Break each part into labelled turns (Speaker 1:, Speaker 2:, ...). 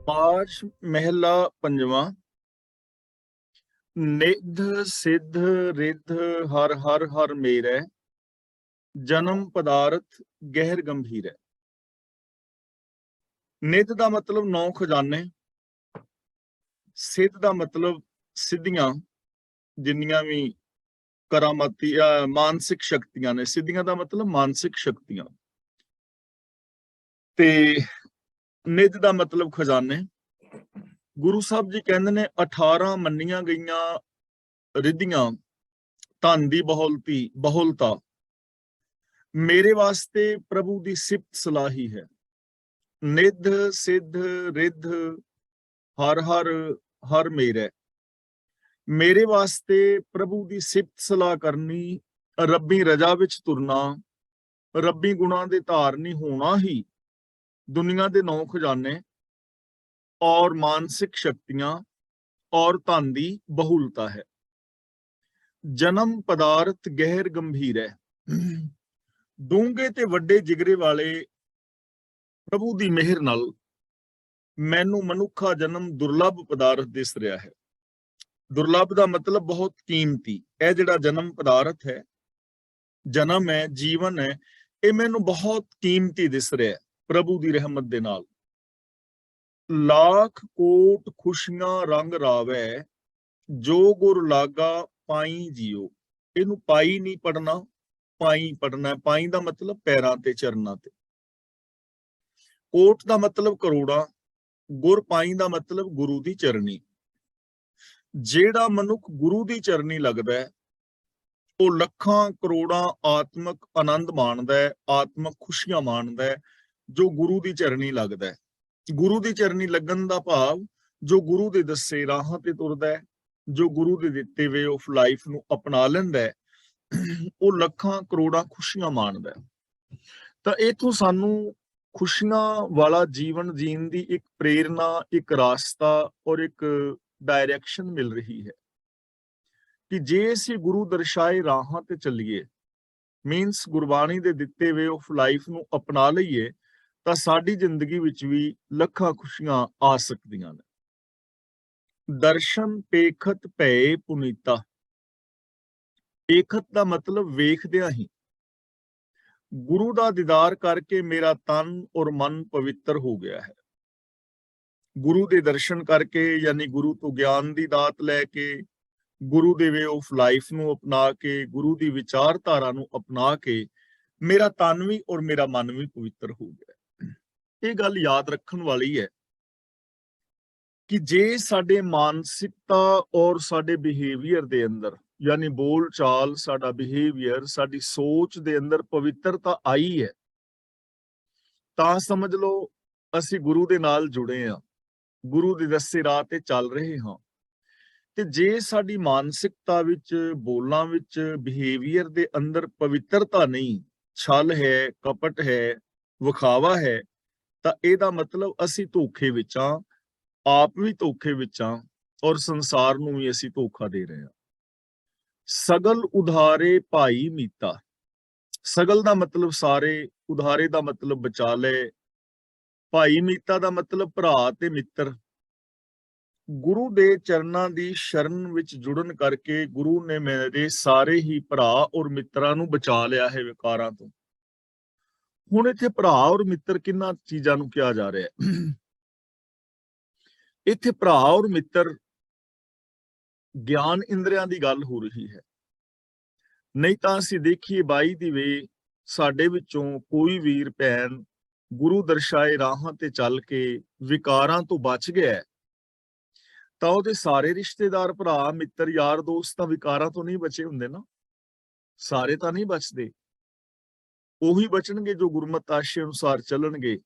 Speaker 1: आज महला पंजवा। निध सिद्ध रिद्ध हर हर हर मेरै, जन्म पदार्थ गहर गंभीर है। निध का मतलब 9 खजाने, सिद्ध का मतलब सिद्धियां, जिन्नियां भी करामाती मानसिक शक्तियां ने। सिद्धियां का मतलब मानसिक शक्तियां ते निध का मतलब खजाने। गुरु साहब जी कहते ने 18 मन्नियां गईयां रिद्धियां धन दी बहुलता मेरे वास्ते प्रभु दी सिफत सलाही है। निध सिद्ध रिद्ध हर हर हर मेरे वास्ते प्रभु दी सिफत सलाह करनी, रब्बी रजा विच तुरना, रब्बी गुणा दे धारनी होना ही दुनिया दे 9 खजाने और मानसिक शक्तियां और धन दी बहुलता है। जन्म पदार्थ गहर गंभीर है। डूंगे ते वड्डे जिगरे वाले प्रभु दी मेहर नाल मैनू मनुखा जन्म दुर्लभ पदार्थ दिस रहा है। दुर्लभ का मतलब बहुत कीमती। यह जिहड़ा जन्म पदार्थ है, जन्म है, जीवन है, ये मैनू बहुत कीमती दिस रहा है प्रभु की रहमत दे नाल। लाख कोट खुशियां रंग रावै, जो गुर लागा पाई जियो। इनू पाई नहीं पढ़ना, पाई पढ़ना। पाई का मतलब पैरां ते चरना ते। कोट का मतलब करोड़ा, गुर पाई का मतलब गुरु की चरनी। जेड़ा मनुख गुरु की चरनी लगदा है, वो लखां करोड़ां आत्मक आनंद माणदा है, आत्मक खुशियां माणदा है, जो गुरु की चरनी लगदा है। गुरु की चरनी लगन का भाव जो गुरु के दसे राह ते तुरदा है, जो गुरु के दिते वे ऑफ लाइफ नू अपना लैंदा है, वो लखां करोड़ां खुशियां माणदा है। तो इथों सानू खुशियां वाला जीवन जीण दी एक प्रेरणा, एक रास्ता और एक डायरैक्शन मिल रही है कि जे ਅਸੀਂ ਗੁਰੂ ਦਰਸਾਏ ਰਾਹਾਂ ਤੇ ਚੱਲੀਏ, ਮੀਨਸ ਗੁਰਬਾਣੀ ਦੇ ਦਿੱਤੇ ਵੇ ਆਫ ਲਾਈਫ ਨੂੰ ਅਪਣਾ ਲਈਏ, ਤਾਂ ਸਾਡੀ ਜ਼ਿੰਦਗੀ ਵਿੱਚ ਵੀ ਲੱਖਾਂ ਖੁਸ਼ੀਆਂ ਆ ਸਕਦੀਆਂ ਨੇ। ਦਰਸ਼ਨ ਪੇਖਤ ਭਏ ਪੁਨੀਤਾ। ਪੇਖਤ ਦਾ ਮਤਲਬ ਵੇਖਦਿਆਂ ਹੀ। ਗੁਰੂ ਦਾ ਦੀਦਾਰ ਕਰਕੇ ਮੇਰਾ ਤਨ ਔਰ ਮਨ ਪਵਿੱਤਰ ਹੋ ਗਿਆ ਹੈ। ਗੁਰੂ ਦੇ ਦਰਸ਼ਨ ਕਰਕੇ, ਯਾਨੀ ਗੁਰੂ ਤੋਂ ਗਿਆਨ ਦੀ ਦਾਤ ਲੈ ਕੇ, ਗੁਰੂ ਦੇ ਵੇ ਆਫ ਲਾਈਫ ਨੂੰ ਅਪਣਾ ਕੇ, ਗੁਰੂ ਦੀ ਵਿਚਾਰਧਾਰਾ ਨੂੰ ਅਪਣਾ ਕੇ ਮੇਰਾ ਤਨ ਵੀ ਔਰ ਮੇਰਾ ਮਨ ਵੀ ਪਵਿੱਤਰ ਹੋ ਗਿਆ। ਇਹ ਗੱਲ ਯਾਦ ਰੱਖਣ ਵਾਲੀ ਹੈ ਕਿ ਜੇ ਸਾਡੇ ਮਾਨਸਿਕਤਾ ਔਰ ਸਾਡੇ ਬਿਹੇਵੀਅਰ ਦੇ ਅੰਦਰ, ਯਾਨੀ ਬੋਲ ਚਾਲ, ਸਾਡਾ ਬਿਹੇਵੀਅਰ, ਸਾਡੀ ਸੋਚ ਦੇ ਅੰਦਰ ਪਵਿੱਤਰਤਾ ਆਈ ਹੈ, ਤਾਂ ਸਮਝ ਲਓ ਅਸੀਂ ਗੁਰੂ ਦੇ ਨਾਲ ਜੁੜੇ ਹਾਂ, ਗੁਰੂ ਦੇ ਦੱਸੇ ਰਾਹ ਤੇ ਚੱਲ ਰਹੇ ਹਾਂ। ਤੇ ਜੇ ਸਾਡੀ ਮਾਨਸਿਕਤਾ ਵਿੱਚ, ਬੋਲਾਂ ਵਿੱਚ, ਬਿਹੇਵੀਅਰ ਦੇ ਅੰਦਰ ਪਵਿੱਤਰਤਾ ਨਹੀਂ, ਛਲ ਹੈ, ਕਪਟ ਹੈ, ਵਿਖਾਵਾ ਹੈ, ਤਾਂ ਇਹਦਾ ਮਤਲਬ ਅਸੀਂ ਧੋਖੇ ਵਿੱਚ ਹਾਂ, ਆਪ ਵੀ ਧੋਖੇ ਵਿੱਚ ਹਾਂ ਔਰ ਸੰਸਾਰ ਨੂੰ ਵੀ ਅਸੀਂ ਧੋਖਾ ਦੇ ਰਹੇ ਹਾਂ। ਸਗਲ ਉਧਾਰੇ ਭਾਈ ਮੀਤਾ। ਸਗਲ ਦਾ ਮਤਲਬ ਸਾਰੇ, ਉਧਾਰੇ ਦਾ ਮਤਲਬ ਬਚਾ ਲੈ, ਭਾਈ ਮੀਤਾ ਦਾ ਮਤਲਬ ਭਰਾ ਤੇ ਮਿੱਤਰ। ਗੁਰੂ ਦੇ ਚਰਨਾਂ ਦੀ ਸ਼ਰਨ ਵਿੱਚ ਜੁੜਨ ਕਰਕੇ ਗੁਰੂ ਨੇ ਮੇਰੇ ਸਾਰੇ ਹੀ ਭਰਾ ਔਰ ਮਿੱਤਰਾਂ ਨੂੰ ਬਚਾ ਲਿਆ ਹੈ ਵਿਕਾਰਾਂ ਤੋਂ। ਹੁਣ ਇੱਥੇ ਭਰਾ ਔਰ ਮਿੱਤਰ ਕਿੰਨਾ ਚੀਜ਼ਾਂ ਨੂੰ ਕਿਹਾ ਜਾ ਰਿਹਾ ਹੈ। ਇੱਥੇ ਭਰਾ ਔਰ ਮਿੱਤਰ ਗਿਆਨ ਇੰਦਰੀਆਂ ਦੀ ਗੱਲ ਹੋ ਰਹੀ ਹੈ। ਨਹੀਂ ਤਾਂ ਅਸੀਂ ਦੇਖੀਏ 22 ਦੀ ਵੇ ਸਾਡੇ ਵਿੱਚੋਂ ਕੋਈ ਵੀਰ ਭੈਣ ਗੁਰੂ ਦਰਸਾਏ ਰਾਹਾਂ ਤੇ ਚੱਲ ਕੇ ਵਿਕਾਰਾਂ ਤੋਂ ਬਚ ਗਿਆ ਤਾਂ ਉਹਦੇ ਸਾਰੇ ਰਿਸ਼ਤੇਦਾਰ, ਭਰਾ, ਮਿੱਤਰ, ਯਾਰ, ਦੋਸਤ ਤਾਂ ਵਿਕਾਰਾਂ ਤੋਂ ਨਹੀਂ ਬਚੇ ਹੁੰਦੇ ਨਾ। ਸਾਰੇ ਤਾਂ ਨਹੀਂ ਬਚਦੇ, ਉਹੀ ਬਚਣਗੇ ਜੋ ਗੁਰਮਤਿ ਆਸ਼ੇ ਅਨੁਸਾਰ ਚੱਲਣਗੇ।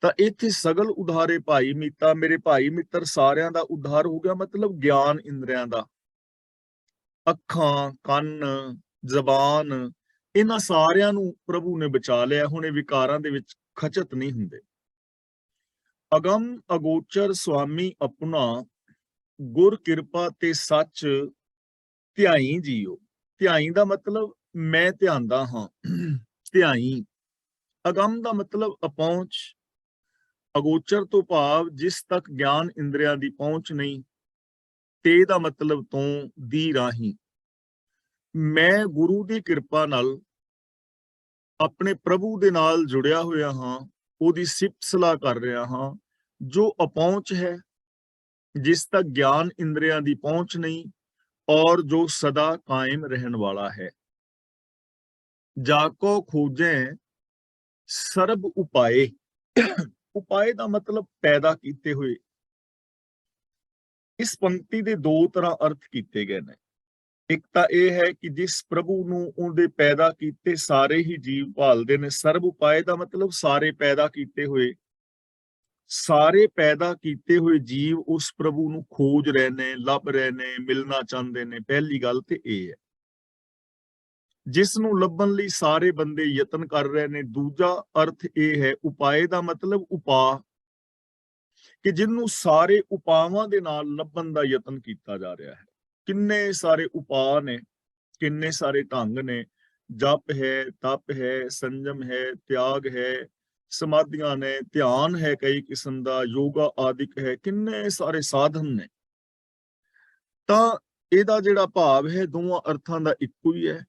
Speaker 1: ਤਾਂ ਇੱਥੇ ਸਗਲ ਉਧਾਰੇ ਭਾਈ ਮੀਤਾ, ਮੇਰੇ ਭਾਈ ਮਿੱਤਰ ਸਾਰਿਆਂ ਦਾ ਉਧਾਰ ਹੋ ਗਿਆ, ਮਤਲਬ ਗਿਆਨ ਇੰਦਰੀਆਂ ਦਾ। ਅੱਖਾਂ, ਕੰਨ, ਜ਼ਬਾਨ, ਇਹਨਾਂ ਸਾਰਿਆਂ ਨੂੰ ਪ੍ਰਭੂ ਨੇ ਬਚਾ ਲਿਆ। ਹੁਣ ਇਹ ਵਿਕਾਰਾਂ ਦੇ ਵਿੱਚ ਖਚਤ ਨਹੀਂ ਹੁੰਦੇ। ਅਗਮ ਅਗੋਚਰ ਸੁਆਮੀ ਆਪਣਾ, ਗੁਰ ਕਿਰਪਾ ਤੇ ਸੱਚ ਧਿਆਈ ਜੀਓ। ਧਿਆਈ ਦਾ ਮਤਲਬ ਮੈਂ ਧਿਆਉਂਦਾ ਹਾਂ, ਧਿਆਈ। ਅਗਮ ਦਾ ਮਤਲਬ ਅਪਹੁੰਚ, ਅਗੋਚਰ ਤੋਂ ਭਾਵ ਜਿਸ ਤੱਕ ਗਿਆਨ ਇੰਦਰੀਆਂ ਦੀ ਪਹੁੰਚ ਨਹੀਂ, ਤੇ ਦਾ ਮਤਲਬ ਤੋਂ, ਦੀ ਰਾਹੀਂ। ਮੈਂ ਗੁਰੂ ਦੀ ਕਿਰਪਾ ਨਾਲ ਆਪਣੇ ਪ੍ਰਭੂ ਦੇ ਨਾਲ ਜੁੜਿਆ ਹੋਇਆ ਹਾਂ, ਉਹਦੀ ਸਿਫਤ ਸਲਾਹ ਕਰ ਰਿਹਾ ਹਾਂ, ਜੋ ਅਪਹੁੰਚ ਹੈ, ਜਿਸ ਤੱਕ ਗਿਆਨ ਇੰਦਰੀਆਂ ਦੀ ਪਹੁੰਚ ਨਹੀਂ, ਔਰ ਜੋ ਸਦਾ ਕਾਇਮ ਰਹਿਣ ਵਾਲਾ ਹੈ। ਜਾਕੋ ਖੋਜੈ ਸਰਬ ਉਪਾਏ। ਉਪਾਏ ਦਾ ਮਤਲਬ ਪੈਦਾ ਕੀਤੇ ਹੋਏ। ਇਸ ਪੰਕਤੀ ਦੇ ਦੋ ਤਰ੍ਹਾਂ ਅਰਥ ਕੀਤੇ ਗਏ ਨੇ। ਇੱਕ ਤਾਂ ਇਹ ਹੈ ਕਿ ਜਿਸ ਪ੍ਰਭੂ ਨੂੰ ਉਹਦੇ ਪੈਦਾ ਕੀਤੇ ਸਾਰੇ ਹੀ ਜੀਵ ਭਾਲਦੇ ਨੇ। ਸਰਬ ਉਪਾਏ ਦਾ ਮਤਲਬ ਸਾਰੇ ਪੈਦਾ ਕੀਤੇ ਹੋਏ। ਸਾਰੇ ਪੈਦਾ ਕੀਤੇ ਹੋਏ ਜੀਵ ਉਸ ਪ੍ਰਭੂ ਨੂੰ ਖੋਜ ਰਹੇ ਨੇ, ਲੱਭ ਰਹੇ ਨੇ, ਮਿਲਣਾ ਚਾਹੁੰਦੇ ਨੇ। ਪਹਿਲੀ ਗੱਲ ਤੇ ਇਹ ਹੈ, ਜਿਸ ਨੂੰ ਲੱਭਣ ਲਈ ਸਾਰੇ ਬੰਦੇ ਯਤਨ ਕਰ ਰਹੇ ਨੇ। ਦੂਜਾ ਅਰਥ ਇਹ ਹੈ, ਉਪਾਏ ਦਾ ਮਤਲਬ ਉਪਾਅ, ਕਿ ਜਿਹਨੂੰ ਸਾਰੇ ਉਪਾਵਾਂ ਦੇ ਨਾਲ ਲੱਭਣ ਦਾ ਯਤਨ ਕੀਤਾ ਜਾ ਰਿਹਾ ਹੈ। ਕਿੰਨੇ ਸਾਰੇ ਉਪਾਅ ਨੇ, ਕਿੰਨੇ ਸਾਰੇ ਢੰਗ ਨੇ। ਜਪ ਹੈ, ਤਪ ਹੈ, ਸੰਜਮ ਹੈ, ਤਿਆਗ ਹੈ, ਸਮਾਧੀਆਂ ਨੇ, ਧਿਆਨ ਹੈ ਕਈ ਕਿਸਮ ਦਾ, ਯੋਗਾ ਆਦਿਕ ਹੈ, ਕਿੰਨੇ ਸਾਰੇ ਸਾਧਨ ਨੇ। ਤਾਂ ਇਹਦਾ ਜਿਹੜਾ ਭਾਵ ਹੈ ਦੋਵਾਂ ਅਰਥਾਂ ਦਾ ਇੱਕੋ ਹੀ ਹੈ,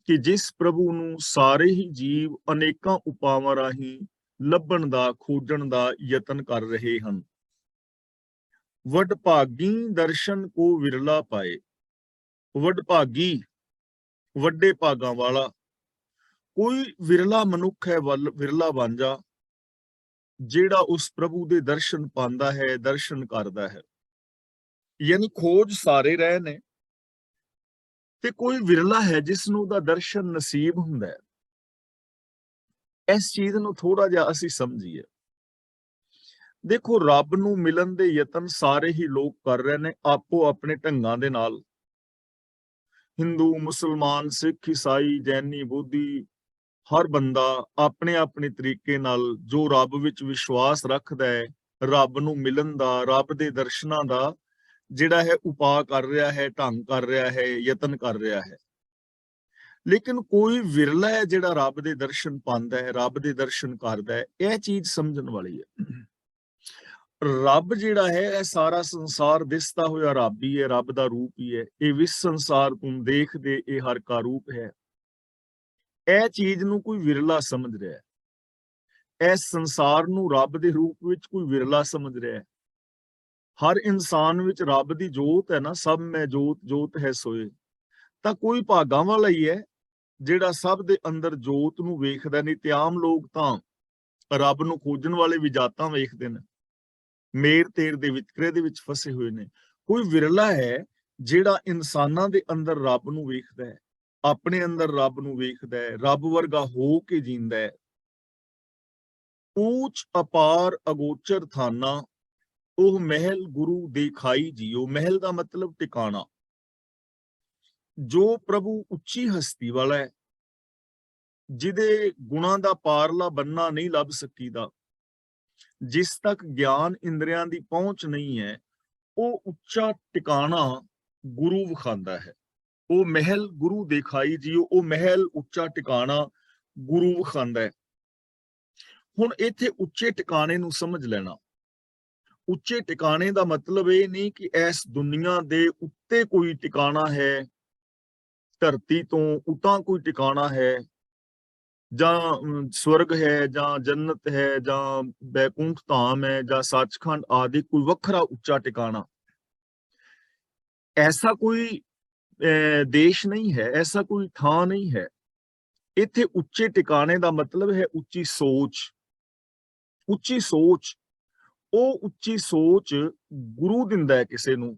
Speaker 1: ਕਿ ਜਿਸ ਪ੍ਰਭੂ ਨੂੰ ਸਾਰੇ ਹੀ ਜੀਵ ਅਨੇਕਾਂ ਉਪਾਵਾਂ ਰਾਹੀਂ ਲੱਭਣ ਦਾ, ਖੋਜਣ ਦਾ ਯਤਨ ਕਰ ਰਹੇ ਹਨ। ਵਡਭਾਗੀ ਦਰਸ਼ਨ ਕੋ ਵਿਰਲਾ ਪਾਏ। ਵਡਭਾਗੀ, ਵੱਡੇ ਭਾਗਾਂ ਵਾਲਾ। ਕੋਈ ਵਿਰਲਾ ਮਨੁੱਖ ਹੈ, ਵਿਰਲਾ ਵਾਂਝਾ, ਜਿਹੜਾ ਉਸ ਪ੍ਰਭੂ ਦੇ ਦਰਸ਼ਨ ਪਾਉਂਦਾ ਹੈ, ਦਰਸ਼ਨ ਕਰਦਾ ਹੈ। ਯਾਨੀ ਖੋਜ ਸਾਰੇ ਰਹੇ ਨੇ, ਤੇ ਕੋਈ ਵਿਰਲਾ ਹੈ ਜਿਸ ਨੂੰ ਉਹਦਾ ਦਰਸ਼ਨ ਨਸੀਬ ਹੁੰਦਾ ਹੈ। ਇਸ ਚੀਜ਼ ਨੂੰ ਥੋੜਾ ਜਿਹਾ ਅਸੀਂ ਸਮਝੀਏ। ਦੇਖੋ, ਰੱਬ ਨੂੰ ਮਿਲਣ ਦੇ ਯਤਨ ਸਾਰੇ ਹੀ ਲੋਕ ਕਰ ਰਹੇ ਨੇ, ਆਪੋ ਆਪਣੇ ਢੰਗਾਂ ਦੇ ਨਾਲ। ਹਿੰਦੂ, ਮੁਸਲਮਾਨ, ਸਿੱਖ, ਈਸਾਈ, ਜੈਨੀ, ਬੋਧੀ, ਹਰ ਬੰਦਾ ਆਪਣੇ ਆਪਣੇ ਤਰੀਕੇ ਨਾਲ ਜੋ ਰੱਬ ਵਿੱਚ ਵਿਸ਼ਵਾਸ ਰੱਖਦਾ ਹੈ, ਰੱਬ ਨੂੰ ਮਿਲਣ ਦਾ, ਰੱਬ ਦੇ ਦਰਸ਼ਨਾਂ ਦਾ ਜਿਹੜਾ ਹੈ ਉਪਾਅ ਕਰ ਰਿਹਾ ਹੈ, ਢੰਗ ਕਰ ਰਿਹਾ ਹੈ, ਯਤਨ ਕਰ ਰਿਹਾ ਹੈ। ਲੇਕਿਨ ਕੋਈ ਵਿਰਲਾ ਹੈ ਜਿਹੜਾ ਰੱਬ ਦੇ ਦਰਸ਼ਨ ਪਾਉਂਦਾ ਹੈ, ਰੱਬ ਦੇ ਦਰਸ਼ਨ ਕਰਦਾ ਹੈ। ਇਹ ਚੀਜ਼ ਸਮਝਣ ਵਾਲੀ ਹੈ। ਰੱਬ ਜਿਹੜਾ ਹੈ, ਇਹ ਸਾਰਾ ਸੰਸਾਰ ਦਿਸਦਾ ਹੋਇਆ ਰੱਬ ਹੀ ਹੈ, ਰੱਬ ਦਾ ਰੂਪ ਹੀ ਹੈ। ਇਹ ਵਿਸ ਸੰਸਾਰ ਤੁਮ ਦੇਖਦੇ, ਇਹ ਹਰ ਕਾ ਰੂਪ ਹੈ। ਇਹ ਚੀਜ਼ ਨੂੰ ਕੋਈ ਵਿਰਲਾ ਸਮਝ ਰਿਹਾ ਹੈ। ਇਸ ਸੰਸਾਰ ਨੂੰ ਰੱਬ ਦੇ ਰੂਪ ਵਿੱਚ ਕੋਈ ਵਿਰਲਾ ਸਮਝ ਰਿਹਾ ਹੈ। ਹਰ ਇਨਸਾਨ ਵਿੱਚ ਰੱਬ ਦੀ ਜੋਤ ਹੈ ਨਾ, ਸਭ ਮੈਂ ਜੋਤ ਜੋਤ ਹੈ ਸੋਏ। ਤਾਂ ਕੋਈ ਭਾਗਾਂ ਵਾਲਾ ਹੀ ਹੈ ਜਿਹੜਾ ਸਭ ਦੇ ਅੰਦਰ ਜੋਤ ਨੂੰ ਵੇਖਦਾ। ਨਹੀਂ ਤੇ ਆਮ ਲੋਕ ਤਾਂ ਰੱਬ ਨੂੰ ਖੋਜਣ ਵਾਲੇ ਵੀ ਜਾਤਾਂ ਵੇਖਦੇ ਨੇ, ਮੇਰ ਤੇਰ ਦੇ ਵਿਤਕਰੇ ਦੇ ਵਿੱਚ ਫਸੇ ਹੋਏ ਨੇ। ਕੋਈ ਵਿਰਲਾ ਹੈ ਜਿਹੜਾ ਇਨਸਾਨਾਂ ਦੇ ਅੰਦਰ ਰੱਬ ਨੂੰ ਵੇਖਦਾ ਹੈ, ਆਪਣੇ ਅੰਦਰ ਰੱਬ ਨੂੰ ਵੇਖਦਾ ਹੈ, ਰੱਬ ਵਰਗਾ ਹੋ ਕੇ ਜੀਂਦਾ ਹੈ। ਊਚ ਅਪਾਰ ਅਗੋਚਰ ਥਾਨਾ, ਉਹ ਮਹਿਲ ਗੁਰੂ ਦੇਖਾਈ ਜੀਓ। ਮਹਿਲ ਦਾ ਮਤਲਬ ਟਿਕਾਣਾ। ਜੋ ਪ੍ਰਭੂ ਉੱਚੀ ਹਸਤੀ ਵਾਲਾ ਹੈ, ਜਿਹਦੇ ਗੁਣਾਂ ਦਾ ਪਾਰਲਾ ਬੰਨਾ ਨਹੀਂ ਲੱਭ ਸਕੀਦਾ, ਜਿਸ ਤੱਕ ਗਿਆਨ ਇੰਦਰੀਆਂ ਦੀ ਪਹੁੰਚ ਨਹੀਂ ਹੈ, ਉਹ ਉੱਚਾ ਟਿਕਾਣਾ ਗੁਰੂ ਵਿਖਾਉਂਦਾ ਹੈ। ਉਹ ਮਹਿਲ ਗੁਰੂ ਦੇਖਾਈ ਜੀਓ। ਉਹ ਮਹਿਲ, ਉੱਚਾ ਟਿਕਾਣਾ ਗੁਰੂ ਵਿਖਾਉਂਦਾ ਹੈ। ਹੁਣ ਇੱਥੇ ਉੱਚੇ ਟਿਕਾਣੇ ਨੂੰ ਸਮਝ ਲੈਣਾ। ਉੱਚੇ ਟਿਕਾਣੇ ਦਾ ਮਤਲਬ ਇਹ ਨਹੀਂ ਕਿ ਇਸ ਦੁਨੀਆ ਦੇ ਉੱਤੇ ਕੋਈ ਟਿਕਾਣਾ ਹੈ, ਧਰਤੀ ਤੋਂ ਉਤਾਂ ਕੋਈ ਟਿਕਾਣਾ ਹੈ, ਜਾਂ ਸਵਰਗ ਹੈ, ਜਾਂ ਜੰਨਤ ਹੈ, ਜਾਂ ਬੈਕੁੰਠ ਧਾਮ ਹੈ, ਜਾਂ ਸੱਚਖੰਡ ਆਦਿ ਕੋਈ ਵੱਖਰਾ ਉੱਚਾ ਟਿਕਾਣਾ। ਐਸਾ ਕੋਈ ਦੇਸ਼ ਨਹੀਂ ਹੈ, ਐਸਾ ਕੋਈ ਥਾਂ ਨਹੀਂ ਹੈ। ਇੱਥੇ ਉੱਚੇ ਟਿਕਾਣੇ ਦਾ ਮਤਲਬ ਹੈ ਉੱਚੀ ਸੋਚ। ਉੱਚੀ ਸੋਚ, ਉਹ ਉੱਚੀ ਸੋਚ ਗੁਰੂ ਦਿੰਦਾ ਹੈ ਕਿਸੇ ਨੂੰ,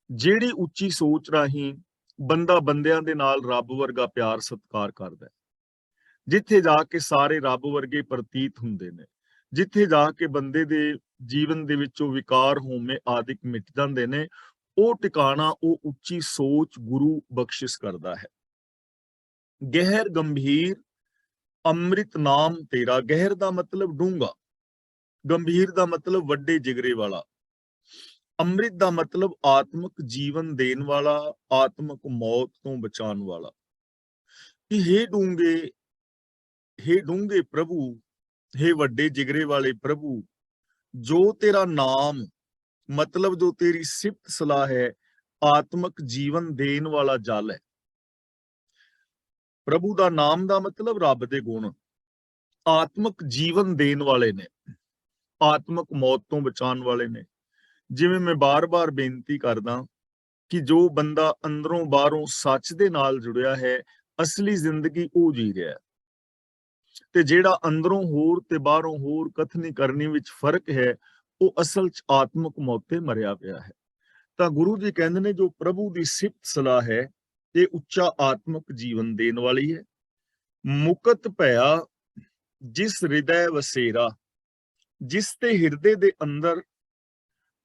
Speaker 1: ਜਿਹੜੀ ਉੱਚੀ ਸੋਚ ਰਾਹੀਂ ਬੰਦਾ ਬੰਦਿਆਂ ਦੇ ਨਾਲ ਰੱਬ ਵਰਗਾ ਪਿਆਰ ਸਤਿਕਾਰ ਕਰਦਾ ਹੈ। ਜਿੱਥੇ ਜਾ ਕੇ ਸਾਰੇ ਰੱਬ ਵਰਗੇ ਪ੍ਰਤੀਤ ਹੁੰਦੇ ਨੇ, ਜਿੱਥੇ ਜਾ ਕੇ ਬੰਦੇ ਦੇ ਜੀਵਨ ਦੇ ਵਿੱਚੋਂ ਵਿਕਾਰ ਹੋਮੇ ਆਦਿਕ ਮਿਟ ਜਾਂਦੇ ਨੇ, ਉਹ ਟਿਕਾਣਾ, ਉਹ ਉੱਚੀ ਸੋਚ ਗੁਰੂ ਬਖਸ਼ਿਸ਼ ਕਰਦਾ ਹੈ। ਗਹਿਰ ਗੰਭੀਰ ਅੰਮ੍ਰਿਤ ਨਾਮ ਤੇਰਾ। ਗਹਿਰ ਦਾ ਮਤਲਬ ਡੂੰਘਾ, ਗੰਭੀਰ ਦਾ ਮਤਲਬ ਵੱਡੇ ਜਿਗਰੇ ਵਾਲਾ, ਅੰਮ੍ਰਿਤ ਦਾ ਮਤਲਬ ਆਤਮਿਕ ਜੀਵਨ ਦੇਣ ਵਾਲਾ, ਆਤਮਿਕ ਮੌਤ ਤੋਂ ਬਚਾਉਣ ਵਾਲਾ। ਕਿ ਹੇ ਡੂੰਘੇ ਪ੍ਰਭੂ, हे ਵੱਡੇ ਜਿਗਰੇ ਵਾਲੇ ਪ੍ਰਭੂ, ਜੋ ਤੇਰਾ ਨਾਮ ਮਤਲਬ ਜੋ ਤੇਰੀ ਸਿਫਤ ਸਲਾਹ ਹੈ, ਆਤਮਕ ਜੀਵਨ ਦੇਣ ਵਾਲਾ ਜਲ ਹੈ। ਪ੍ਰਭੂ ਦਾ ਨਾਮ ਦਾ ਮਤਲਬ ਰੱਬ ਦੇ ਗੁਣ ਆਤਮਕ ਜੀਵਨ ਦੇਣ ਵਾਲੇ ਨੇ, ਆਤਮਕ ਮੌਤ ਤੋਂ ਬਚਾਉਣ ਵਾਲੇ ਨੇ। ਜਿਵੇਂ ਮੈਂ ਬਾਰ-ਬਾਰ ਬੇਨਤੀ ਕਰਦਾ ਕਿ ਜੋ ਬੰਦਾ ਅੰਦਰੋਂ ਬਾਹਰੋਂ ਸੱਚ ਦੇ ਨਾਲ ਜੁੜਿਆ ਹੈ, ਅਸਲੀ ਜ਼ਿੰਦਗੀ ਉਹ ਜੀ ਰਿਹਾ ਹੈ, ਤੇ ਜਿਹੜਾ ਅੰਦਰੋਂ ਹੋਰ ਤੇ ਬਾਹਰੋਂ ਹੋਰ ਕਥਨੀ ਕਰਨੀ ਵਿੱਚ ਫਰਕ ਹੈ, ਉਹ ਅਸਲ 'ਚ ਆਤਮਕ ਮੌਤ ਤੇ ਮਰਿਆ ਪਿਆ ਹੈ। ਤਾਂ ਗੁਰੂ ਜੀ ਕਹਿੰਦੇ ਨੇ ਜੋ ਪ੍ਰਭੂ ਦੀ ਸਿਫਤ ਸਲਾਹ ਹੈ, ਇਹ ਉੱਚਾ ਆਤਮਕ ਜੀਵਨ ਦੇਣ ਵਾਲੀ ਹੈ। ਮੁਕਤ ਭਇਆ ਜਿਸ ਹਿਰਦੈ ਵਸੇਰਾ, ਜਿਸ ਤੇ ਹਿਰਦੇ ਦੇ ਅੰਦਰ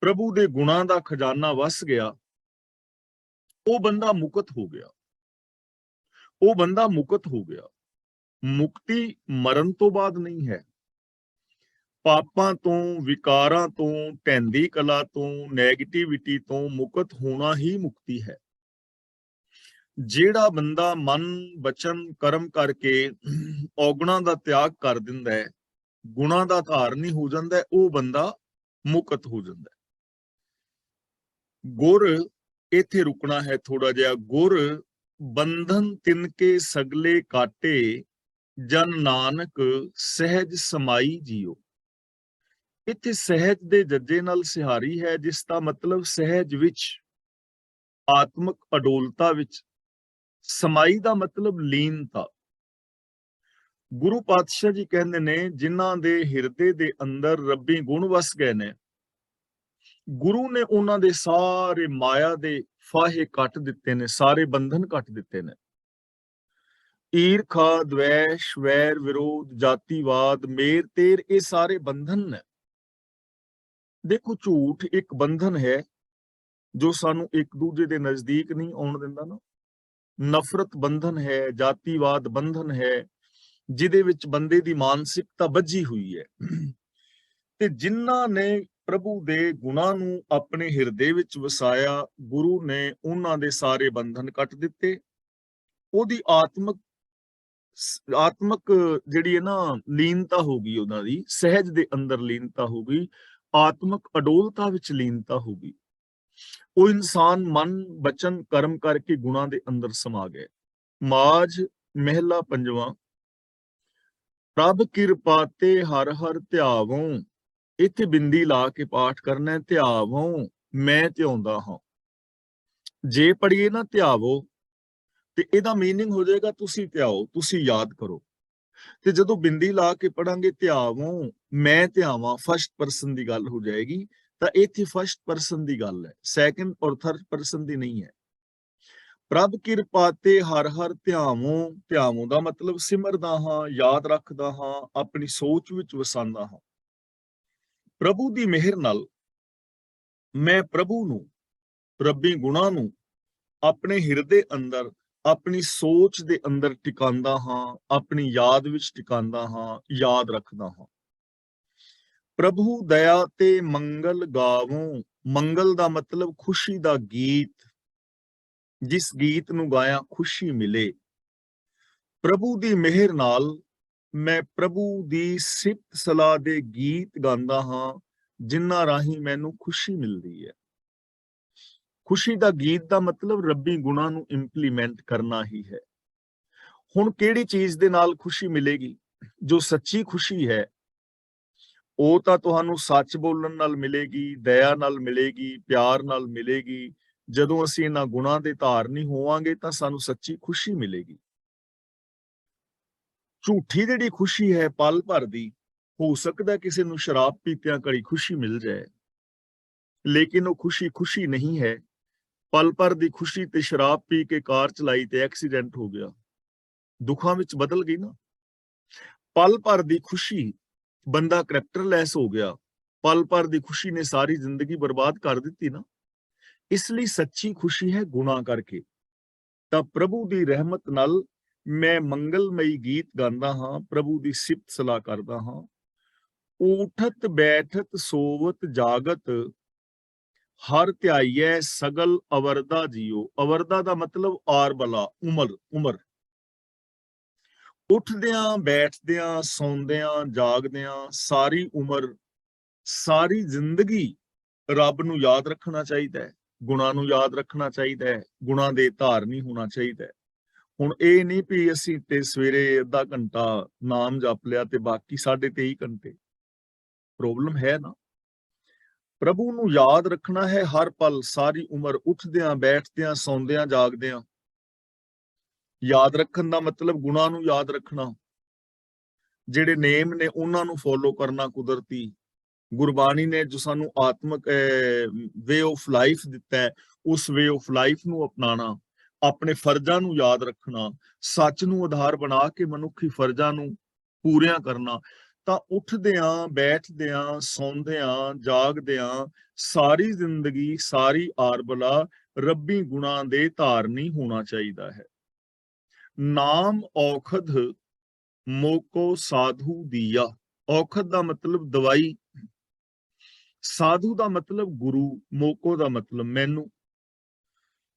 Speaker 1: ਪ੍ਰਭੂ ਦੇ ਗੁਣਾਂ ਦਾ ਖਜ਼ਾਨਾ ਵਸ ਗਿਆ, ਉਹ ਬੰਦਾ ਮੁਕਤ ਹੋ ਗਿਆ, ਉਹ ਬੰਦਾ ਮੁਕਤ ਹੋ ਗਿਆ। ਮੁਕਤੀ ਮਰਨ ਤੋਂ ਬਾਅਦ ਨਹੀਂ ਹੈ। ਪਾਪਾਂ ਤੋਂ, ਵਿਕਾਰਾਂ ਤੋਂ, ਢਹਿੰਦੀ ਕਲਾ ਤੋਂ, ਨੈਗੇਟਿਵਿਟੀ ਤੋਂ ਮੁਕਤ ਹੋਣਾ ਹੀ ਮੁਕਤੀ ਹੈ। ਜਿਹੜਾ ਬੰਦਾ ਮਨ, ਬਚਨ, ਕਰਮ ਕਰਕੇ ਔਗਣਾਂ ਦਾ ਤਿਆਗ ਕਰ ਦਿੰਦਾ ਹੈ, ਗੁਣਾਂ ਦਾ ਧਾਰਨੀ ਹੋ ਜਾਂਦਾ ਹੈ, ਉਹ ਬੰਦਾ ਮੁਕਤ ਹੋ ਜਾਂਦਾ ਹੈ। ਗੁਰ ਇੱਥੇ ਰੁਕਣਾ ਹੈ ਥੋੜਾ ਜਿਹਾ। ਗੁਰ ਬੰਧਨ ਤਿਨਕੇ ਸਗਲੇ ਕਾਟੇ, ਜਨ ਨਾਨਕ ਸਹਿਜ ਸਮਾਈ ਜੀਓ। ਇੱਥੇ ਸਹਿਜ ਦੇ ਜੱਜੇ ਨਾਲ ਸਿਹਾਰੀ ਹੈ, ਜਿਸ ਦਾ ਮਤਲਬ ਸਹਿਜ ਵਿੱਚ, ਆਤਮਕ ਅਡੋਲਤਾ ਵਿੱਚ। ਸਮਾਈ ਦਾ ਮਤਲਬ ਲੀਨਤਾ। ਗੁਰੂ ਪਾਤਸ਼ਾਹ ਜੀ ਕਹਿੰਦੇ ਨੇ ਜਿਨ੍ਹਾਂ ਦੇ ਹਿਰਦੇ ਦੇ ਅੰਦਰ ਰੱਬੀ ਗੁਣ ਵਸ ਗਏ ਨੇ, ਗੁਰੂ ਨੇ ਉਹਨਾਂ ਦੇ ਸਾਰੇ ਮਾਇਆ ਦੇ ਫਾਹੇ ਕੱਟ ਦਿੱਤੇ ਨੇ, ਸਾਰੇ ਬੰਧਨ ਕੱਟ ਦਿੱਤੇ ਨੇ। ਈਰਖਾ, ਦ્વੈਸ਼, ਵੈਰ, ਵਿਰੋਧ, ਜਾਤੀਵਾਦ, ਮੇਰ ਤੇਰ, ਇਹ ਸਾਰੇ ਬੰਧਨ ਨੇ। ਦੇਖੋ, ਝੂਠ ਇੱਕ ਬੰਧਨ ਹੈ ਜੋ ਸਾਨੂੰ ਇੱਕ ਦੂਜੇ ਦੇ ਨਜ਼ਦੀਕ ਨਹੀਂ ਆਉਣ ਦਿੰਦਾ ਨਾ। ਨਫ਼ਰਤ ਬੰਧਨ ਹੈ, ਜਾਤੀਵਾਦ ਬੰਧਨ ਹੈ, ਜਿਹਦੇ ਵਿੱਚ ਬੰਦੇ ਦੀ ਮਾਨਸਿਕਤਾ ਬੱਝੀ ਹੋਈ ਹੈ। ਤੇ ਜਿਨ੍ਹਾਂ ਨੇ ਪ੍ਰਭੂ ਦੇ ਗੁਣਾਂ ਨੂੰ ਆਪਣੇ ਹਿਰਦੇ ਵਿੱਚ ਵਸਾਇਆ, ਗੁਰੂ ਨੇ ਉਹਨਾਂ ਦੇ ਸਾਰੇ ਬੰਧਨ ਕੱਟ ਦਿੱਤੇ। ਉਹਦੀ ਆਤਮਕ ਜਿਹੜੀ ਹੈ ਨਾ ਲੀਨਤਾ ਹੋ ਗਈ, ਉਹਨਾਂ ਦੀ ਸਹਿਜ ਦੇ ਅੰਦਰ ਲੀਨਤਾ ਹੋ ਗਈ, ਆਤਮਕ ਅਡੋਲਤਾ ਵਿੱਚ ਲੀਨਤਾ ਹੋ ਗਈ। ਉਹ ਇਨਸਾਨ ਮਨ, ਬਚਨ, ਕਰਮ ਕਰਕੇ ਗੁਣਾਂ ਦੇ ਅੰਦਰ ਸਮਾ ਗਏ। ਮਾਝ ਮਹਿਲਾ ਪੰਜਵਾਂ। ਪ੍ਰਭ ਕਿਰਪਾ ਤੇ ਹਰ ਹਰ ਧਿਆਵੋਂ, ਇੱਥੇ ਬਿੰਦੀ ਲਾ ਕੇ ਪਾਠ ਕਰਨਾ ਹੈ। ਧਿਆਵੋਂ ਮੈਂ ਧਿਆਉਂਦਾ ਹਾਂ। ਜੇ ਪੜੀਏ ਨਾ ਧਿਆਵੋ, ਤੇ ਇਹਦਾ ਮੀਨਿੰਗ ਹੋ ਜਾਏਗਾ ਤੁਸੀਂ ਧਿਆਓ, ਤੁਸੀਂ ਯਾਦ ਕਰੋ। ਤੇ ਜਦੋਂ ਬਿੰਦੀ ਲਾ ਕੇ ਪੜਾਂਗੇ ਧਿਆਵੋਂ ਮੈਂ ਧਿਆਵਾਂ, ਫਸਟ ਪਰਸਨ ਦੀ ਗੱਲ ਹੋ ਜਾਏਗੀ। ਤਾਂ ਇੱਥੇ ਫਸਟ ਪਰਸਨ ਦੀ ਗੱਲ ਹੈ, ਸੈਕੰਡ ਔਰ ਥਰਡ ਪਰਸਨ ਦੀ ਨਹੀਂ ਹੈ। ਪ੍ਰਭ ਕਿਰਪਾ ਤੇ ਹਰ ਹਰ ਧਿਆਵੋਂ, ਧਿਆਵੋਂ ਦਾ ਮਤਲਬ ਸਿਮਰਦਾ ਹਾਂ, ਯਾਦ ਰੱਖਦਾ ਹਾਂ, ਆਪਣੀ ਸੋਚ ਵਿੱਚ ਵਸਾਉਂਦਾ ਹਾਂ। ਪ੍ਰਭੂ ਦੀ ਮਿਹਰ ਨਾਲ ਮੈਂ ਪ੍ਰਭੂ ਨੂੰ, ਰੱਬੀ ਗੁਣਾਂ ਨੂੰ ਆਪਣੇ ਹਿਰਦੇ ਅੰਦਰ, ਆਪਣੀ ਸੋਚ ਦੇ ਅੰਦਰ ਟਿਕਾਉਂਦਾ ਹਾਂ, ਆਪਣੀ ਯਾਦ ਵਿੱਚ ਟਿਕਾਉਂਦਾ ਹਾਂ, ਯਾਦ ਰੱਖਦਾ ਹਾਂ। ਪ੍ਰਭੂ ਦਇਆ ਤੇ ਮੰਗਲ ਗਾਵੋਂ, ਮੰਗਲ ਦਾ ਮਤਲਬ ਖੁਸ਼ੀ ਦਾ ਗੀਤ, ਜਿਸ ਗੀਤ ਨੂੰ ਗਾਇਆ ਖੁਸ਼ੀ ਮਿਲੇ। ਪ੍ਰਭੂ ਦੀ ਮਿਹਰ ਨਾਲ ਮੈਂ ਪ੍ਰਭੂ ਦੀ ਸਿਫਤ ਸਲਾਹ ਦੇ ਗੀਤ ਗਾਉਂਦਾ ਹਾਂ, ਜਿਨ੍ਹਾਂ ਰਾਹੀਂ ਮੈਨੂੰ ਖੁਸ਼ੀ ਮਿਲਦੀ ਹੈ। ਖੁਸ਼ੀ ਦਾ ਗੀਤ ਦਾ ਮਤਲਬ ਰੱਬੀ ਗੁਣਾਂ ਨੂੰ ਇੰਪਲੀਮੈਂਟ ਕਰਨਾ ਹੀ ਹੈ। ਹੁਣ ਕਿਹੜੀ ਚੀਜ਼ ਦੇ ਨਾਲ ਖੁਸ਼ੀ ਮਿਲੇਗੀ? ਜੋ ਸੱਚੀ ਖੁਸ਼ੀ ਹੈ ਉਹ ਤਾਂ ਤੁਹਾਨੂੰ ਸੱਚ ਬੋਲਣ ਨਾਲ ਮਿਲੇਗੀ, ਦਇਆ ਨਾਲ ਮਿਲੇਗੀ, ਪਿਆਰ ਨਾਲ ਮਿਲੇਗੀ। ਜਦੋਂ ਅਸੀਂ ਇਹਨਾਂ ਗੁਣਾਂ ਦੇ ਧਾਰਨੀ ਹੋਵਾਂਗੇ ਤਾਂ ਸਾਨੂੰ ਸੱਚੀ ਖੁਸ਼ੀ ਮਿਲੇਗੀ। ਝੂਠੀ ਜਿਹੜੀ ਖੁਸ਼ੀ ਹੈ ਪਲ ਭਰ ਦੀ, ਹੋ ਸਕਦਾ ਕਿਸੇ ਨੂੰ ਸ਼ਰਾਬ ਪੀਤਿਆਂ ਘੜੀ ਖੁਸ਼ੀ ਮਿਲ ਜਾਏ, ਲੇਕਿਨ ਉਹ ਖੁਸ਼ੀ ਖੁਸ਼ੀ ਨਹੀਂ ਹੈ। ਪਲ ਭਰ ਦੀ ਖੁਸ਼ੀ ਤੇ ਸ਼ਰਾਬ ਪੀ ਕੇ ਕਾਰ ਚਲਾਈ ਤੇ ਐਕਸੀਡੈਂਟ ਹੋ ਗਿਆ, ਦੁੱਖਾਂ ਵਿੱਚ ਬਦਲ ਗਈ ਨਾ। ਪਲ ਭਰ ਦੀ ਖੁਸ਼ੀ, ਬੰਦਾ ਕਰੈਕਟਰਲੈਸ ਹੋ ਗਿਆ, ਪਲ ਭਰ ਦੀ ਖੁਸ਼ੀ ਨੇ ਸਾਰੀ ਜ਼ਿੰਦਗੀ ਬਰਬਾਦ ਕਰ ਦਿੱਤੀ ਨਾ। ਇਸ ਲਈ ਸੱਚੀ ਖੁਸ਼ੀ ਹੈ ਗੁਨਾਹ ਕਰਕੇ। ਤਾਂ ਪ੍ਰਭੂ ਦੀ ਰਹਿਮਤ ਨਾਲ ਮੈਂ ਮੰਗਲਮਈ ਗੀਤ ਗਾਉਂਦਾ ਹਾਂ, ਪ੍ਰਭੂ ਦੀ ਸਿਫਤ ਸਲਾਹ ਕਰਦਾ ਹਾਂ। ਊਠਤ ਬੈਠਤ ਸੋਵਤ ਜਾਗਤ, ਹਰ ਧਿਆਈਐ ਸਗਲ ਅਵਰਦਾ ਜੀਓ। ਅਵਰਦਾ ਦਾ ਮਤਲਬ ਆਰ ਬਲਾ, ਉਮਰ। ਉੱਠਦਿਆਂ ਬੈਠਦਿਆਂ ਸੌਂਦਿਆਂ ਜਾਗਦਿਆਂ ਸਾਰੀ ਉਮਰ ਸਾਰੀ ਜ਼ਿੰਦਗੀ ਰੱਬ ਨੂੰ ਯਾਦ ਰੱਖਣਾ ਚਾਹੀਦਾ ਹੈ, ਗੁਣਾਂ ਨੂੰ ਯਾਦ ਰੱਖਣਾ ਚਾਹੀਦਾ ਹੈ, ਗੁਣਾਂ ਦੇ ਧਾਰਨੀ ਹੋਣਾ ਚਾਹੀਦਾ ਹੈ। ਹੁਣ ਇਹ ਨਹੀਂ ਵੀ ਅਸੀਂ ਤੇ ਸਵੇਰੇ ਅੱਧਾ ਘੰਟਾ ਨਾਮ ਜਪ ਲਿਆ ਤੇ ਬਾਕੀ 23.5 ਘੰਟੇ, ਪ੍ਰੋਬਲਮ ਹੈ ਨਾ। ਪ੍ਰਭੂ ਨੂੰ ਯਾਦ ਰੱਖਣਾ ਹੈ ਹਰ ਪਲ, ਸਾਰੀ ਉਮਰ, ਉੱਠਦਿਆਂ ਬੈਠਦਿਆਂ ਸੌਂਦਿਆਂ ਜਾਗਦਿਆਂ। ਯਾਦ ਰੱਖਣ ਦਾ ਮਤਲਬ ਗੁਣਾਂ ਨੂੰ ਯਾਦ ਰੱਖਣਾ, ਜਿਹੜੇ ਨੇਮ ਨੇ ਉਹਨਾਂ ਨੂੰ ਫੋਲੋ ਕਰਨਾ, ਕੁਦਰਤੀ ਗੁਰਬਾਣੀ ਨੇ ਜੋ ਸਾਨੂੰ ਆਤਮਿਕ ਵੇ ਆਫ ਲਾਈਫ ਦਿੱਤਾ ਹੈ, ਉਸ ਵੇ ਆਫ ਲਾਈਫ ਨੂੰ ਅਪਣਾਉਣਾ, ਆਪਣੇ ਫਰਜ਼ਾਂ ਨੂੰ ਯਾਦ ਰੱਖਣਾ, ਸੱਚ ਨੂੰ ਆਧਾਰ ਬਣਾ ਕੇ ਮਨੁੱਖੀ ਫਰਜ਼ਾਂ ਨੂੰ ਪੂਰਿਆਂ ਕਰਨਾ। ਤਾਂ ਉੱਠਦਿਆਂ ਬੈਠਦਿਆਂ ਸੌਂਦਿਆਂ ਜਾਗਦਿਆਂ ਸਾਰੀ ਜ਼ਿੰਦਗੀ ਸਾਰੀ ਆਰਬਲਾ ਰੱਬੀ ਗੁਣਾਂ ਦੇ ਧਾਰਨੀ ਹੋਣਾ ਚਾਹੀਦਾ ਹੈ। ਨਾਮ ਔਖਦ ਮੋਕੋ ਸਾਧੂ ਦੀਆ। ਔਖਦ ਦਾ ਮਤਲਬ ਦਵਾਈ, ਸਾਧੂ ਦਾ ਮਤਲਬ ਗੁਰੂ, ਮੋਕੋ ਦਾ ਮਤਲਬ ਮੈਨੂੰ,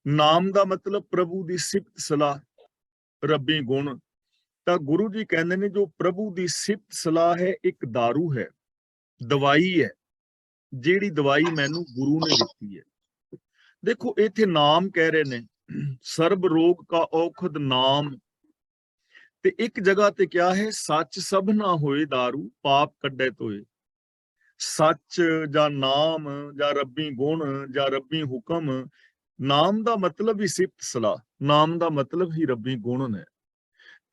Speaker 1: ਨਾਮ ਦਾ ਮਤਲਬ ਪ੍ਰਭੂ ਦੀ ਸਿਫਤ ਸਲਾਹ, ਰੱਬੀ ਗੁਣ। ਤਾਂ ਗੁਰੂ ਜੀ ਕਹਿੰਦੇ ਨੇ ਜੋ ਪ੍ਰਭੂ ਦੀ ਸਿਫਤ ਸਲਾਹ ਹੈ ਇੱਕ ਦਾਰੂ ਹੈ, ਦਵਾਈ ਹੈ, ਜਿਹੜੀ ਦਵਾਈ ਮੈਨੂੰ ਗੁਰੂ ਨੇ ਦਿੱਤੀ ਹੈ। ਦੇਖੋ ਇੱਥੇ ਨਾਮ ਕਹਿ ਰਹੇ ਨੇ, ਸਰਬ ਰੋਗ ਕਾ ਔਖਦ ਨਾਮ, ਤੇ ਇੱਕ ਜਗ੍ਹਾ ਤੇ ਕਿਹਾ ਹੈ ਸੱਚ ਸਭ ਨਾ ਹੋਏ ਦਾਰੂ ਪਾਪ ਕੱਢੇ ਤੋਏ। ਸੱਚ ਜਾਂ ਨਾਮ ਜਾਂ ਰੱਬੀ ਗੁਣ ਜਾਂ ਰੱਬੀ ਹੁਕਮ, ਨਾਮ ਦਾ ਮਤਲਬ ਹੀ ਸਿਫਤ ਸਲਾਹ, ਨਾਮ ਦਾ ਮਤਲਬ ਹੀ ਰੱਬੀ ਗੁਣ ਨੇ।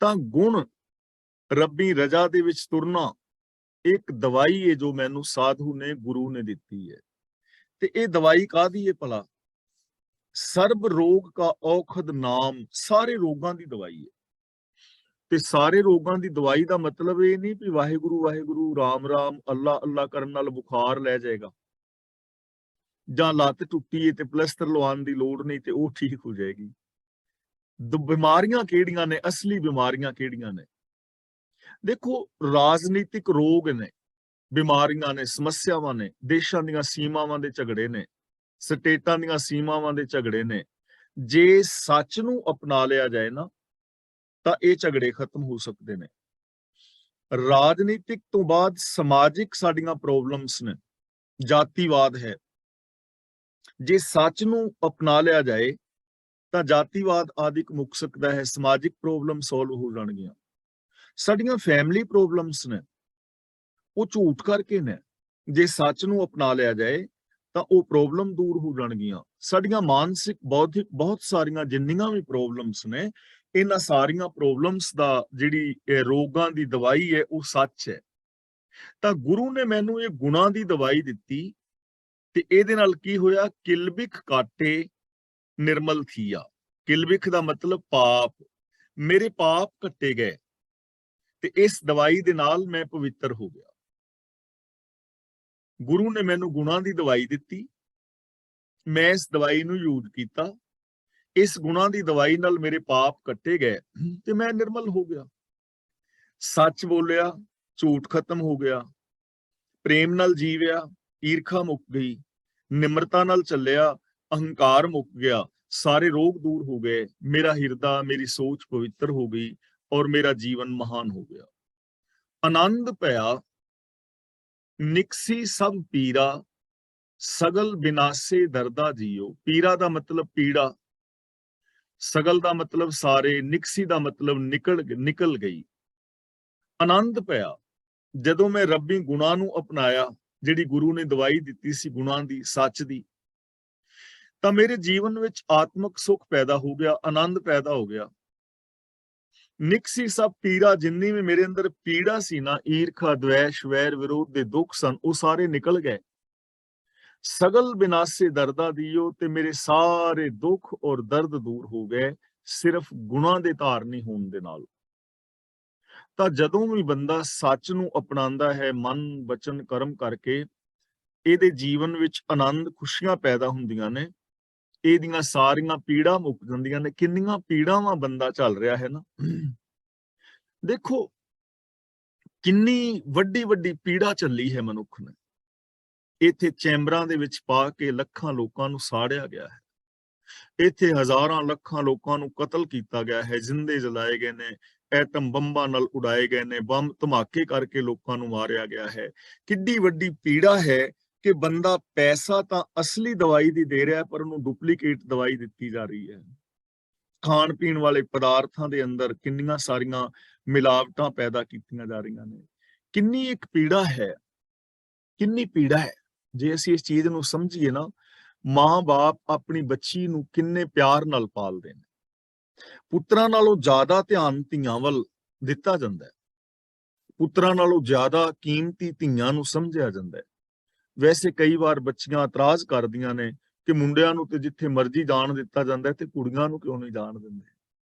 Speaker 1: ਤਾਂ ਗੁਣ ਰੱਬੀ ਰਜਾ ਦੇ ਵਿੱਚ ਤੁਰਨਾ ਇੱਕ ਦਵਾਈ ਹੈ ਜੋ ਮੈਨੂੰ ਸਾਧੂ ਨੇ ਗੁਰੂ ਨੇ ਦਿੱਤੀ ਹੈ। ਤੇ ਇਹ ਦਵਾਈ ਕਾਹਦੀ ਹੈ ਭਲਾ? ਸਰਬ ਰੋਗ ਕਾ ਔਖਦ ਨਾਮ, ਸਾਰੇ ਰੋਗਾਂ ਦੀ ਦਵਾਈ ਹੈ। ਤੇ ਸਾਰੇ ਰੋਗਾਂ ਦੀ ਦਵਾਈ ਦਾ ਮਤਲਬ ਇਹ ਨਹੀਂ ਵੀ ਵਾਹਿਗੁਰੂ ਵਾਹਿਗੁਰੂ ਰਾਮ ਰਾਮ ਅੱਲਾ ਅੱਲਾ ਕਰਨ ਨਾਲ ਬੁਖਾਰ ਲੈ ਜਾਏਗਾ, ਜਾਂ ਲੱਤ ਟੁੱਟੀ ਹੈ ਤੇ ਪਲਸਟਰ ਲਵਾਉਣ ਦੀ ਲੋੜ ਨਹੀਂ ਤੇ ਉਹ ਠੀਕ ਹੋ ਜਾਏਗੀ। ਬਿਮਾਰੀਆਂ ਕਿਹੜੀਆਂ ਨੇ, ਅਸਲੀ ਬਿਮਾਰੀਆਂ ਕਿਹੜੀਆਂ ਨੇ? ਦੇਖੋ ਰਾਜਨੀਤਿਕ ਰੋਗ ਨੇ, ਬਿਮਾਰੀਆਂ ਨੇ, ਸਮੱਸਿਆਵਾਂ ਨੇ, ਦੇਸ਼ਾਂ ਦੀਆਂ ਸੀਮਾਵਾਂ ਦੇ ਝਗੜੇ ਨੇ, ਸਟੇਟਾਂ ਦੀਆਂ ਸੀਮਾਵਾਂ ਦੇ ਝਗੜੇ ਨੇ। ਜੇ ਸੱਚ ਨੂੰ ਅਪਣਾ ਲਿਆ ਜਾਏ ਨਾ ਤਾਂ ਇਹ ਝਗੜੇ ਖਤਮ ਹੋ ਸਕਦੇ ਨੇ। ਰਾਜਨੀਤਿਕ ਤੋਂ ਬਾਅਦ ਸਮਾਜਿਕ ਸਾਡੀਆਂ ਪ੍ਰੋਬਲਮਸ ਨੇ, ਜਾਤੀਵਾਦ ਹੈ। ਜੇ ਸੱਚ ਨੂੰ ਅਪਣਾ ਲਿਆ ਜਾਏ ਤਾਂ ਜਾਤੀਵਾਦ ਆਦਿਕ ਮੁੱਕ ਸਕਦਾ ਹੈ, ਸਮਾਜਿਕ ਪ੍ਰੋਬਲਮ ਸੋਲਵ ਹੋ ਜਾਣਗੀਆਂ। ਸਾਡੀਆਂ ਫੈਮਿਲੀ ਪ੍ਰੋਬਲਮਸ ਨੇ ਉਹ ਝੂਠ ਕਰਕੇ ਨੇ, ਜੇ ਸੱਚ ਨੂੰ ਅਪਣਾ ਲਿਆ ਜਾਏ ਤਾਂ ਉਹ ਪ੍ਰੋਬਲਮ ਦੂਰ ਹੋ ਜਾਣਗੀਆਂ। ਸਾਡੀਆਂ ਮਾਨਸਿਕ ਬੌਧਿਕ ਬਹੁਤ ਸਾਰੀਆਂ ਜਿੰਨੀਆਂ ਵੀ ਪ੍ਰੋਬਲਮਸ ਨੇ, ਇਹਨਾਂ ਸਾਰੀਆਂ ਪ੍ਰੋਬਲਮਸ ਦਾ ਜਿਹੜੀ ਰੋਗਾਂ ਦੀ ਦਵਾਈ ਹੈ ਉਹ ਸੱਚ ਹੈ। ਤਾਂ ਗੁਰੂ ਨੇ ਮੈਨੂੰ ਇਹ ਗੁਣਾਂ ਦੀ ਦਵਾਈ ਦਿੱਤੀ ਤੇ ਇਹਦੇ ਨਾਲ ਕੀ ਹੋਇਆ? ਕਿਲਬਿਖ ਕਾਟੇ ਨਿਰਮਲ ਥੀਆ। ਕਿਲਬਿਖ ਦਾ ਮਤਲਬ ਪਾਪ, ਮੇਰੇ ਪਾਪ ਕੱਟੇ ਗਏ ਤੇ ਇਸ ਦਵਾਈ ਦੇ ਨਾਲ ਮੈਂ ਪਵਿੱਤਰ ਹੋ ਗਿਆ। ਗੁਰੂ ਨੇ ਮੈਨੂੰ ਗੁਣਾਂ ਦੀ ਦਵਾਈ ਦਿੱਤੀ, ਮੈਂ ਇਸ ਦਵਾਈ ਨੂੰ ਯੂਜ਼ ਕੀਤਾ, ਇਸ ਗੁਣਾਂ ਦੀ ਦਵਾਈ ਨਾਲ ਮੇਰੇ ਪਾਪ ਕੱਟੇ ਗਏ ਤੇ ਮੈਂ ਨਿਰਮਲ ਹੋ ਗਿਆ। ਸੱਚ ਬੋਲਿਆ, ਝੂਠ ਖਤਮ ਹੋ ਗਿਆ, ਪ੍ਰੇਮ ਨਾਲ ਜੀਵਿਆ, ਈਰਖਾ ਮੁੱਕ ਗਈ, ਨਿਮਰਤਾ ਨਾਲ ਚੱਲਿਆ, ਅਹੰਕਾਰ ਮੁੱਕ ਗਿਆ, ਸਾਰੇ ਰੋਗ ਦੂਰ ਹੋ ਗਏ, ਮੇਰਾ ਹਿਰਦਾ ਮੇਰੀ ਸੋਚ ਪਵਿੱਤਰ ਹੋ ਗਈ ਔਰ ਮੇਰਾ ਜੀਵਨ ਮਹਾਨ ਹੋ ਗਿਆ। ਆਨੰਦ ਭਇਆ ਨਿਕਸੀ ਸਭ ਪੀਰਾ, ਸਗਲ ਬਿਨਾਸੇ ਦਰਦਾ ਜੀਓ। ਪੀਰਾ ਦਾ ਮਤਲਬ ਪੀੜਾ, ਸਗਲ ਦਾ ਮਤਲਬ ਸਾਰੇ, ਨਿਕਸੀ ਦਾ ਮਤਲਬ ਨਿਕਲ ਗਈ। ਆਨੰਦ ਪਿਆ ਜਦੋਂ ਮੈਂ ਰੱਬੀ ਗੁਣਾਂ ਨੂੰ ਅਪਣਾਇਆ, ਜਿਹੜੀ ਗੁਰੂ ਨੇ ਦਵਾਈ ਦਿੱਤੀ ਸੀ ਗੁਣਾਂ ਦੀ, ਸੱਚ ਦੀ, ਤਾਂ ਮੇਰੇ ਜੀਵਨ ਵਿੱਚ ਆਤਮਿਕ ਸੁੱਖ ਪੈਦਾ ਹੋ ਗਿਆ, ਆਨੰਦ ਪੈਦਾ ਹੋ ਗਿਆ। ਨਿਕਸੀ ਸਭ ਪੀੜਾ, ਜਿੰਨੀ ਵੀ ਮੇਰੇ ਅੰਦਰ ਪੀੜਾ ਸੀ ਨਾ, ਈਰਖਾ ਦਵੈਸ਼ ਵੈਰ ਵਿਰੋਧ ਦੇ ਦੁੱਖ ਸਨ, ਉਹ ਸਾਰੇ ਨਿਕਲ ਗਏ। ਸਗਲ ਬਿਨਾਸੇ ਦਰਦਾ ਦੀਓ, ਤੇ ਮੇਰੇ ਸਾਰੇ ਦੁੱਖ ਔਰ ਦਰਦ ਦੂਰ ਹੋ ਗਏ ਸਿਰਫ ਗੁਣਾਂ ਦੇ ਧਾਰਨੀ ਹੋਣ ਦੇ ਨਾਲ। ਤਾਂ ਜਦੋਂ ਵੀ ਬੰਦਾ ਸੱਚ ਨੂੰ ਅਪਣਾਉਂਦਾ ਹੈ ਮਨ ਬਚਨ ਕਰਮ ਕਰਕੇ, ਇਹਦੇ ਜੀਵਨ ਵਿੱਚ ਆਨੰਦ ਖੁਸ਼ੀਆਂ ਪੈਦਾ ਹੁੰਦੀਆਂ ਨੇ, ਇਹਦੀਆਂ ਸਾਰੀਆਂ ਪੀੜਾਂ ਮੁੱਕ ਜਾਂਦੀਆਂ ਨੇ। ਕਿੰਨੀਆਂ ਪੀੜਾਵਾਂ ਬੰਦਾ ਚੱਲ ਰਿਹਾ ਹੈ ਨਾ, ਦੇਖੋ ਕਿੰਨੀ ਵੱਡੀ ਵੱਡੀ ਪੀੜਾ ਚੱਲੀ ਹੈ ਮਨੁੱਖ ਨੇ। ਇੱਥੇ ਚੈਂਬਰਾਂ ਦੇ ਵਿੱਚ ਪਾ ਕੇ ਲੱਖਾਂ ਲੋਕਾਂ ਨੂੰ ਸਾੜਿਆ ਗਿਆ ਹੈ, ਇੱਥੇ ਹਜ਼ਾਰਾਂ ਲੱਖਾਂ ਲੋਕਾਂ ਨੂੰ ਕਤਲ ਕੀਤਾ ਗਿਆ ਹੈ, ਜ਼ਿੰਦੇ ਜਲਾਏ ਗਏ ਨੇ, ਐਟਮ ਬੰਬਾਂ ਨਾਲ ਉਡਾਏ ਗਏ ਨੇ, ਬੰਬ ਧਮਾਕੇ ਕਰਕੇ ਲੋਕਾਂ ਨੂੰ ਮਾਰਿਆ ਗਿਆ ਹੈ। ਕਿੱਡੀ ਵੱਡੀ ਪੀੜਾ ਹੈ ਕਿ ਬੰਦਾ ਪੈਸਾ ਤਾਂ ਅਸਲੀ ਦਵਾਈ ਦੀ ਦੇ ਰਿਹਾ, ਪਰ ਉਹਨੂੰ ਡੁਪਲੀਕੇਟ ਦਵਾਈ ਦਿੱਤੀ ਜਾ ਰਹੀ ਹੈ। ਖਾਣ ਪੀਣ ਵਾਲੇ ਪਦਾਰਥਾਂ ਦੇ ਅੰਦਰ ਕਿੰਨੀਆਂ ਸਾਰੀਆਂ ਮਿਲਾਵਟਾਂ ਪੈਦਾ ਕੀਤੀਆਂ ਜਾ ਰਹੀਆਂ ਨੇ। ਕਿੰਨੀ ਇੱਕ ਪੀੜਾ ਹੈ, ਕਿੰਨੀ ਪੀੜਾ ਹੈ। ਜੇ ਅਸੀਂ ਇਸ ਚੀਜ਼ ਨੂੰ ਸਮਝੀਏ ਨਾ, ਮਾਂ-ਬਾਪ ਆਪਣੀ ਬੱਚੀ ਨੂੰ ਕਿੰਨੇ ਪਿਆਰ ਨਾਲ ਪਾਲਦੇ ਨੇ। ਪੁੱਤਰਾਂ ਨਾਲੋਂ ਜ਼ਿਆਦਾ ਧਿਆਨ ਧੀਆਂ ਵੱਲ ਦਿੱਤਾ ਜਾਂਦਾ ਹੈ। ਪੁੱਤਰਾਂ ਨਾਲੋਂ ਜ਼ਿਆਦਾ ਕੀਮਤੀ ਧੀਆਂ ਨੂੰ ਸਮਝਿਆ ਜਾਂਦਾ ਹੈ। ਵੈਸੇ ਕਈ ਵਾਰ ਬੱਚੀਆਂ ਇਤਰਾਜ਼ ਕਰਦੀਆਂ ਨੇ ਕਿ ਮੁੰਡਿਆਂ ਨੂੰ ਤੇ ਜਿੱਥੇ ਮਰਜ਼ੀ ਜਾਣ ਦਿੱਤਾ ਜਾਂਦਾ ਹੈ ਤੇ ਕੁੜੀਆਂ ਨੂੰ ਕਿਉਂ ਨਹੀਂ ਜਾਣ ਦਿੰਦੇ।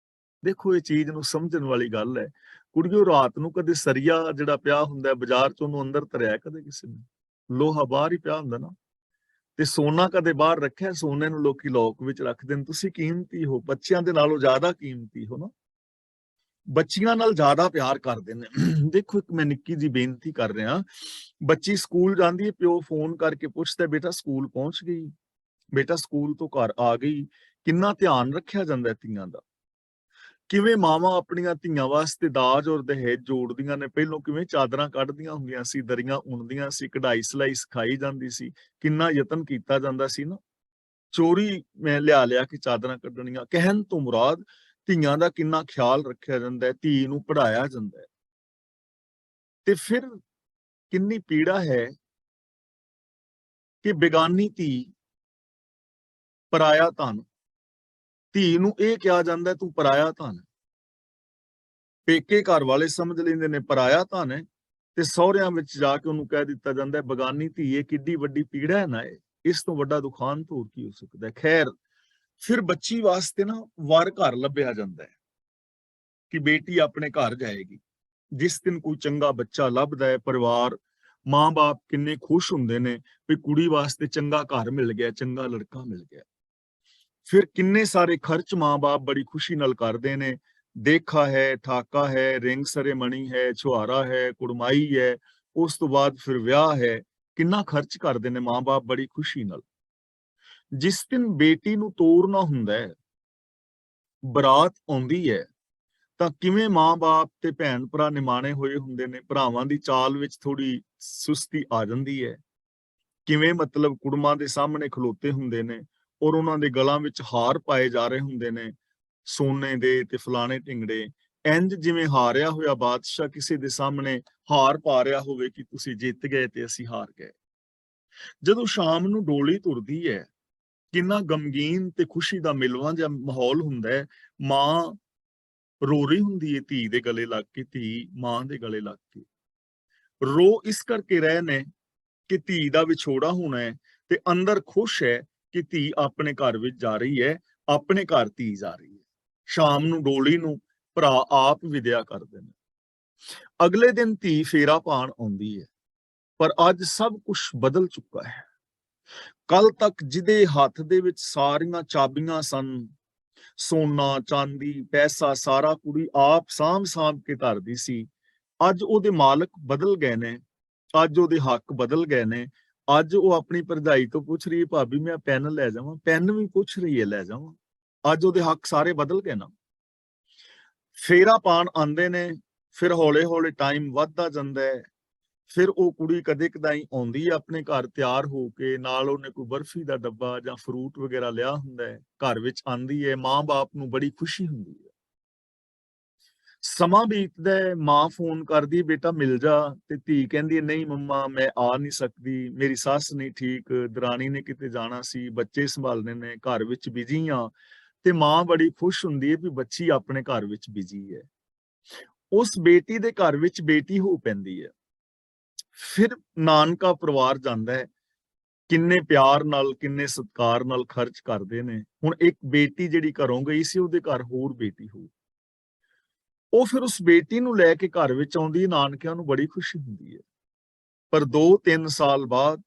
Speaker 1: ਦੇਖੋ, ਇਹ ਚੀਜ਼ ਨੂੰ ਸਮਝਣ ਵਾਲੀ ਗੱਲ ਹੈ। ਕੁੜੀਓ, ਰਾਤ ਨੂੰ ਕਦੇ ਸਰੀਆ ਜਿਹੜਾ ਪਿਆ ਹੁੰਦਾ ਬਾਜ਼ਾਰ ਚ, ਉਹਨੂੰ ਅੰਦਰ ਧਰਿਆ ਕਦੇ ਕਿਸੇ ਨੇ? ਲੋਹਾ ਬਾਹਰ ਹੀ ਪਿਆ ਹੁੰਦਾ ਨਾ। ਤੇ ਸੋਨਾ ਕਦੇ ਬਾਹਰ ਰੱਖਿਆ? ਸੋਨੇ ਨੂੰ ਲੋਕੀ ਲੋਕ ਵਿੱਚ ਰੱਖਦੇ ਨੇ। ਤੁਸੀਂ ਕੀਮਤੀ ਹੋ, ਬੱਚਿਆਂ ਦੇ ਨਾਲੋਂ ਜ਼ਿਆਦਾ ਕੀਮਤੀ ਹੋ ਨਾ। ਬੱਚੀਆਂ ਨਾਲ ਜ਼ਿਆਦਾ ਪਿਆਰ ਕਰਦੇ ਨੇ। ਦੇਖੋ, ਇੱਕ ਮੈਂ ਨਿੱਕੀ ਜੀ ਬੇਨਤੀ ਕਰ ਰਿਹਾ, ਬੱਚੀ ਸਕੂਲ ਜਾਂਦੀ ਹੈ, ਪਿਓ ਫੋਨ ਕਰਕੇ ਪੁੱਛਦਾ, ਬੇਟਾ ਸਕੂਲ ਪਹੁੰਚ ਗਈ, ਬੇਟਾ ਸਕੂਲ ਤੋਂ ਘਰ ਆ ਗਈ। ਕਿੰਨਾ ਧਿਆਨ ਰੱਖਿਆ ਜਾਂਦਾ ਧੀਆਂ ਦਾ। ਕਿਵੇਂ ਮਾਵਾਂ ਆਪਣੀਆਂ ਧੀਆਂ ਵਾਸਤੇ ਦਾਜ ਔਰ ਦਹੇਜ ਜੋੜਦੀਆਂ ਨੇ। ਪਹਿਲੋਂ ਕਿਵੇਂ ਚਾਦਰਾਂ ਕੱਢਦੀਆਂ ਹੁੰਦੀਆਂ ਸੀ, ਦਰੀਆਂ ਉਣਦੀਆਂ ਸੀ, ਕਢਾਈ ਸਿਲਾਈ ਸਿਖਾਈ ਜਾਂਦੀ ਸੀ, ਕਿੰਨਾ ਯਤਨ ਕੀਤਾ ਜਾਂਦਾ ਸੀ ਨਾ। ਚੋਰੀ ਮੈਂ ਲਿਆ ਕੇ ਚਾਦਰਾਂ ਕੱਢਣੀਆਂ। ਕਹਿਣ ਤੋਂ ਮੁਰਾਦ ਧੀਆਂ ਦਾ ਕਿੰਨਾ ਖਿਆਲ ਰੱਖਿਆ ਜਾਂਦਾ ਹੈ, ਧੀ ਨੂੰ ਪੜ੍ਹਾਇਆ ਜਾਂਦਾ ਹੈ। ਤੇ ਫਿਰ ਕਿੰਨੀ ਪੀੜਾ ਹੈ ਕਿ ਬੇਗਾਨੀ ਧੀ, ਪਰਾਇਆ ਧਨ। ਧੀ ਨੂੰ ਇਹ ਕਿਹਾ ਜਾਂਦਾ ਤੂੰ ਪਰਾਇਆ ਧਨ। ਪੇਕੇ ਘਰ ਵਾਲੇ ਸਮਝ ਲੈਂਦੇ ਨੇ ਪਰਾਇਆ ਧਨ ਹੈ, ਤੇ ਸਹੁਰਿਆਂ ਵਿੱਚ ਜਾ ਕੇ ਉਹਨੂੰ ਕਹਿ ਦਿੱਤਾ ਜਾਂਦਾ ਬੇਗਾਨੀ ਧੀ। ਇਹ ਕਿੱਡੀ ਵੱਡੀ ਪੀੜਾ ਹੈ ਨਾ। ਇਸ ਤੋਂ ਵੱਡਾ ਦੁਖਾਂਤ ਹੋਰ ਕੀ ਹੋ ਸਕਦਾ ਹੈ। ਖੈਰ, ਫਿਰ ਬੱਚੀ ਵਾਸਤੇ ਨਾ ਵਰ ਘਰ ਲੱਭਿਆ ਜਾਂਦਾ ਹੈ ਕਿ ਬੇਟੀ ਆਪਣੇ ਘਰ ਜਾਏਗੀ। ਜਿਸ ਦਿਨ ਕੋਈ ਚੰਗਾ ਬੱਚਾ ਲੱਭਦਾ ਹੈ, ਪਰਿਵਾਰ, ਮਾਂ-ਬਾਪ ਕਿੰਨੇ ਖੁਸ਼ ਹੁੰਦੇ ਨੇ ਵੀ ਕੁੜੀ ਵਾਸਤੇ ਚੰਗਾ ਘਰ ਮਿਲ ਗਿਆ, ਚੰਗਾ ਲੜਕਾ ਮਿਲ ਗਿਆ। ਫਿਰ ਕਿੰਨੇ ਸਾਰੇ ਖਰਚ ਮਾਂ-ਬਾਪ ਬੜੀ ਖੁਸ਼ੀ ਨਾਲ ਕਰਦੇ ਨੇ। ਦੇਖਾ ਹੈ, ਠਾਕਾ ਹੈ, ਰਿੰਗ ਸੈਰੇਮਨੀ ਹੈ, ਛੁਹਾਰਾ ਹੈ, ਕੁੜਮਾਈ ਹੈ, ਉਸ ਤੋਂ ਬਾਅਦ ਫਿਰ ਵਿਆਹ ਹੈ। ਕਿੰਨਾ ਖਰਚ ਕਰਦੇ ਨੇ ਮਾਂ-ਬਾਪ ਬੜੀ ਖੁਸ਼ੀ ਨਾਲ। ਜਿਸ ਦਿਨ ਬੇਟੀ ਨੂੰ ਤੋਰਨਾ ਹੁੰਦਾ ਹੈ, ਬਰਾਤ ਆਉਂਦੀ ਹੈ, ਤਾਂ ਕਿਵੇਂ ਮਾਂ-ਬਾਪ ਤੇ ਭੈਣ ਭਰਾ ਨਿਮਾਣੇ ਹੋਏ ਹੁੰਦੇ ਨੇ। ਭਰਾਵਾਂ ਦੀ ਚਾਲ ਵਿੱਚ ਥੋੜੀ ਸੁਸਤੀ ਆ ਜਾਂਦੀ ਹੈ। ਕਿਵੇਂ ਮਤਲਬ ਕੁੜਮਾਂ ਦੇ ਸਾਹਮਣੇ ਖਲੋਤੇ ਹੁੰਦੇ ਨੇ ਔਰ ਉਹਨਾਂ ਦੇ ਗਲਾਂ ਵਿੱਚ ਹਾਰ ਪਾਏ ਜਾ ਰਹੇ ਹੁੰਦੇ ਨੇ, ਸੋਨੇ ਦੇ ਤੇ ਫਲਾਣੇ ਢਿੰਗੜੇ। ਇੰਜ ਜਿਵੇਂ ਹਾਰਿਆ ਹੋਇਆ ਬਾਦਸ਼ਾਹ ਕਿਸੇ ਦੇ ਸਾਹਮਣੇ ਹਾਰ ਪਾ ਰਿਹਾ ਹੋਵੇ ਕਿ ਤੁਸੀਂ ਜਿੱਤ ਗਏ ਤੇ ਅਸੀਂ ਹਾਰ ਗਏ। ਜਦੋਂ ਸ਼ਾਮ ਨੂੰ ਡੋਲੀ ਤੁਰਦੀ ਹੈ, ਕਿੰਨਾ ਗਮਗੀਨ ਤੇ ਖੁਸ਼ੀ ਦਾ ਮਿਲਵਾਂ ਜਿਹਾ ਮਾਹੌਲ ਹੁੰਦਾ ਹੈ। ਮਾਂ ਰੋ ਰਹੀ ਹੁੰਦੀ ਹੈ ਧੀ ਦੇ ਗਲੇ ਲੱਗ ਕੇ, ਧੀ ਮਾਂ ਦੇ ਗਲੇ ਲੱਗ ਕੇ। ਰੋ ਇਸ ਕਰਕੇ ਰਹੇ ਨੇ ਕਿ ਧੀ ਦਾ ਵਿਛੋੜਾ ਹੋਣਾ ਹੈ, ਤੇ ਅੰਦਰ ਖੁਸ਼ ਹੈ ਕਿ ਧੀ ਆਪਣੇ ਘਰ ਵਿੱਚ ਜਾ ਰਹੀ ਹੈ, ਆਪਣੇ ਘਰ ਧੀ ਜਾ ਰਹੀ ਹੈ। ਸ਼ਾਮ ਨੂੰ ਡੋਲੀ ਨੂੰ ਭਰਾ ਆਪ ਵਿਦਿਆ ਕਰਦੇ ਨੇ। ਅਗਲੇ ਦਿਨ ਧੀ ਫੇਰਾ ਪਾਣ ਆਉਂਦੀ ਹੈ, ਪਰ ਅੱਜ ਸਭ ਕੁਝ ਬਦਲ ਚੁੱਕਾ ਹੈ। ਕੱਲ ਤੱਕ ਜਿਹਦੇ ਹੱਥ ਦੇ ਵਿੱਚ ਸਾਰੀਆਂ ਚਾਬੀਆਂ ਸਨ, ਸੋਨਾ ਚਾਂਦੀ ਪੈਸਾ ਸਾਰਾ ਕੁੜੀ ਆਪ ਸਾਂਭ ਕੇ ਧਰਦੀ ਸੀ, ਅੱਜ ਉਹਦੇ ਮਾਲਕ ਬਦਲ ਗਏ ਨੇ, ਅੱਜ ਉਹਦੇ ਹੱਕ ਬਦਲ ਗਏ ਨੇ। ਅੱਜ ਉਹ ਆਪਣੀ ਭਰਜਾਈ ਤੋਂ ਪੁੱਛ ਰਹੀ ਹੈ, ਭਾਬੀ ਮੈਂ ਪੈਨ ਲੈ ਜਾਵਾਂ? ਪੈਨ ਵੀ ਪੁੱਛ ਰਹੀ ਹੈ, ਲੈ ਜਾਵਾਂ? ਅੱਜ ਉਹਦੇ ਹੱਕ ਸਾਰੇ ਬਦਲ ਗਏ ਨਾ। ਫੇਰਾ ਪਾਣ ਆਉਂਦੇ ਨੇ, ਫਿਰ ਹੌਲੇ ਹੌਲੇ ਟਾਈਮ ਵੱਧਦਾ ਜਾਂਦਾ ਹੈ। ਫਿਰ ਉਹ ਕੁੜੀ ਕਦੇ ਕਦਾਈ ਆਉਂਦੀ ਹੈ ਆਪਣੇ ਘਰ ਤਿਆਰ ਹੋ ਕੇ, ਨਾਲ ਉਹਨੇ ਕੋਈ ਬਰਫੀ ਦਾ ਡੱਬਾ ਜਾਂ ਫਰੂਟ ਵਗੈਰਾ ਲਿਆ ਹੁੰਦਾ ਹੈ। ਘਰ ਵਿੱਚ ਆਂਦੀ ਹੈ, ਮਾਂ-ਬਾਪ ਨੂੰ ਬੜੀ ਖੁਸ਼ੀ ਹੁੰਦੀ ਹੈ। ਸਮਾਂ ਬੀਤਦਾ ਹੈ, ਮਾਂ ਫੋਨ ਕਰਦੀ ਬੇਟਾ ਮਿਲ ਜਾ, ਤੇ ਧੀ ਕਹਿੰਦੀ ਹੈ ਨਹੀਂ ਮੰਮਾ ਮੈਂ ਆ ਨਹੀਂ ਸਕਦੀ, ਮੇਰੀ ਸੱਸ ਨਹੀਂ ਠੀਕ, ਦਰਾਣੀ ਨੇ ਕਿਤੇ ਜਾਣਾ ਸੀ, ਬੱਚੇ ਸੰਭਾਲਣੇ ਨੇ, ਘਰ ਵਿੱਚ ਬਿਜੀ ਆ। ਤੇ ਮਾਂ ਬੜੀ ਖੁਸ਼ ਹੁੰਦੀ ਹੈ ਵੀ ਬੱਚੀ ਆਪਣੇ ਘਰ ਵਿੱਚ ਬਿਜੀ ਹੈ। ਉਸ ਬੇਟੀ ਦੇ ਘਰ ਵਿੱਚ ਬੇਟੀ ਹੋ ਪੈਂਦੀ ਹੈ। ਫਿਰ ਨਾਨਕਾ ਪਰਿਵਾਰ ਜਾਂਦਾ ਹੈ, ਕਿੰਨੇ ਪਿਆਰ ਨਾਲ ਕਿੰਨੇ ਸਤਿਕਾਰ ਨਾਲ ਖਰਚ ਕਰਦੇ ਨੇ। ਹੁਣ ਇੱਕ ਬੇਟੀ ਜਿਹੜੀ ਘਰੋਂ ਗਈ ਸੀ, ਉਹਦੇ ਘਰ ਹੋਰ ਬੇਟੀ ਹੋ। ਉਹ ਫਿਰ ਉਸ ਬੇਟੀ ਨੂੰ ਲੈ ਕੇ ਘਰ ਵਿੱਚ ਆਉਂਦੀ ਹੈ, ਨਾਨਕਿਆਂ ਨੂੰ ਬੜੀ ਖੁਸ਼ੀ ਹੁੰਦੀ ਹੈ। ਪਰ 2-3 ਸਾਲ ਬਾਅਦ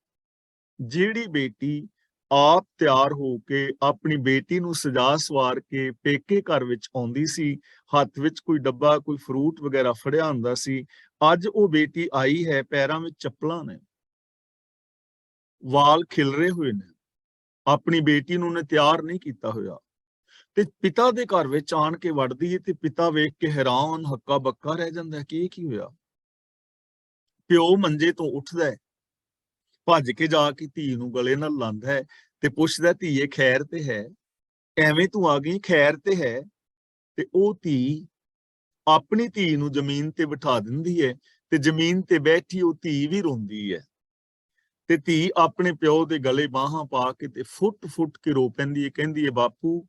Speaker 1: ਜਿਹੜੀ ਬੇਟੀ ਆਪ ਤਿਆਰ ਹੋ ਕੇ ਆਪਣੀ ਬੇਟੀ ਨੂੰ ਸਜਾ ਸਵਾਰ ਕੇ ਪੇਕੇ ਘਰ ਵਿੱਚ ਆਉਂਦੀ ਸੀ, ਹੱਥ ਵਿੱਚ ਕੋਈ ਡੱਬਾ ਕੋਈ ਫਰੂਟ ਵਗੈਰਾ ਫੜਿਆ ਹੁੰਦਾ ਸੀ, ਅੱਜ ਉਹ ਬੇਟੀ ਆਈ ਹੈ, ਪੈਰਾਂ ਵਿੱਚ ਚੱਪਲਾਂ ਨੇ, ਵਾਲ ਖਿਲਰੇ ਹੋਏ ਨੇ, ਆਪਣੀ ਬੇਟੀ ਨੂੰ ਉਹਨੇ ਤਿਆਰ ਨਹੀਂ ਕੀਤਾ ਹੋਇਆ। ਤੇ ਪਿਤਾ ਦੇ ਘਰ ਵਿੱਚ ਆਣ ਕੇ ਵੜਦੀ ਹੈ ਤੇ ਪਿਤਾ ਵੇਖ ਕੇ ਹੈਰਾਨ ਹੱਕਾ ਬੱਕਾ ਰਹਿ ਜਾਂਦਾ ਕਿ ਇਹ ਕੀ ਹੋਇਆ। ਪਿਓ ਮੰਜੇ ਤੋਂ ਉੱਠਦਾ ਹੈ, ਭੱਜ ਕੇ ਜਾ ਕੇ ਧੀ ਨੂੰ ਗਲੇ ਨਾਲ ਲਾਉਂਦਾ ਹੈ ਤੇ ਪੁੱਛਦਾ, ਧੀਏ ਖੈਰ ਤੇ ਹੈ, ਐਵੇਂ ਤੂੰ ਆ ਗਈ, ਖੈਰ ਤੇ ਹੈ। ਤੇ ਉਹ ਧੀ ਆਪਣੀ ਧੀ ਨੂੰ ਜ਼ਮੀਨ ਤੇ ਬਿਠਾ ਦਿੰਦੀ ਹੈ ਤੇ ਜ਼ਮੀਨ ਤੇ ਬੈਠੀ ਉਹ ਧੀ ਵੀ ਰੋਂਦੀ ਹੈ ਤੇ ਧੀ ਆਪਣੇ ਪਿਓ ਦੇ ਗਲੇ ਬਾਹਾਂ ਪਾ ਕੇ ਤੇ ਫੁੱਟ ਫੁੱਟ ਕੇ ਰੋ ਪੈਂਦੀ ਹੈ, ਕਹਿੰਦੀ ਹੈ, ਬਾਪੂ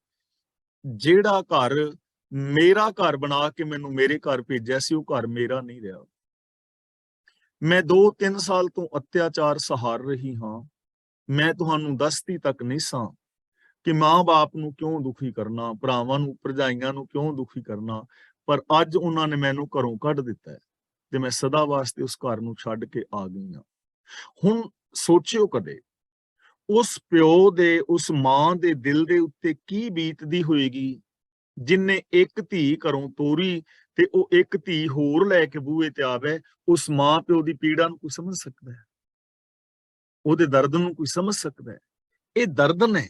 Speaker 1: ਜਿਹੜਾ ਘਰ ਮੇਰਾ ਘਰ ਬਣਾ ਕੇ ਮੈਨੂੰ ਮੇਰੇ ਘਰ ਭੇਜਿਆ ਸੀ ਉਹ ਘਰ ਮੇਰਾ ਨਹੀਂ ਰਿਹਾ। ਮੈਂ 2-3 ਸਾਲ ਤੋਂ ਅਤਿਆਚਾਰ ਸਹਾਰ ਰਹੀ ਹਾਂ। ਮੈਂ ਤੁਹਾਨੂੰ ਦੱਸਦੀ ਤੱਕ ਨਹੀਂ ਸਾਂ ਕਿ ਮਾਂ-ਬਾਪ ਨੂੰ ਕਿਉਂ ਦੁਖੀ ਕਰਨਾ, ਭਰਾਵਾਂ ਨੂੰ ਭਰਜਾਈਆਂ ਨੂੰ ਕਿਉਂ ਦੁਖੀ ਕਰਨਾ, ਪਰ ਅੱਜ ਉਹਨਾਂ ਨੇ ਮੈਨੂੰ ਘਰੋਂ ਕੱਢ ਦਿੱਤਾ ਹੈ ਤੇ ਮੈਂ ਸਦਾ ਵਾਸਤੇ ਉਸ ਘਰ ਨੂੰ ਛੱਡ ਕੇ ਆ ਗਈ ਹਾਂ। ਹੁਣ ਸੋਚਿਓ ਕਦੇ ਉਸ ਪਿਓ ਦੇ, ਉਸ ਮਾਂ ਦੇ ਦਿਲ ਦੇ ਉੱਤੇ ਕੀ ਬੀਤਦੀ ਹੋਏਗੀ ਜਿਨਨੇ ਇੱਕ ਧੀ ਘਰੋਂ ਤੋਰੀ ਤੇ ਉਹ ਇੱਕ ਧੀ ਹੋਰ ਲੈ ਕੇ ਬੂਹੇ ਤੇ ਆਵੇ। ਉਸ ਮਾਂ ਪਿਓ ਦੀ ਪੀੜਾ ਨੂੰ ਕੋਈ ਸਮਝ ਸਕਦਾ ਹੈ? ਉਹਦੇ ਦਰਦ ਨੂੰ ਕੋਈ ਸਮਝ ਸਕਦਾ ਹੈ? ਇਹ ਦਰਦ ਨੇ,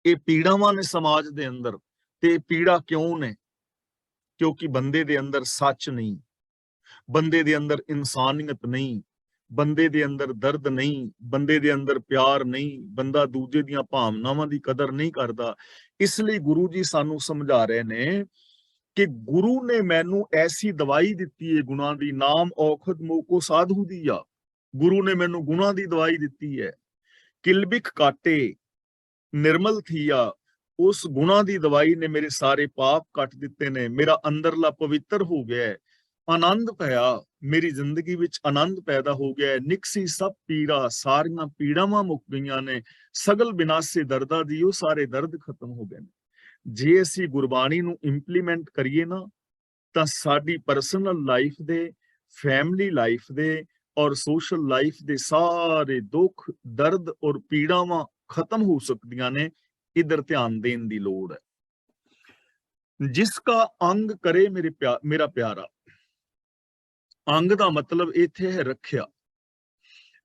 Speaker 1: ਇਹ ਪੀੜਾਵਾਂ ਨੇ ਸਮਾਜ ਦੇ ਅੰਦਰ। ਤੇ ਪੀੜਾ ਕਿਉਂ ਨੇ? ਕਿਉਂਕਿ ਬੰਦੇ ਦੇ ਅੰਦਰ ਸੱਚ ਨਹੀਂ, ਬੰਦੇ ਦੇ ਅੰਦਰ ਇਨਸਾਨੀਅਤ ਨਹੀਂ, ਬੰਦੇ ਦੇ ਅੰਦਰ ਦਰਦ ਨਹੀਂ, ਬੰਦੇ ਦੇ ਅੰਦਰ ਪਿਆਰ ਨਹੀਂ, ਬੰਦਾ ਦੂਜੇ ਦੀਆਂ ਭਾਵਨਾਵਾਂ ਦੀ ਕਦਰ ਨਹੀਂ ਕਰਦਾ। ਇਸ ਲਈ ਗੁਰੂ ਜੀ ਸਾਨੂੰ ਸਮਝਾ ਰਹੇ ਨੇ ਕਿ ਗੁਰੂ ਨੇ ਮੈਨੂੰ ਐਸੀ ਦਵਾਈ ਦਿੱਤੀ ਹੈ ਗੁਣਾਂ ਦੀ, ਨਾਮ ਔਖਦ ਮੋਕੋ ਸਾਧੂ ਦੀ ਆ। ਗੁਰੂ ਨੇ ਮੈਨੂੰ ਗੁਣਾਂ ਦੀ ਦਵਾਈ ਦਿੱਤੀ ਹੈ। ਕਿਲਬਿਖ ਕਾਟੇ ਨਿਰਮਲ ਥੀਆ, ਉਸ ਗੁਣਾਂ ਦੀ ਦਵਾਈ ਨੇ ਮੇਰੇ ਸਾਰੇ ਪਾਪ ਕੱਟ ਦਿੱਤੇ ਨੇ, ਮੇਰਾ ਅੰਦਰਲਾ ਪਵਿੱਤਰ ਹੋ ਗਿਆ ਹੈ, ਆਨੰਦ ਪਿਆ, ਮੇਰੀ ਜ਼ਿੰਦਗੀ ਵਿੱਚ ਆਨੰਦ ਪੈਦਾ ਹੋ ਗਿਆ ਹੈ। ਨਿਕਸੀ ਸਭ ਪੀੜਾ, ਸਾਰੀਆਂ ਪੀੜਾਵਾਂ ਮੁੱਕ ਗਈਆਂ ਨੇ, ਸਗਲ ਬਿਨਾਸੇ ਦਰਦਾ ਦੀ, ਉਹ ਸਾਰੇ ਦਰਦ ਖਤਮ ਹੋ ਗਏ ਨੇ। ਜੇ ਅਸੀਂ ਗੁਰਬਾਣੀ ਨੂੰ ਇੰਪਲੀਮੈਂਟ ਕਰੀਏ ਨਾ ਤਾਂ ਸਾਡੀ ਪਰਸਨਲ ਲਾਈਫ ਦੇ, ਫੈਮਿਲੀ ਲਾਈਫ ਦੇ ਔਰ ਸੋਸ਼ਲ ਲਾਈਫ ਦੇ ਸਾਰੇ ਦੁੱਖ, ਦਰਦ ਔਰ ਪੀੜਾਵਾਂ ਖਤਮ ਹੋ ਸਕਦੀਆਂ ਨੇ। ਇਧਰ ਧਿਆਨ ਦੇਣ ਦੀ ਲੋੜ ਹੈ। ਜਿਸ ਕਾ ਅੰਗ ਕਰੇ ਮੇਰਾ ਪਿਆਰਾ, ਅੰਗ ਦਾ ਮਤਲਬ ਇੱਥੇ ਹੈ ਰੱਖਿਆ।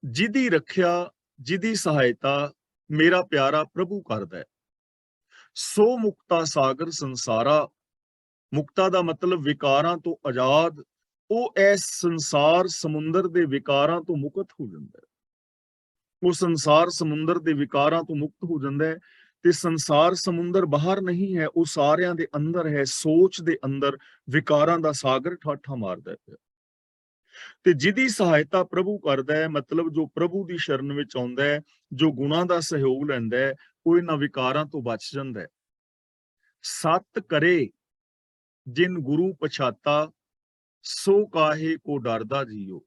Speaker 1: ਜਿਹਦੀ ਰੱਖਿਆ, ਜਿਹਦੀ ਸਹਾਇਤਾ ਮੇਰਾ ਪਿਆਰਾ ਪ੍ਰਭੂ ਕਰਦਾ ਹੈ। ਸੋ ਮੁਕਤਾ ਸਾਗਰ ਸੰਸਾਰਾ, ਮੁਕਤਾ ਦਾ ਮਤਲਬ ਵਿਕਾਰਾਂ ਤੋਂ ਆਜ਼ਾਦ। ਉਹ ਇਸ ਸੰਸਾਰ ਸਮੁੰਦਰ ਦੇ ਵਿਕਾਰਾਂ ਤੋਂ ਮੁਕਤ ਹੋ ਜਾਂਦਾ ਹੈ। ਉਹ ਸੰਸਾਰ ਸਮੁੰਦਰ ਦੇ ਵਿਕਾਰਾਂ ਤੋਂ ਮੁਕਤ ਹੋ ਜਾਂਦਾ ਹੈ ਤੇ ਸੰਸਾਰ ਸਮੁੰਦਰ ਬਾਹਰ ਨਹੀਂ ਹੈ, ਉਹ ਸਾਰਿਆਂ ਦੇ ਅੰਦਰ ਹੈ। ਸੋਚ ਦੇ ਅੰਦਰ ਵਿਕਾਰਾਂ ਦਾ ਸਾਗਰ ਠਾਠਾ ਮਾਰਦਾ ਹੈ। ਤੇ ਜਿਹਦੀ ਸਹਾਇਤਾ ਪ੍ਰਭੂ ਕਰਦਾ ਹੈ, ਮਤਲਬ ਜੋ ਪ੍ਰਭੂ ਦੀ ਸ਼ਰਨ ਵਿੱਚ ਆਉਂਦਾ ਹੈ, ਜੋ ਗੁਣਾਂ ਦਾ ਸਹਿਯੋਗ ਲੈਂਦਾ ਹੈ, ਉਹ ਇਹਨਾਂ ਵਿਕਾਰਾਂ ਤੋਂ ਬਚ ਜਾਂਦਾ ਹੈ। ਸਤ ਕਰੇ ਜਿਨ ਗੁਰੂ ਪਛਾਤਾ, ਸੋ ਕਾਹੇ ਕੋ ਡਰਦਾ ਜੀਓ।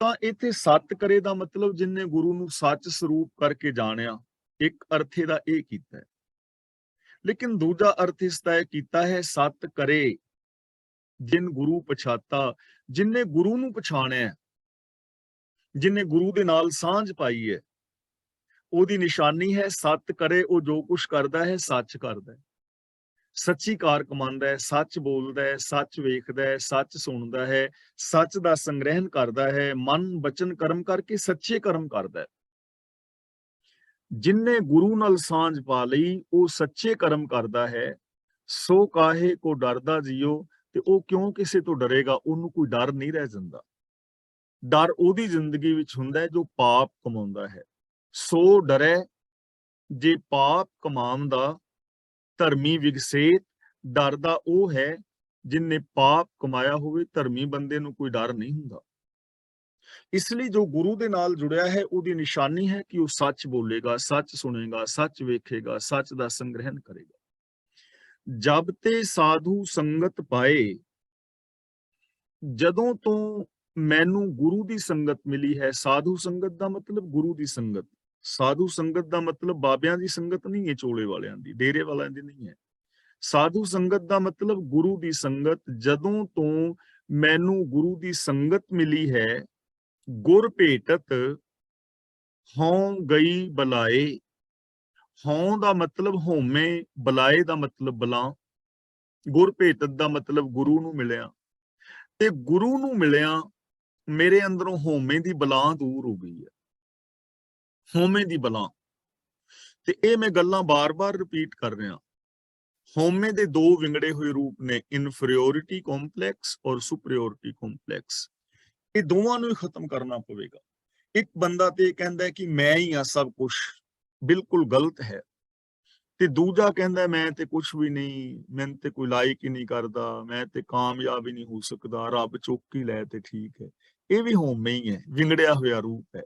Speaker 1: ਤਾਂ ਇੱਥੇ ਸਤ ਕਰੇ ਦਾ ਮਤਲਬ ਜਿਨਨੇ ਗੁਰੂ ਨੂੰ ਸੱਚ ਸਰੂਪ ਕਰਕੇ ਜਾਣਿਆ, ਇੱਕ ਅਰਥੇ ਦਾ ਇਹ ਕੀਤਾ ਹੈ। ਲੇਕਿਨ ਦੂਜਾ ਅਰਥ ਇਸ ਦਾ ਕੀਤਾ ਹੈ ਸਤ ਕਰੇ ਜਿਨ ਗੁਰੂ ਪਛਾਤਾ, ਜਿਨਨੇ ਗੁਰੂ ਨੂੰ ਪਛਾਣਿਆ, ਜਿਨਨੇ ਗੁਰੂ ਦੇ ਨਾਲ ਸਾਂਝ ਪਾਈ ਹੈ, ਉਹਦੀ ਨਿਸ਼ਾਨੀ ਹੈ ਸਤ ਕਰੇ। ਉਹ ਜੋ ਕੁਝ ਕਰਦਾ ਹੈ ਸੱਚ ਕਰਦਾ ਹੈ, ਸੱਚੀ ਕਾਰ ਕਮਾਉਂਦਾ ਹੈ, ਸੱਚ ਬੋਲਦਾ ਹੈ, ਸੱਚ ਵੇਖਦਾ ਹੈ, ਸੱਚ ਸੁਣਦਾ ਹੈ, ਸੱਚ ਦਾ ਸੰਗ੍ਰਹਿਣ ਕਰਦਾ ਹੈ, ਮਨ ਬਚਨ ਕਰਮ ਕਰਕੇ ਸੱਚੇ ਕਰਮ ਕਰਦਾ ਹੈ। ਜਿਨਨੇ ਗੁਰੂ ਨਾਲ ਸਾਂਝ ਪਾ ਲਈ ਉਹ ਸੱਚੇ ਕਰਮ ਕਰਦਾ ਹੈ। ਸੋ ਕਾਹੇ ਕੋ ਡਰਦਾ ਜੀਓ, ਤੇ ਉਹ ਕਿਉਂ ਕਿਸੇ ਤੋਂ ਡਰੇਗਾ? ਉਹਨੂੰ ਕੋਈ ਡਰ ਨਹੀਂ ਰਹਿ ਜਾਂਦਾ। ਡਰ ਉਹਦੀ ਜ਼ਿੰਦਗੀ ਵਿੱਚ ਹੁੰਦਾ ਹੈ ਜੋ ਪਾਪ ਕਮਾਉਂਦਾ ਹੈ। ਸੋ ਡਰੇ ਜੇ ਪਾਪ ਕਮਾਉਂਦਾ, ਧਰਮੀ ਵਿਗਸੇਤ। ਡਰਦਾ ਉਹ ਹੈ ਜਿਨਨੇ ਪਾਪ ਕਮਾਇਆ ਹੋਵੇ। ਧਰਮੀ ਬੰਦੇ ਨੂੰ ਕੋਈ ਡਰ ਨਹੀਂ ਹੁੰਦਾ। ਇਸ ਲਈ ਜੋ ਗੁਰੂ ਦੇ ਨਾਲ ਜੁੜਿਆ ਹੈ ਉਹਦੀ ਨਿਸ਼ਾਨੀ ਹੈ ਕਿ ਉਹ ਸੱਚ ਬੋਲੇਗਾ, ਸੱਚ ਸੁਣੇਗਾ, ਸੱਚ ਵੇਖੇਗਾ, ਸੱਚ ਦਾ ਸੰਗ੍ਰਹਿਣ ਕਰੇਗਾ। ਜਬ ਤੇ ਸਾਧੂ ਸੰਗਤ ਪਾਏ, ਜਦੋਂ ਤੋਂ ਮੈਨੂੰ ਗੁਰੂ ਦੀ ਸੰਗਤ ਮਿਲੀ ਹੈ। ਸਾਧੂ ਸੰਗਤ ਦਾ ਮਤਲਬ ਗੁਰੂ ਦੀ ਸੰਗਤ। ਸਾਧੂ ਸੰਗਤ ਦਾ ਮਤਲਬ ਬਾਬਿਆਂ ਦੀ ਸੰਗਤ ਨਹੀਂ ਹੈ, ਚੋਲੇ ਵਾਲਿਆਂ ਦੀ, ਡੇਰੇ ਵਾਲਿਆਂ ਦੀ ਨਹੀਂ ਹੈ। ਸਾਧੂ ਸੰਗਤ ਦਾ ਮਤਲਬ ਗੁਰੂ ਦੀ ਸੰਗਤ। ਜਦੋਂ ਤੋਂ ਮੈਨੂੰ ਗੁਰੂ ਦੀ ਸੰਗਤ ਮਿਲੀ ਹੈ, ਗੁਰ ਭੇਟਤ ਹਉ ਗਈ ਬਲਾਏ। ਹਉ ਦਾ ਮਤਲਬ ਹੋਮੇ, ਬਲਾਏ ਦਾ ਮਤਲਬ ਬਲਾ। ਗੁਰ ਭੇਟਤ ਦਾ ਮਤਲਬ ਗੁਰੂ ਨੂੰ ਮਿਲਿਆ, ਤੇ ਗੁਰੂ ਨੂੰ ਮਿਲਿਆ ਮੇਰੇ ਅੰਦਰੋਂ ਹੋਮੇ ਦੀ ਬਲਾਂ ਦੂਰ ਹੋ ਗਈ ਹੈ। ਹੋਮੇ ਦੀ ਬਲਾਂ। ਤੇ ਇਹ ਮੈਂ ਗੱਲਾਂ ਬਾਰ-ਬਾਰ ਰਿਪੀਟ ਕਰ ਰਿਹਾ। ਹਉਮੈ ਦੇ ਦੋ ਵਿੰਗੜੇ ਹੋਏ ਰੂਪ ਨੇ, ਇਨਫੀਰੀਓਰਿਟੀ ਕੰਪਲੈਕਸ ਔਰ ਸੁਪਰੀਓਰਿਟੀ ਕੰਪਲੈਕਸ। ਇਹ ਦੋਵਾਂ ਨੂੰ ਹੀ ਖਤਮ ਕਰਨਾ ਪਵੇਗਾ। ਇੱਕ ਬੰਦਾ ਤੇ ਕਹਿੰਦਾ ਹੈ ਕਿ ਮੈਂ ਹੀ ਆ ਸਭ ਕੁਝ, ਬਿਲਕੁਲ ਗਲਤ ਹੈ, ਤੇ ਦੂਜਾ ਕਹਿੰਦਾ ਮੈਂ ਤੇ ਕੁਝ ਵੀ ਨਹੀਂ, ਮੈਨੂੰ ਤੇ ਕੋਈ ਲਾਇਕ ਹੀ ਨਹੀਂ ਕਰਦਾ, ਮੈਂ ਤੇ ਕਾਮਯਾਬ ਹੀ ਨਹੀਂ ਹੋ ਸਕਦਾ, ਰੱਬ ਚੁੱਕ ਹੀ ਲੈ ਤੇ ਠੀਕ ਹੈ। ਇਹ ਵੀ ਹਉਮੈ ਹੀ ਹੈ, ਵਿੰਗੜਿਆ ਹੋਇਆ ਰੂਪ ਹੈ।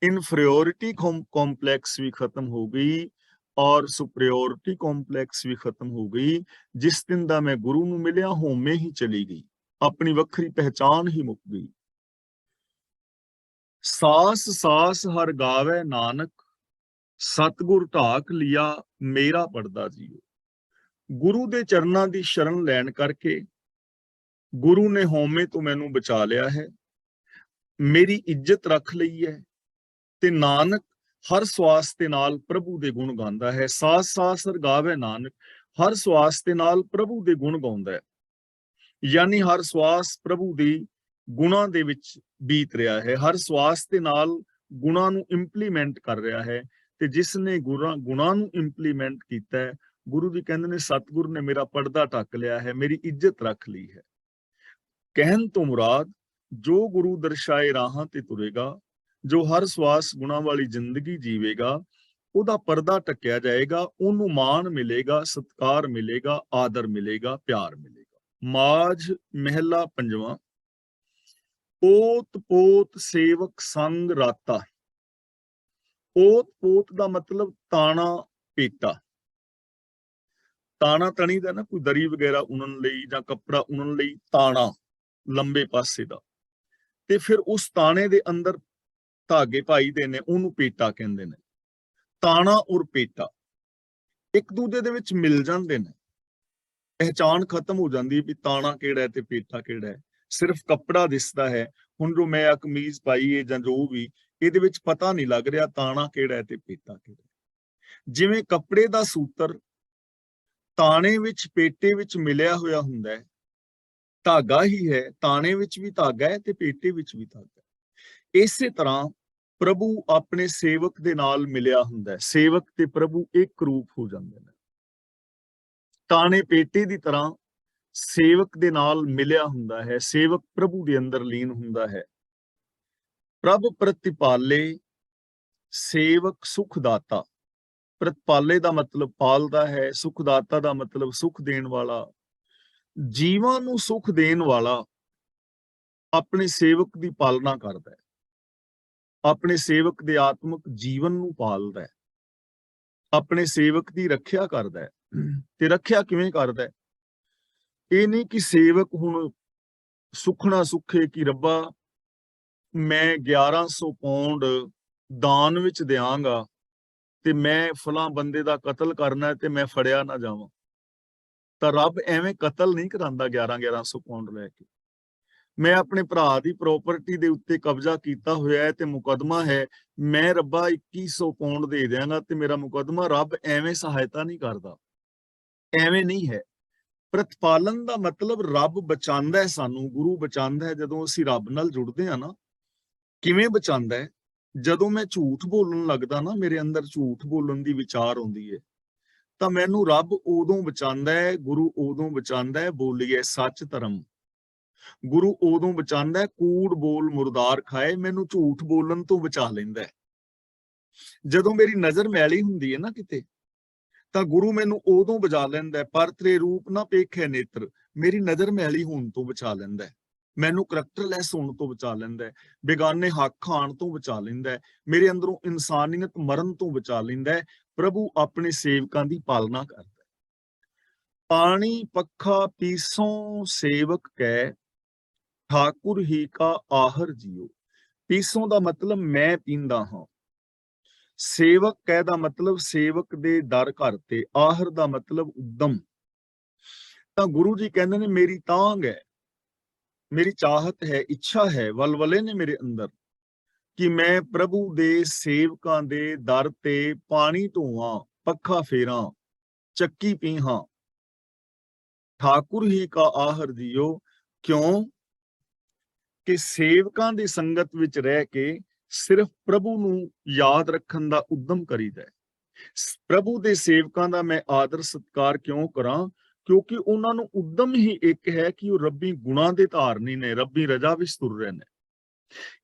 Speaker 1: ਇਨਫੀਰੀਓਰਿਟੀ ਕੰਪਲੈਕਸ ਵੀ ਖਤਮ ਹੋ ਗਈ ਔਰ ਸੁਪਰੀਓਰਿਟੀ ਕੰਪਲੈਕਸ ਵੀ ਖਤਮ ਹੋ ਗਈ। ਜਿਸ ਦਿਨ ਦਾ ਮੈਂ ਗੁਰੂ ਨੂੰ ਮਿਲਿਆ, ਹਉਮੈ ਹੀ ਚਲੀ ਗਈ, ਆਪਣੀ ਵੱਖਰੀ ਪਹਿਚਾਨ ਹੀ ਮੁੱਕ ਗਈ। ਸਾਸ ਸਾਸ ਹਰ ਗਾਵੇ ਨਾਨਕ, ਸਤਿਗੁਰ ਢਾਕ ਲਿਆ ਮੇਰਾ ਪਰਦਾ ਜੀਓ। ਗੁਰੂ ਦੇ ਚਰਨਾਂ ਦੀ ਸ਼ਰਨ ਲੈਣ ਕਰਕੇ ਗੁਰੂ ਨੇ ਹਉਮੈ ਤੋਂ ਮੈਨੂੰ ਬਚਾ ਲਿਆ ਹੈ, ਮੇਰੀ ਇੱਜ਼ਤ ਰੱਖ ਲਈ ਹੈ, ਤੇ ਨਾਨਕ ਹਰ ਸਵਾਸ ਦੇ ਨਾਲ ਪ੍ਰਭੂ ਦੇ ਗੁਣ ਗਾਉਂਦਾ ਹੈ। ਸਾਸ ਸਾਸ ਹਰ ਗਾਵੇ ਨਾਨਕ, ਹਰ ਸਵਾਸ ਦੇ ਨਾਲ ਪ੍ਰਭੂ ਦੇ ਗੁਣ ਗਾਉਂਦਾ ਹੈ, ਯਾਨੀ ਹਰ ਸਵਾਸ ਪ੍ਰਭੂ ਦੀ ਗੁਣਾਂ ਦੇ ਵਿੱਚ ਬੀਤ ਰਿਹਾ ਹੈ, ਹਰ ਸਵਾਸ ਦੇ ਨਾਲ ਗੁਣਾਂ ਨੂੰ ਇੰਪਲੀਮੈਂਟ ਕਰ ਰਿਹਾ ਹੈ। ਤੇ ਜਿਸ ਨੇ ਗੁਣਾਂ ਨੂੰ ਇੰਪਲੀਮੈਂਟ ਕੀਤਾ ਹੈ, ਗੁਰੂ ਜੀ ਕਹਿੰਦੇ ਨੇ ਸਤਿਗੁਰ ਨੇ ਮੇਰਾ ਪਰਦਾ ਢੱਕ ਲਿਆ ਹੈ, ਮੇਰੀ ਇੱਜ਼ਤ ਰੱਖ ਲਈ ਹੈ। ਕਹਿਣ ਤੋਂ ਮੁਰਾਦ ਜੋ ਗੁਰੂ ਦਰਸਾਏ ਰਾਹਾਂ ਤੇ ਤੁਰੇਗਾ, ਜੋ ਹਰ ਸਵਾਸ ਗੁਣਾਂ ਵਾਲੀ ਜ਼ਿੰਦਗੀ ਜੀਵੇਗਾ, ਉਹਦਾ ਪਰਦਾ ਢੱਕਿਆ ਜਾਏਗਾ, ਉਹਨੂੰ ਮਾਣ ਮਿਲੇਗਾ, ਸਤਿਕਾਰ ਮਿਲੇਗਾ, ਆਦਰ ਮਿਲੇਗਾ, ਪਿਆਰ ਮਿਲੇਗਾ। ਮਾਝ ਮਹਿਲਾ ਪੰਜਵਾਂ। ਓਤ ਪੋਤ ਸੇਵਕ ਸੰਗ ਰਾਤਾ। ਓਤ ਪੋਤ ਦਾ ਮਤਲਬ ਤਾਣਾ ਪੇਟਾ। ਤਾਣਾ ਤਣੀ ਦਾ ਨਾ, ਕੋਈ ਦਰੀ ਵਗੈਰਾ ਉਣਨ ਲਈ ਜਾਂ ਕੱਪੜਾ ਉਣਨ ਲਈ ਤਾਣਾ ਲੰਬੇ ਪਾਸੇ ਦਾ, ਤੇ ਫਿਰ ਉਸ ਤਾਣੇ ਦੇ ਅੰਦਰ ਧਾਗੇ ਪਾਈਦੇ ਨੇ, ਉਹਨੂੰ ਪੇਟਾ ਕਹਿੰਦੇ ਨੇ। ਤਾਣਾ ਔਰ ਪੇਟਾ ਇੱਕ ਦੂਜੇ ਦੇ ਵਿੱਚ ਮਿਲ ਜਾਂਦੇ ਨੇ, ਪਹਿਚਾਣ ਖਤਮ ਹੋ ਜਾਂਦੀ ਹੈ ਵੀ ਤਾਣਾ ਕਿਹੜਾ ਹੈ ਤੇ ਪੇਟਾ ਕਿਹੜਾ ਹੈ। ਸਿਰਫ ਕੱਪੜਾ ਦਿਸਦਾ ਹੈ। ਹੁਣ ਜੋ ਮੈਂ ਕਮੀਜ਼ ਪਾਈ ਹੈ ਜਾਂ ਜੋ ਵੀ, ਇਹਦੇ ਵਿੱਚ ਪਤਾ ਨਹੀਂ ਲੱਗ ਰਿਹਾ ਤਾਣਾ ਕਿਹੜਾ ਹੈ ਤੇ ਪੇਟਾ ਕਿਹੜਾ ਹੈ। ਜਿਵੇਂ ਕੱਪੜੇ ਦਾ ਸੂਤਰ ਤਾਣੇ ਵਿੱਚ ਪੇਟੇ ਵਿੱਚ ਮਿਲਿਆ ਹੋਇਆ ਹੁੰਦਾ ਹੈ, ਧਾਗਾ ਹੀ ਹੈ, ਤਾਣੇ ਵਿੱਚ ਵੀ ਧਾਗਾ ਹੈ ਤੇ ਪੇਟੇ ਵਿੱਚ ਵੀ ਧਾਗਾ ਹੈ। ਇਸੇ ਤਰ੍ਹਾਂ ਪ੍ਰਭੂ ਆਪਣੇ ਸੇਵਕ ਦੇ ਨਾਲ ਮਿਲਿਆ ਹੁੰਦਾ ਹੈ, ਸੇਵਕ ਤੇ ਪ੍ਰਭੂ ਇੱਕ ਰੂਪ ਹੋ ਜਾਂਦੇ ਨੇ। ਤਾਣੇ ਪੇਟੇ ਦੀ ਤਰ੍ਹਾਂ ਸੇਵਕ ਦੇ ਨਾਲ ਮਿਲਿਆ ਹੁੰਦਾ ਹੈ, ਸੇਵਕ ਪ੍ਰਭੂ ਦੇ ਅੰਦਰ ਲੀਨ ਹੁੰਦਾ ਹੈ। ਪ੍ਰਭ ਪ੍ਰਤਿਪਾਲੇ ਸੇਵਕ ਸੁਖਦਾਤਾ। ਪ੍ਰਤਪਾਲੇ ਦਾ ਮਤਲਬ ਪਾਲਦਾ ਹੈ, ਸੁਖਦਾਤਾ ਦਾ ਮਤਲਬ ਸੁਖ ਦੇਣ ਵਾਲਾ, ਜੀਵਾਂ ਨੂੰ ਸੁਖ ਦੇਣ ਵਾਲਾ ਆਪਣੇ ਸੇਵਕ ਦੀ ਪਾਲਣਾ ਕਰਦਾ ਹੈ, ਆਪਣੇ ਸੇਵਕ ਦੇ ਆਤਮਿਕ ਜੀਵਨ ਨੂੰ ਪਾਲਦਾ ਹੈ, ਆਪਣੇ ਸੇਵਕ ਦੀ ਰੱਖਿਆ ਕਰਦਾ ਹੈ। ਤੇ ਰੱਖਿਆ ਕਿਵੇਂ ਕਰਦਾ ਹੈ? ਇਹ ਨਹੀਂ ਕਿ ਸੇਵਕ ਹੁਣ ਸੁਖਣਾ ਸੁਖੇ ਕਿ ਰੱਬਾ ਮੈਂ 1100 ਪੌਂਡ ਦਾਨ ਵਿੱਚ ਦਿਆਂਗਾ ਤੇ ਮੈਂ ਫਲਾਂ ਬੰਦੇ ਦਾ ਕਤਲ ਕਰਨਾ ਤੇ ਮੈਂ ਫੜਿਆ ਨਾ ਜਾਵਾਂ। ਤਾਂ ਰੱਬ ਐਵੇਂ ਕਤਲ ਨਹੀਂ ਕਰਾਂਦਾ 1100 ਪੌਂਡ ਲੈ ਕੇ। ਮੈਂ ਆਪਣੇ ਭਰਾ ਦੀ ਪ੍ਰਾਪਰਟੀ ਦੇ ਉੱਤੇ ਕਬਜ਼ਾ ਕੀਤਾ ਹੋਇਆ ਹੈ ਤੇ ਮੁਕੱਦਮਾ ਹੈ, ਮੈਂ ਰੱਬਾ 2100 ਪੌਂਡ ਦੇ ਦਿਆਂਗਾ ਤੇ ਮੇਰਾ ਮੁਕੱਦਮਾ। ਰੱਬ ਐਵੇਂ ਸਹਾਇਤਾ ਨਹੀਂ ਕਰਦਾ, ਐਵੇਂ ਨਹੀਂ ਹੈ। ਪ੍ਰਤਪਾਲਨ ਦਾ ਮਤਲਬ ਰੱਬ ਬਚਾਉਂਦਾ ਹੈ ਸਾਨੂੰ, ਗੁਰੂ ਬਚਾਉਂਦਾ ਹੈ। ਜਦੋਂ ਅਸੀਂ ਰੱਬ ਨਾਲ ਜੁੜਦੇ ਹਾਂ ਨਾ, ਕਿਵੇਂ ਬਚਾਉਂਦਾ ਹੈ? ਜਦੋਂ ਮੈਂ ਝੂਠ ਬੋਲਣ ਲੱਗਦਾ ਨਾ, ਮੇਰੇ ਅੰਦਰ ਝੂਠ ਬੋਲਣ ਦੀ ਵਿਚਾਰ ਆਉਂਦੀ ਹੈ, ਤਾਂ ਮੈਨੂੰ ਰੱਬ ਉਦੋਂ ਬਚਾਉਂਦਾ ਹੈ, ਗੁਰੂ ਉਦੋਂ ਬਚਾਉਂਦਾ ਹੈ, ਬੋਲੀਏ ਸੱਚ ਧਰਮ। ਗੁਰੂ ਉਦੋਂ ਬਚਾਉਂਦਾ ਹੈ, ਕੂੜ ਬੋਲ ਮੁਰਦਾਰ ਖਾਏ, ਮੈਨੂੰ ਝੂਠ ਬੋਲਣ ਤੋਂ ਬਚਾ ਲੈਂਦਾ ਹੈ। ਜਦੋਂ ਮੇਰੀ ਨਜ਼ਰ ਮੈਲੀ ਹੁੰਦੀ ਹੈ ਨਾ ਕਿਤੇ, ਤਾਂ ਗੁਰੂ ਮੈਨੂੰ ਉਦੋਂ ਬਚਾ ਲੈਂਦਾ ਹੈ। ਪਰ ਤੇਰੇ ਰੂਪ ਨਾ ਪੇਖੇ ਨੇਤਰ, ਮੇਰੀ ਨਜ਼ਰ ਮੈਲੀ ਹੋਣ ਤੋਂ ਬਚਾ ਲੈਂਦਾ ਹੈ, ਮੈਨੂੰ ਕਰੈਕਟਰਲੈਸ ਹੋਣ ਤੋਂ ਬਚਾ ਲੈਂਦਾ ਹੈ, ਬੇਗਾਨੇ ਹੱਕ ਖਾਣ ਤੋਂ ਬਚਾ ਲੈਂਦਾ ਹੈ, ਮੇਰੇ ਅੰਦਰੋਂ ਇਨਸਾਨੀਅਤ ਮਰਨ ਤੋਂ ਬਚਾ ਲੈਂਦਾ ਹੈ। ਪ੍ਰਭੂ ਆਪਣੇ ਸੇਵਕਾਂ ਦੀ ਪਾਲਣਾ ਕਰਦਾ ਹੈ। ਪਾਣੀ ਪੱਖਾ ਪੀਸੋਂ ਸੇਵਕ ਕੈ, ਠਾਕੁਰ ਹੀ ਕਾ ਆਹਰ ਜੀਓ। ਪੀਸੋਂ ਦਾ ਮਤਲਬ ਮੈਂ ਪੀਂਦਾ ਹਾਂ, ਸੇਵਕ ਕਹਿ ਦਾ ਮਤਲਬ ਸੇਵਕ ਦੇ ਦਰ ਘਰ ਤੇ, ਆਹਰ ਦਾ ਮਤਲਬ ਉਦਮ। ਤਾਂ ਗੁਰੂ ਜੀ ਕਹਿੰਦੇ ਨੇ ਮੇਰੀ ਤਾਂਘ ਹੈ, ਮੇਰੀ ਚਾਹਤ ਹੈ, ਇੱਛਾ ਹੈ, ਵਲਵਲੇ ਨੇ ਮੇਰੇ ਅੰਦਰ ਕਿ ਮੈਂ ਪ੍ਰਭੂ ਦੇ ਸੇਵਕਾਂ ਦੇ ਦਰ ਤੇ ਪਾਣੀ ਢੋਵਾਂ, ਪੱਖਾ ਫੇਰਾਂ, ਚੱਕੀ ਪੀਹਾਂ। ਠਾਕੁਰ ਹੀ ਕਾ ਆਹਰ ਜੀਓ, ਕਿਉਂ ਕਿ ਸੇਵਕਾਂ ਦੀ ਸੰਗਤ ਵਿੱਚ ਰਹਿ ਕੇ ਸਿਰਫ ਪ੍ਰਭੂ ਨੂੰ ਯਾਦ ਰੱਖਣ ਦਾ ਉਦਮ ਕਰੀਦਾ ਹੈ। ਪ੍ਰਭੂ ਦੇ ਸੇਵਕਾਂ ਦਾ ਮੈਂ ਆਦਰ ਸਤਿਕਾਰ ਕਿਉਂ ਕਰਾਂ? ਕਿਉਂਕਿ ਉਹਨਾਂ ਨੂੰ ਉਦਮ ਹੀ ਇੱਕ ਹੈ ਕਿ ਉਹ ਰੱਬੀ ਗੁਣਾਂ ਦੇ ਧਾਰਨੀ ਨੇ, ਰੱਬੀ ਰਜਾ ਵਿੱਚ ਤੁਰ ਰਹੇ ਨੇ।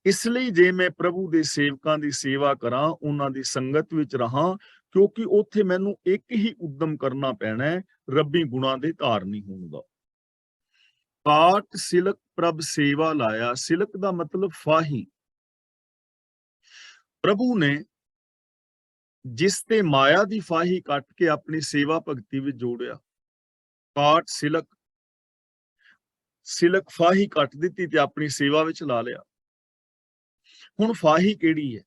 Speaker 1: ਇਸ ਲਈ ਜੇ ਮੈਂ ਪ੍ਰਭੂ ਦੇ ਸੇਵਕਾਂ ਦੀ ਸੇਵਾ ਕਰਾਂ, ਉਹਨਾਂ ਦੀ ਸੰਗਤ ਵਿੱਚ ਰਹਾਂ, ਕਿਉਂਕਿ ਉੱਥੇ ਮੈਨੂੰ ਇੱਕ ਹੀ ਉਦਮ ਕਰਨਾ ਪੈਣਾ ਹੈ, ਰੱਬੀ ਗੁਣਾਂ ਦੇ ਧਾਰਨੀ ਹੋਣ ਦਾ। ਕਾਟ ਸਿਲਕ ਪ੍ਰਭ ਸੇਵਾ ਲਾਇਆ। ਸਿਲਕ ਦਾ ਮਤਲਬ ਫਾਹੀ। ਪ੍ਰਭੂ ਨੇ ਜਿਸ ਤੇ ਮਾਇਆ ਦੀ ਫਾਹੀ ਕੱਟ ਕੇ ਆਪਣੀ ਸੇਵਾ ਭਗਤੀ ਵਿੱਚ ਜੋੜਿਆ। ਕਾਟ ਸਿਲਕ, ਸਿਲਕ ਫਾਹੀ ਕੱਟ ਦਿੱਤੀ ਤੇ ਆਪਣੀ ਸੇਵਾ ਵਿੱਚ ਲਾ ਲਿਆ। ਹੁਣ ਫਾਹੀ ਕਿਹੜੀ ਹੈ?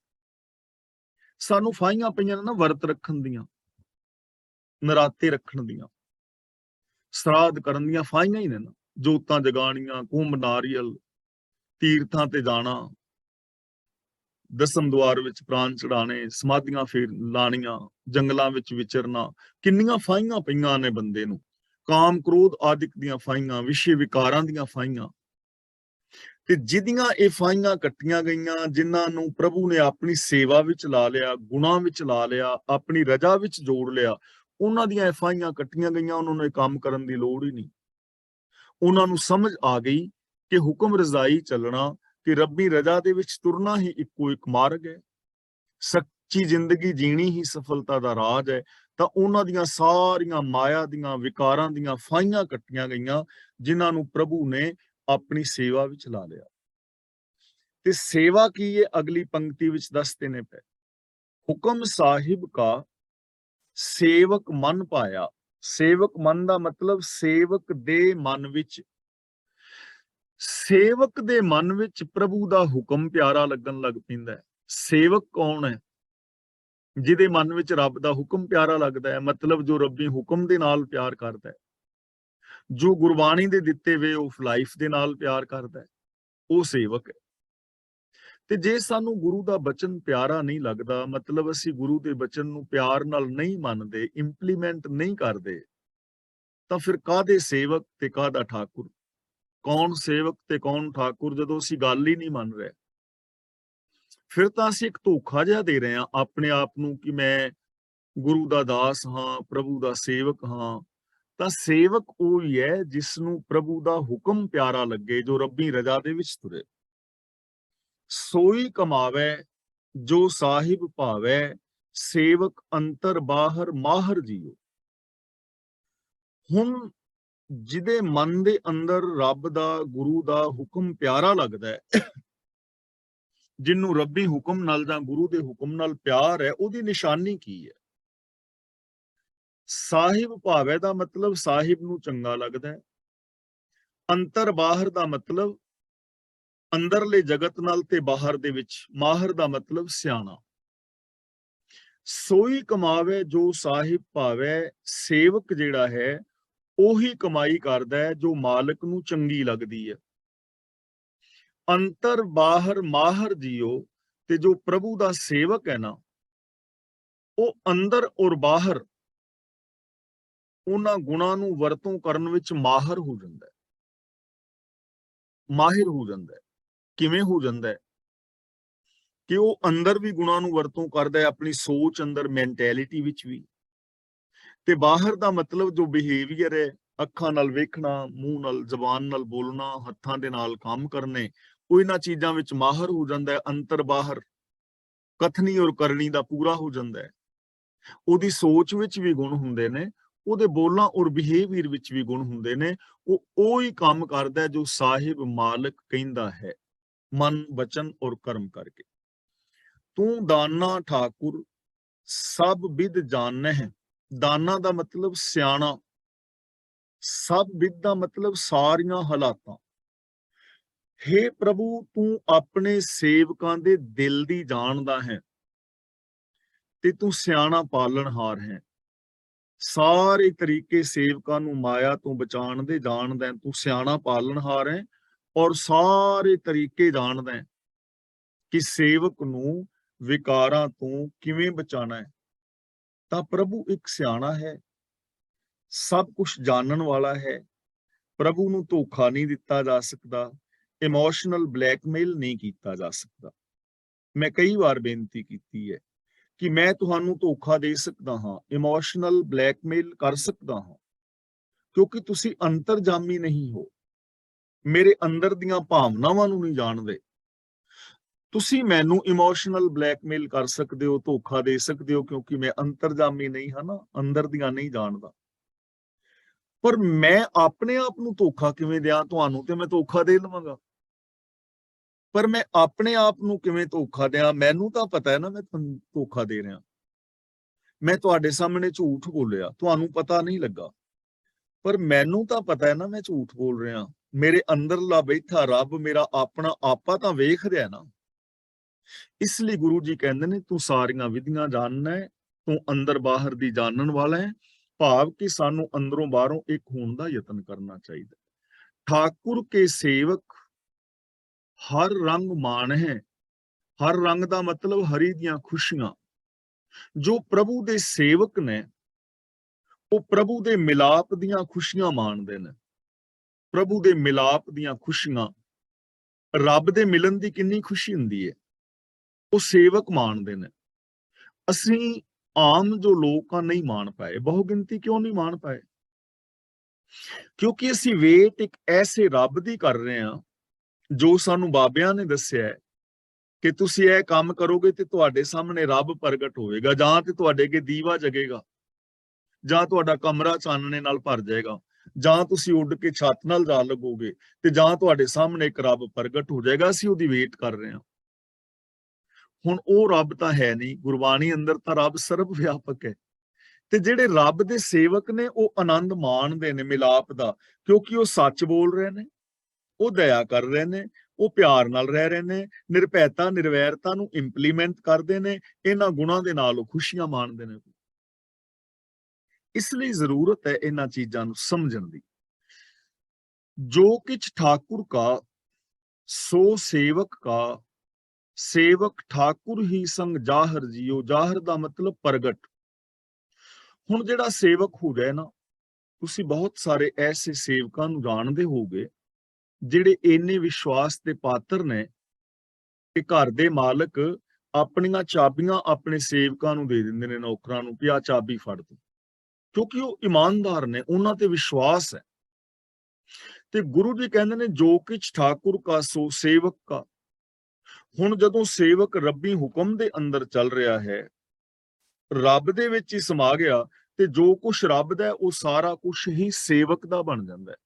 Speaker 1: ਸਾਨੂੰ ਫਾਹੀਆਂ ਪਈਆਂ ਨੇ ਨਾ, ਵਰਤ ਰੱਖਣ ਦੀਆਂ, ਨਰਾਤੇ ਰੱਖਣ ਦੀਆਂ, ਸਰਾਧ ਕਰਨ ਦੀਆਂ ਫਾਹੀਆਂ ਹੀ ਨੇ ਨਾ। ਜੋਤਾਂ ਜਗਾਣੀਆਂ, ਕੁੰਭ ਨਾਰੀਅਲ, ਤੀਰਥਾਂ ਤੇ ਜਾਣਾ, ਦਸਮ ਦੁਆਰ ਵਿੱਚ ਪ੍ਰਾਣ ਚੜਾਣੇ, ਸਮਾਧੀਆਂ ਫੇਰ ਲਾਣੀਆਂ, ਜੰਗਲਾਂ ਵਿੱਚ ਵਿਚਰਨਾ, ਕਿੰਨੀਆਂ ਫਾਹੀਆਂ ਪਈਆਂ ਨੇ ਬੰਦੇ ਨੂੰ। ਕਾਮ ਕ੍ਰੋਧ ਆਦਿਕ ਦੀਆਂ ਫਾਹੀਆਂ, ਵਿਸ਼ੇ ਵਿਕਾਰਾਂ ਦੀਆਂ ਫਾਹੀਆਂ। ਤੇ ਜਿਹਦੀਆਂ ਇਹ ਫਾਹੀਆਂ ਕੱਟੀਆਂ ਗਈਆਂ, ਜਿਨ੍ਹਾਂ ਨੂੰ ਪ੍ਰਭੂ ਨੇ ਆਪਣੀ ਸੇਵਾ ਵਿੱਚ ਲਾ ਲਿਆ, ਗੁਣਾਂ ਵਿੱਚ ਲਾ ਲਿਆ, ਆਪਣੀ ਰਜਾ ਵਿੱਚ ਜੋੜ ਲਿਆ, ਉਹਨਾਂ ਦੀਆਂ ਇਹ ਫਾਹੀਆਂ ਕੱਟੀਆਂ ਗਈਆਂ। ਉਹਨਾਂ ਨੂੰ ਇਹ ਕੰਮ ਕਰਨ ਦੀ ਲੋੜ ਹੀ ਨਹੀਂ। ਉਹਨਾਂ ਨੂੰ ਸਮਝ ਆ ਗਈ ਕਿ ਹੁਕਮ ਰਜ਼ਾਈ ਚੱਲਣਾ, ਕਿ ਰੱਬੀ ਰਜਾ ਦੇ ਵਿੱਚ ਤੁਰਨਾ ਹੀ ਇੱਕੋ ਇੱਕ ਮਾਰਗ ਹੈ, ਸੱਚੀ ਜ਼ਿੰਦਗੀ ਜੀਣੀ ਹੀ ਸਫਲਤਾ ਦਾ ਰਾਜ ਹੈ। ਤਾਂ ਉਹਨਾਂ ਦੀਆਂ ਸਾਰੀਆਂ ਮਾਇਆ ਦੀਆਂ, ਵਿਕਾਰਾਂ ਦੀਆਂ ਫਾਹੀਆਂ ਕੱਟੀਆਂ ਗਈਆਂ, ਜਿਨ੍ਹਾਂ ਨੂੰ ਪ੍ਰਭੂ ਨੇ ਆਪਣੀ ਸੇਵਾ ਵਿੱਚ ਲਾ ਲਿਆ। ਤੇ ਸੇਵਾ ਕੀ ਹੈ? ਅਗਲੀ ਪੰਕਤੀ ਵਿੱਚ ਦੱਸਦੇ ਨੇ ਪਏ, ਹੁਕਮ ਸਾਹਿਬ ਕਾ ਸੇਵਕ ਮਨ ਪਾਇਆ। ਸੇਵਕ ਮਨ ਦਾ ਮਤਲਬ ਸੇਵਕ ਦੇ ਮਨ ਵਿੱਚ, ਸੇਵਕ ਦੇ ਮਨ ਵਿੱਚ ਪ੍ਰਭੂ ਦਾ ਹੁਕਮ ਪਿਆਰਾ ਲੱਗਣ ਲੱਗ ਪੈਂਦਾ ਹੈ। ਸੇਵਕ ਕੌਣ ਹੈ? ਜਿਹਦੇ ਮਨ ਵਿੱਚ ਰੱਬ ਦਾ ਹੁਕਮ ਪਿਆਰਾ ਲੱਗਦਾ ਹੈ, ਮਤਲਬ ਜੋ ਰੱਬੀ ਹੁਕਮ ਦੇ ਨਾਲ ਪਿਆਰ ਕਰਦਾ ਹੈ, ਜੋ ਗੁਰਬਾਣੀ ਦੇ ਦਿੱਤੇ ਵੇ ਆਫ ਲਾਈਫ ਦੇ ਨਾਲ ਪਿਆਰ ਕਰਦਾ ਹੈ, ਉਹ ਸੇਵਕ ਹੈ। ਤੇ ਜੇ ਸਾਨੂੰ ਗੁਰੂ ਦਾ ਬਚਨ ਪਿਆਰਾ ਨਹੀਂ ਲੱਗਦਾ, ਮਤਲਬ ਅਸੀਂ ਗੁਰੂ ਦੇ ਬਚਨ ਨੂੰ ਪਿਆਰ ਨਾਲ ਨਹੀਂ ਮੰਨਦੇ, ਇੰਪਲੀਮੈਂਟ ਨਹੀਂ ਕਰਦੇ, ਤਾਂ ਫਿਰ ਕਾਹਦੇ ਸੇਵਕ ਤੇ ਕਾਹਦਾ ਠਾਕੁਰ? ਕੌਣ ਸੇਵਕ ਤੇ ਕੌਣ ਠਾਕੁਰ, ਜਦੋਂ ਅਸੀਂ ਗੱਲ ਹੀ ਨਹੀਂ ਮੰਨ ਰਹੇ? ਫਿਰ ਤਾਂ ਅਸੀਂ ਇੱਕ ਧੋਖਾ ਜਿਹਾ ਦੇ ਰਹੇ ਹਾਂ ਆਪਣੇ ਆਪ ਨੂੰ ਕਿ ਮੈਂ ਗੁਰੂ ਦਾ ਦਾਸ ਹਾਂ, ਪ੍ਰਭੂ ਦਾ ਸੇਵਕ ਹਾਂ। ਤਾਂ ਸੇਵਕ ਉਹ ਹੀ ਹੈ ਜਿਸ ਨੂੰ ਪ੍ਰਭੂ ਦਾ ਹੁਕਮ ਪਿਆਰਾ ਲੱਗੇ, ਜੋ ਰੱਬੀ ਰਜਾ ਦੇ ਵਿੱਚ ਤੁਰੇ। ਸੋਈ ਕਮਾਵੇ ਜੋ ਸਾਹਿਬ ਭਾਵੇ, ਸੇਵਕ ਅੰਤਰ ਬਾਹਰ ਮਾਹਰ ਜੀਓ। ਹੁਣ ਜਿਹਦੇ ਮਨ ਦੇ ਅੰਦਰ ਰੱਬ ਦਾ, ਗੁਰੂ ਦਾ ਹੁਕਮ ਪਿਆਰਾ ਲੱਗਦਾ ਹੈ, ਜਿਹਨੂੰ ਰੱਬੀ ਹੁਕਮ ਨਾਲ ਜਾਂ ਗੁਰੂ ਦੇ ਹੁਕਮ ਨਾਲ ਪਿਆਰ ਹੈ, ਉਹਦੀ ਨਿਸ਼ਾਨੀ ਕੀ ਹੈ? ਸਾਹਿਬ ਭਾਵੇ ਦਾ ਮਤਲਬ ਸਾਹਿਬ ਨੂੰ ਚੰਗਾ ਲੱਗਦਾ ਹੈ। ਅੰਤਰ ਬਾਹਰ ਦਾ ਮਤਲਬ ਅੰਦਰਲੇ ਜਗਤ ਨਾਲ ਤੇ ਬਾਹਰ ਦੇ ਵਿੱਚ। ਮਾਹਰ ਦਾ ਮਤਲਬ ਸਿਆਣਾ। ਸੋਈ ਕਮਾਵੇ ਜੋ ਸਾਹਿਬ ਭਾਵੇ, ਸੇਵਕ ਜਿਹੜਾ ਹੈ ਉਹੀ ਕਮਾਈ ਕਰਦਾ ਹੈ ਜੋ ਮਾਲਕ ਨੂੰ ਚੰਗੀ ਲੱਗਦੀ ਹੈ। ਅੰਤਰ ਬਾਹਰ ਮਾਹਰ ਜੀਓ, ਤੇ ਜੋ ਪ੍ਰਭੂ ਦਾ ਸੇਵਕ ਹੈ ਨਾ, ਉਹ ਅੰਦਰ ਔਰ ਬਾਹਰ ਉਹਨਾਂ ਗੁਣਾਂ ਨੂੰ ਵਰਤੋਂ ਕਰਨ ਵਿੱਚ ਮਾਹਰ ਹੋ ਜਾਂਦਾ ਹੈ, ਮਾਹਿਰ ਹੋ ਜਾਂਦਾ ਹੈ। ਕਿਵੇਂ ਹੋ ਜਾਂਦਾ ਹੈ? ਕਿ ਉਹ ਅੰਦਰ ਵੀ ਗੁਣਾਂ ਨੂੰ ਵਰਤੋਂ ਕਰਦਾ ਹੈ, ਆਪਣੀ ਸੋਚ ਅੰਦਰ, ਮੈਂਟੈਲਿਟੀ ਵਿੱਚ ਵੀ। ਤੇ ਬਾਹਰ ਦਾ ਮਤਲਬ ਜੋ ਬਿਹੇਵੀਅਰ ਹੈ, ਅੱਖਾਂ ਨਾਲ ਵੇਖਣਾ, ਮੂੰਹ ਨਾਲ, ਜ਼ਬਾਨ ਨਾਲ ਬੋਲਣਾ, ਹੱਥਾਂ ਦੇ ਨਾਲ ਕੰਮ ਕਰਨੇ, ਉਹ ਇਹਨਾਂ ਚੀਜ਼ਾਂ ਵਿੱਚ ਮਾਹਰ ਹੋ ਜਾਂਦਾ ਹੈ। ਅੰਤਰ ਬਾਹਰ ਕਥਨੀ ਔਰ ਕਰਨੀ ਦਾ ਪੂਰਾ ਹੋ ਜਾਂਦਾ ਹੈ। ਉਹਦੀ ਸੋਚ ਵਿੱਚ ਵੀ ਗੁਣ ਹੁੰਦੇ ਨੇ, ਉਹਦੇ ਬੋਲਾਂ ਔਰ ਬਿਹੇਵੀਅਰ ਵਿੱਚ ਵੀ ਗੁਣ ਹੁੰਦੇ ਨੇ। ਉਹ ਉਹੀ ਕੰਮ ਕਰਦਾ ਜੋ ਸਾਹਿਬ ਮਾਲਕ ਕਹਿੰਦਾ ਹੈ, ਮਨ, ਬਚਨ ਔਰ ਕਰਮ ਕਰਕੇ। ਤੂੰ ਦਾਨਾ ਠਾਕੁਰ ਸਭ ਵਿਦ ਜਾਣਹਿ। ਦਾਨਾ ਦਾ ਮਤਲਬ ਸਿਆਣਾ, ਸਭ ਵਿਦ ਦਾ ਮਤਲਬ ਸਾਰੀਆਂ ਹਾਲਾਤਾਂ। ਹੇ ਪ੍ਰਭੂ, ਤੂੰ ਆਪਣੇ ਸੇਵਕਾਂ ਦੇ ਦਿਲ ਦੀ ਜਾਣਦਾ ਹੈ ਤੇ ਤੂੰ ਸਿਆਣਾ ਪਾਲਣਹਾਰ ਹੈ। ਸਾਰੇ ਤਰੀਕੇ ਸੇਵਕਾਂ ਨੂੰ ਮਾਇਆ ਤੋਂ ਬਚਾਉਣ ਦੇ ਜਾਣਦਾ ਹੈ। ਤੂੰ ਸਿਆਣਾ ਪਾਲਣਹਾਰ ਹੈ ਔਰ ਸਾਰੇ ਤਰੀਕੇ ਜਾਣਦਾ ਹੈ ਕਿ ਸੇਵਕ ਨੂੰ ਵਿਕਾਰਾਂ ਤੋਂ ਕਿਵੇਂ ਬਚਾਉਣਾ ਹੈ। ਤਾਂ ਪ੍ਰਭੂ ਇੱਕ ਸਿਆਣਾ ਹੈ, ਸਭ ਕੁਝ ਜਾਣਨ ਵਾਲਾ ਹੈ। ਪ੍ਰਭੂ ਨੂੰ ਧੋਖਾ ਨਹੀਂ ਦਿੱਤਾ ਜਾ ਸਕਦਾ, ਇਮੋਸ਼ਨਲ ਬਲੈਕਮੇਲ ਨਹੀਂ ਕੀਤਾ ਜਾ ਸਕਦਾ। ਮੈਂ ਕਈ ਵਾਰ ਬੇਨਤੀ ਕੀਤੀ ਹੈ ਕਿ ਮੈਂ ਤੁਹਾਨੂੰ ਧੋਖਾ ਦੇ ਸਕਦਾ ਹਾਂ, ਇਮੋਸ਼ਨਲ ਬਲੈਕਮੇਲ ਕਰ ਸਕਦਾ ਹਾਂ, ਕਿਉਂਕਿ ਤੁਸੀਂ ਅੰਤਰਜਾਮੀ ਨਹੀਂ ਹੋ, ਮੇਰੇ ਅੰਦਰ ਦੀਆਂ ਭਾਵਨਾਵਾਂ ਨੂੰ ਨਹੀਂ ਜਾਣਦੇ। ਤੁਸੀਂ ਮੈਨੂੰ ਇਮੋਸ਼ਨਲ ਬਲੈਕਮੇਲ ਕਰ ਸਕਦੇ ਹੋ, ਧੋਖਾ ਦੇ ਸਕਦੇ ਹੋ, ਕਿਉਂਕਿ ਮੈਂ ਅੰਤਰਜਾਮੀ ਨਹੀਂ ਹਾਂ ਨਾ, ਅੰਦਰ ਦੀਆਂ ਨਹੀਂ ਜਾਣਦਾ। ਪਰ ਮੈਂ ਆਪਣੇ ਆਪ ਨੂੰ ਧੋਖਾ ਕਿਵੇਂ ਦਿਆਂ? ਤੁਹਾਨੂੰ ਤੇ ਮੈਂ ਧੋਖਾ ਦੇ ਲਵਾਂਗਾ, ਪਰ ਮੈਂ ਆਪਣੇ ਆਪ ਨੂੰ ਕਿਵੇਂ ਧੋਖਾ ਦਿਆਂ? ਮੈਨੂੰ ਤਾਂ ਪਤਾ ਹੈ ਨਾ ਮੈਂ ਤੁਹਾਨੂੰ ਧੋਖਾ ਦੇ ਰਿਹਾ। ਮੈਂ ਤੁਹਾਡੇ ਸਾਹਮਣੇ ਝੂਠ ਬੋਲਿਆ, ਤੁਹਾਨੂੰ ਪਤਾ ਨਹੀਂ ਲੱਗਾ, ਪਰ ਮੈਨੂੰ ਤਾਂ ਪਤਾ ਹੈ ਨਾ ਮੈਂ ਝੂਠ ਬੋਲ ਰਿਹਾ। ਮੇਰੇ ਅੰਦਰਲਾ ਬੈਠਾ ਰੱਬ, ਮੇਰਾ ਆਪਣਾ ਆਪਾ ਤਾਂ ਵੇਖ ਰਿਹਾ ਨਾ। ਇਸ ਲਈ ਗੁਰੂ ਜੀ ਕਹਿੰਦੇ ਨੇ, ਤੂੰ ਸਾਰੀਆਂ ਵਿਧੀਆਂ ਜਾਣਨਾ ਹੈ, ਤੂੰ ਅੰਦਰ ਬਾਹਰ ਦੀ ਜਾਣਨ ਵਾਲਾ ਹੈ। ਭਾਵ ਕਿ ਸਾਨੂੰ ਅੰਦਰੋਂ ਬਾਹਰੋਂ ਇੱਕ ਹੋਣ ਦਾ ਯਤਨ ਕਰਨਾ ਚਾਹੀਦਾ। ਠਾਕੁਰ ਕੇ ਸੇਵਕ ਹਰ ਰੰਗ ਮਾਣ ਹੈ। ਹਰ ਰੰਗ ਦਾ ਮਤਲਬ ਹਰੀ ਦੀਆਂ ਖੁਸ਼ੀਆਂ। ਜੋ ਪ੍ਰਭੂ ਦੇ ਸੇਵਕ ਨੇ ਉਹ ਪ੍ਰਭੂ ਦੇ ਮਿਲਾਪ ਦੀਆਂ ਖੁਸ਼ੀਆਂ ਮਾਣਦੇ ਨੇ। ਪ੍ਰਭੂ ਦੇ ਮਿਲਾਪ ਦੀਆਂ ਖੁਸ਼ੀਆਂ, ਰੱਬ ਦੇ ਮਿਲਣ ਦੀ ਕਿੰਨੀ ਖੁਸ਼ੀ ਹੁੰਦੀ ਹੈ, ਉਹ ਸੇਵਕ ਮਾਣਦੇ ਨੇ। ਅਸੀਂ ਆਮ ਜੋ ਲੋਕਾਂ ਨਹੀਂ ਮਾਣ ਪਾਏ। ਬਹੁ ਗਿਣਤੀ ਕਿਉਂ ਨਹੀਂ ਮਾਣ ਪਾਏ? ਕਿਉਂਕਿ ਅਸੀਂ ਵੇਟ ਇੱਕ ਐਸੇ ਰੱਬ ਦੀ ਕਰ ਰਹੇ ਹਾਂ ਜੋ ਸਾਨੂੰ ਬਾਬਿਆਂ ਨੇ ਦੱਸਿਆ ਹੈ ਕਿ ਤੁਸੀਂ ਇਹ ਕੰਮ ਕਰੋਗੇ ਤੇ ਤੁਹਾਡੇ ਸਾਹਮਣੇ ਰੱਬ ਪ੍ਰਗਟ ਹੋਵੇਗਾ, ਜਾਂ ਤੇ ਤੁਹਾਡੇ ਅੱਗੇ ਦੀਵਾ ਜਗੇਗਾ, ਜਾਂ ਤੁਹਾਡਾ ਕਮਰਾ ਚਾਨਣੇ ਨਾਲ ਭਰ ਜਾਏਗਾ, ਜਾਂ ਤੁਸੀਂ ਉੱਡ ਕੇ ਛੱਤ ਨਾਲ ਜਾ ਲੱਗੋਗੇ, ਤੇ ਜਾਂ ਤੁਹਾਡੇ ਸਾਹਮਣੇ ਇੱਕ ਰੱਬ ਪ੍ਰਗਟ ਹੋ ਜਾਏਗਾ। ਅਸੀਂ ਉਹਦੀ ਵੇਟ ਕਰ ਰਹੇ ਹਾਂ। ਹੁਣ ਉਹ ਰੱਬ ਤਾਂ ਹੈ ਨਹੀਂ। ਗੁਰਬਾਣੀ ਅੰਦਰ ਤਾਂ ਰੱਬ ਸਰਬ ਵਿਆਪਕ ਹੈ, ਤੇ ਜਿਹੜੇ ਰੱਬ ਦੇ ਸੇਵਕ ਨੇ ਉਹ ਆਨੰਦ ਮਾਣਦੇ ਨੇ ਮਿਲਾਪ ਦਾ, ਕਿਉਂਕਿ ਉਹ ਸੱਚ ਬੋਲ ਰਹੇ ਨੇ, ਉਹ ਦਇਆ ਕਰ ਰਹੇ ਨੇ, ਉਹ ਪਿਆਰ ਨਾਲ ਰਹਿ ਰਹੇ ਨੇ, ਨਿਰਭੈਤਾ ਨਿਰਵੈਰਤਾ ਨੂੰ ਇੰਪਲੀਮੈਂਟ ਕਰਦੇ ਨੇ। ਇਹਨਾਂ ਗੁਣਾਂ ਦੇ ਨਾਲ ਉਹ ਖੁਸ਼ੀਆਂ ਮਾਣਦੇ ਨੇ। ਇਸ ਲਈ ਜ਼ਰੂਰਤ ਹੈ ਇਹਨਾਂ ਚੀਜ਼ਾਂ ਨੂੰ ਸਮਝਣ ਦੀ। ਜੋ ਕਿਛ ਠਾਕੁਰ ਕਾ ਸੋ ਸੇਵਕ ਕਾ, ਸੇਵਕ ਠਾਕੁਰ ਹੀ ਸੰਗ ਜਾਹਰ ਜੀਓ। ਜਾਹਰ ਦਾ ਮਤਲਬ ਪ੍ਰਗਟ। ਹੁਣ ਜਿਹੜਾ ਸੇਵਕ ਹੋ ਜਾਏ ਨਾ, ਤੁਸੀਂ ਬਹੁਤ ਸਾਰੇ ਐਸੇ ਸੇਵਕਾਂ ਨੂੰ ਜਾਣਦੇ ਹੋਗੇ ਜਿਹੜੇ ਇੰਨੇ ਵਿਸ਼ਵਾਸ ਦੇ ਪਾਤਰ ਨੇ ਕਿ ਘਰ ਦੇ ਮਾਲਕ ਆਪਣੀਆਂ ਚਾਬੀਆਂ ਆਪਣੇ ਸੇਵਕਾਂ ਨੂੰ ਦੇ ਦਿੰਦੇ ਨੇ, ਨੌਕਰਾਂ ਨੂੰ, ਕਿ ਆ ਚਾਬੀ ਫੜ ਦੋ, ਕਿਉਂਕਿ ਉਹ ਇਮਾਨਦਾਰ ਨੇ, ਉਹਨਾਂ ਤੇ ਵਿਸ਼ਵਾਸ ਹੈ। ਤੇ ਗੁਰੂ ਜੀ ਕਹਿੰਦੇ ਨੇ, ਜੋ ਕਿਛ ਠਾਕੁਰ ਕਾ ਸੋ ਸੇਵਕ ਕਾ। ਹੁਣ ਜਦੋਂ ਸੇਵਕ ਰੱਬੀ ਹੁਕਮ ਦੇ ਅੰਦਰ ਚੱਲ ਰਿਹਾ ਹੈ, ਰੱਬ ਦੇ ਵਿੱਚ ਹੀ ਸਮਾ ਗਿਆ, ਤੇ ਜੋ ਕੁਛ ਰੱਬ ਦਾ ਉਹ ਸਾਰਾ ਕੁਛ ਹੀ ਸੇਵਕ ਦਾ ਬਣ ਜਾਂਦਾ ਹੈ।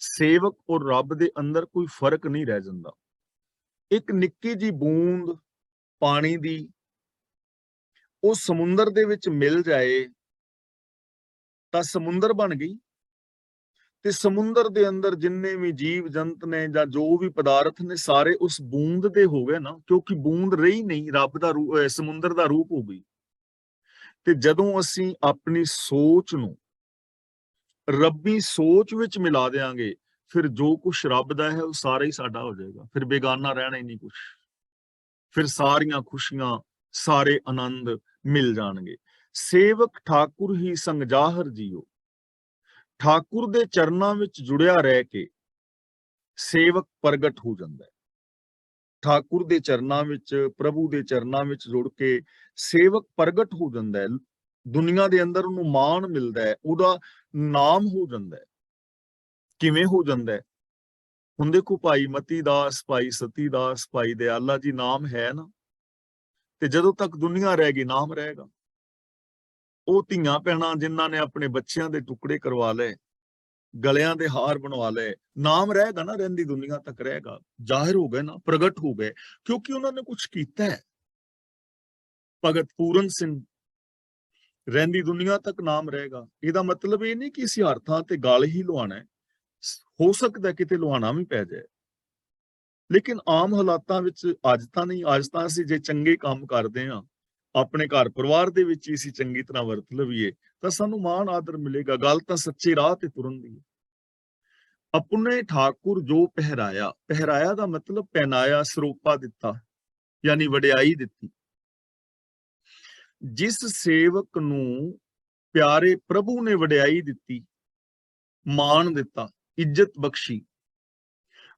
Speaker 1: ਸੇਵਕ ਔਰ ਰੱਬ ਦੇ ਅੰਦਰ ਕੋਈ ਫਰਕ ਨਹੀਂ ਰਹਿ ਜਾਂਦਾ। ਇੱਕ ਨਿੱਕੀ ਜੀ ਬੂੰਦ ਪਾਣੀ ਦੀ ਉਹ ਸਮੁੰਦਰ ਦੇ ਵਿੱਚ ਮਿਲ ਜਾਏ ਤਾਂ ਸਮੁੰਦਰ ਬਣ ਗਈ, ਤੇ ਸਮੁੰਦਰ ਦੇ ਅੰਦਰ ਜਿੰਨੇ ਵੀ ਜੀਵ ਜੰਤ ਨੇ ਜਾਂ ਜੋ ਵੀ ਪਦਾਰਥ ਨੇ, ਸਾਰੇ ਉਸ ਬੂੰਦ ਦੇ ਹੋ ਗਏ ਨਾ, ਕਿਉਂਕਿ ਬੂੰਦ ਰਹੀ ਨਹੀਂ, ਰੱਬ ਦਾ ਰੂਪ, ਸਮੁੰਦਰ ਦਾ ਰੂਪ ਹੋ ਗਈ। ਤੇ ਜਦੋਂ ਅਸੀਂ ਆਪਣੀ ਸੋਚ ਨੂੰ ਰੱਬੀ ਸੋਚ ਵਿੱਚ ਮਿਲਾ ਦੇਾਂਗੇ, ਫਿਰ ਜੋ ਕੁਛ ਰੱਬ ਦਾ ਹੈ ਉਹ ਸਾਰਾ ਹੀ ਸਾਡਾ ਹੋ ਜਾਏਗਾ। ਫਿਰ ਬੇਗਾਨਾ ਰਹਿਣਾ ਹੀ ਨਹੀਂ ਕੁਛ, ਫਿਰ ਸਾਰੀਆਂ ਖੁਸ਼ੀਆਂ, ਸਾਰੇ ਆਨੰਦ ਮਿਲ ਜਾਣਗੇ। ਸੇਵਕ ਠਾਕੁਰ ਹੀ ਸੰਗ ਜਾਹਰ ਜੀਓ। ਠਾਕੁਰ ਦੇ ਚਰਨਾਂ ਵਿੱਚ ਜੁੜਿਆ ਰਹਿ ਕੇ ਸੇਵਕ ਪ੍ਰਗਟ ਹੋ ਜਾਂਦਾ ਹੈ। ਠਾਕੁਰ ਦੇ ਚਰਨਾਂ ਵਿੱਚ, ਪ੍ਰਭੂ ਦੇ ਚਰਨਾਂ ਵਿੱਚ ਜੁੜ ਕੇ ਸੇਵਕ ਪ੍ਰਗਟ ਹੋ ਜਾਂਦਾ ਹੈ। ਦੁਨੀਆ ਦੇ ਅੰਦਰ ਉਹਨੂੰ ਮਾਣ ਮਿਲਦਾ ਹੈ, ਉਹਦਾ ਨਾਮ ਹੋ ਜਾਂਦਾ ਹੈ। ਕਿਵੇਂ ਹੋ ਜਾਂਦਾ ਹੈ? ਹੁਣ ਦੇਖੋ, ਭਾਈ ਮਤੀ ਦਾਸ, ਭਾਈ ਸਤੀ ਦਾਸ, ਭਾਈ ਦਿਆਲਾ ਜੀ, ਨਾਮ ਹੈ ਨਾ, ਤੇ ਜਦੋਂ ਤੱਕ ਦੁਨੀਆ ਰਹਿ ਗਈ ਨਾਮ ਰਹੇਗਾ। ਉਹ ਧੀਆਂ ਭੈਣਾਂ ਜਿਨ੍ਹਾਂ ਨੇ ਆਪਣੇ ਬੱਚਿਆਂ ਦੇ ਟੁਕੜੇ ਕਰਵਾ ਲਏ, ਗਲਿਆਂ ਦੇ ਹਾਰ ਬਣਵਾ ਲਏ, ਨਾਮ ਰਹੇਗਾ ਨਾ, ਰਹਿੰਦੀ ਦੁਨੀਆ ਤੱਕ ਰਹੇਗਾ। ਜ਼ਾਹਿਰ ਹੋ ਗਏ ਨਾ, ਪ੍ਰਗਟ ਹੋ ਗਏ, ਕਿਉਂਕਿ ਉਹਨਾਂ ਨੇ ਕੁਝ ਕੀਤਾ ਹੈ। ਭਗਤ ਪੂਰਨ ਸਿੰਘ, ਰਹਿੰਦੀ ਦੁਨੀਆ ਤੱਕ ਨਾਮ ਰਹੇਗਾ। ਇਹਦਾ ਮਤਲਬ ਇਹ ਨਹੀਂ ਕਿ ਅਸੀਂ ਹਰ ਥਾਂ ਤੇ ਗਲ ਹੀ ਲਵਾਉਣਾ ਹੈ, ਹੋ ਸਕਦਾ ਕਿਤੇ ਲਵਾਉਣਾ ਵੀ ਪੈ ਜਾਏ, ਲੇਕਿਨ ਆਮ ਹਾਲਾਤਾਂ ਵਿੱਚ ਅੱਜ ਤਾਂ ਨਹੀਂ। ਅੱਜ ਤਾਂ ਅਸੀਂ ਜੇ ਚੰਗੇ ਕੰਮ ਕਰਦੇ ਹਾਂ, ਆਪਣੇ ਘਰ ਪਰਿਵਾਰ ਦੇ ਵਿੱਚ ਹੀ ਅਸੀਂ ਚੰਗੀ ਤਰ੍ਹਾਂ ਵਰਤ ਲਈਏ, ਤਾਂ ਸਾਨੂੰ ਮਾਣ ਆਦਰ ਮਿਲੇਗਾ। ਗੱਲ ਤਾਂ ਸੱਚੇ ਰਾਹ ਤੇ ਤੁਰਨ ਦੀ ਹੈ। ਆਪਣੇ ਠਾਕੁਰ ਜੋ ਪਹਿਰਾਇਆ, ਪਹਿਰਾਇਆ ਦਾ ਮਤਲਬ ਪਹਿਨਾਇਆ, ਸਰੂਪਾ ਦਿੱਤਾ, ਯਾਨੀ ਵਡਿਆਈ ਦਿੱਤੀ। ਜਿਸ ਸੇਵਕ ਨੂੰ ਪਿਆਰੇ ਪ੍ਰਭੂ ਨੇ ਵਡਿਆਈ ਦਿੱਤੀ, ਮਾਣ ਦਿੱਤਾ, ਇੱਜ਼ਤ ਬਖਸ਼ੀ,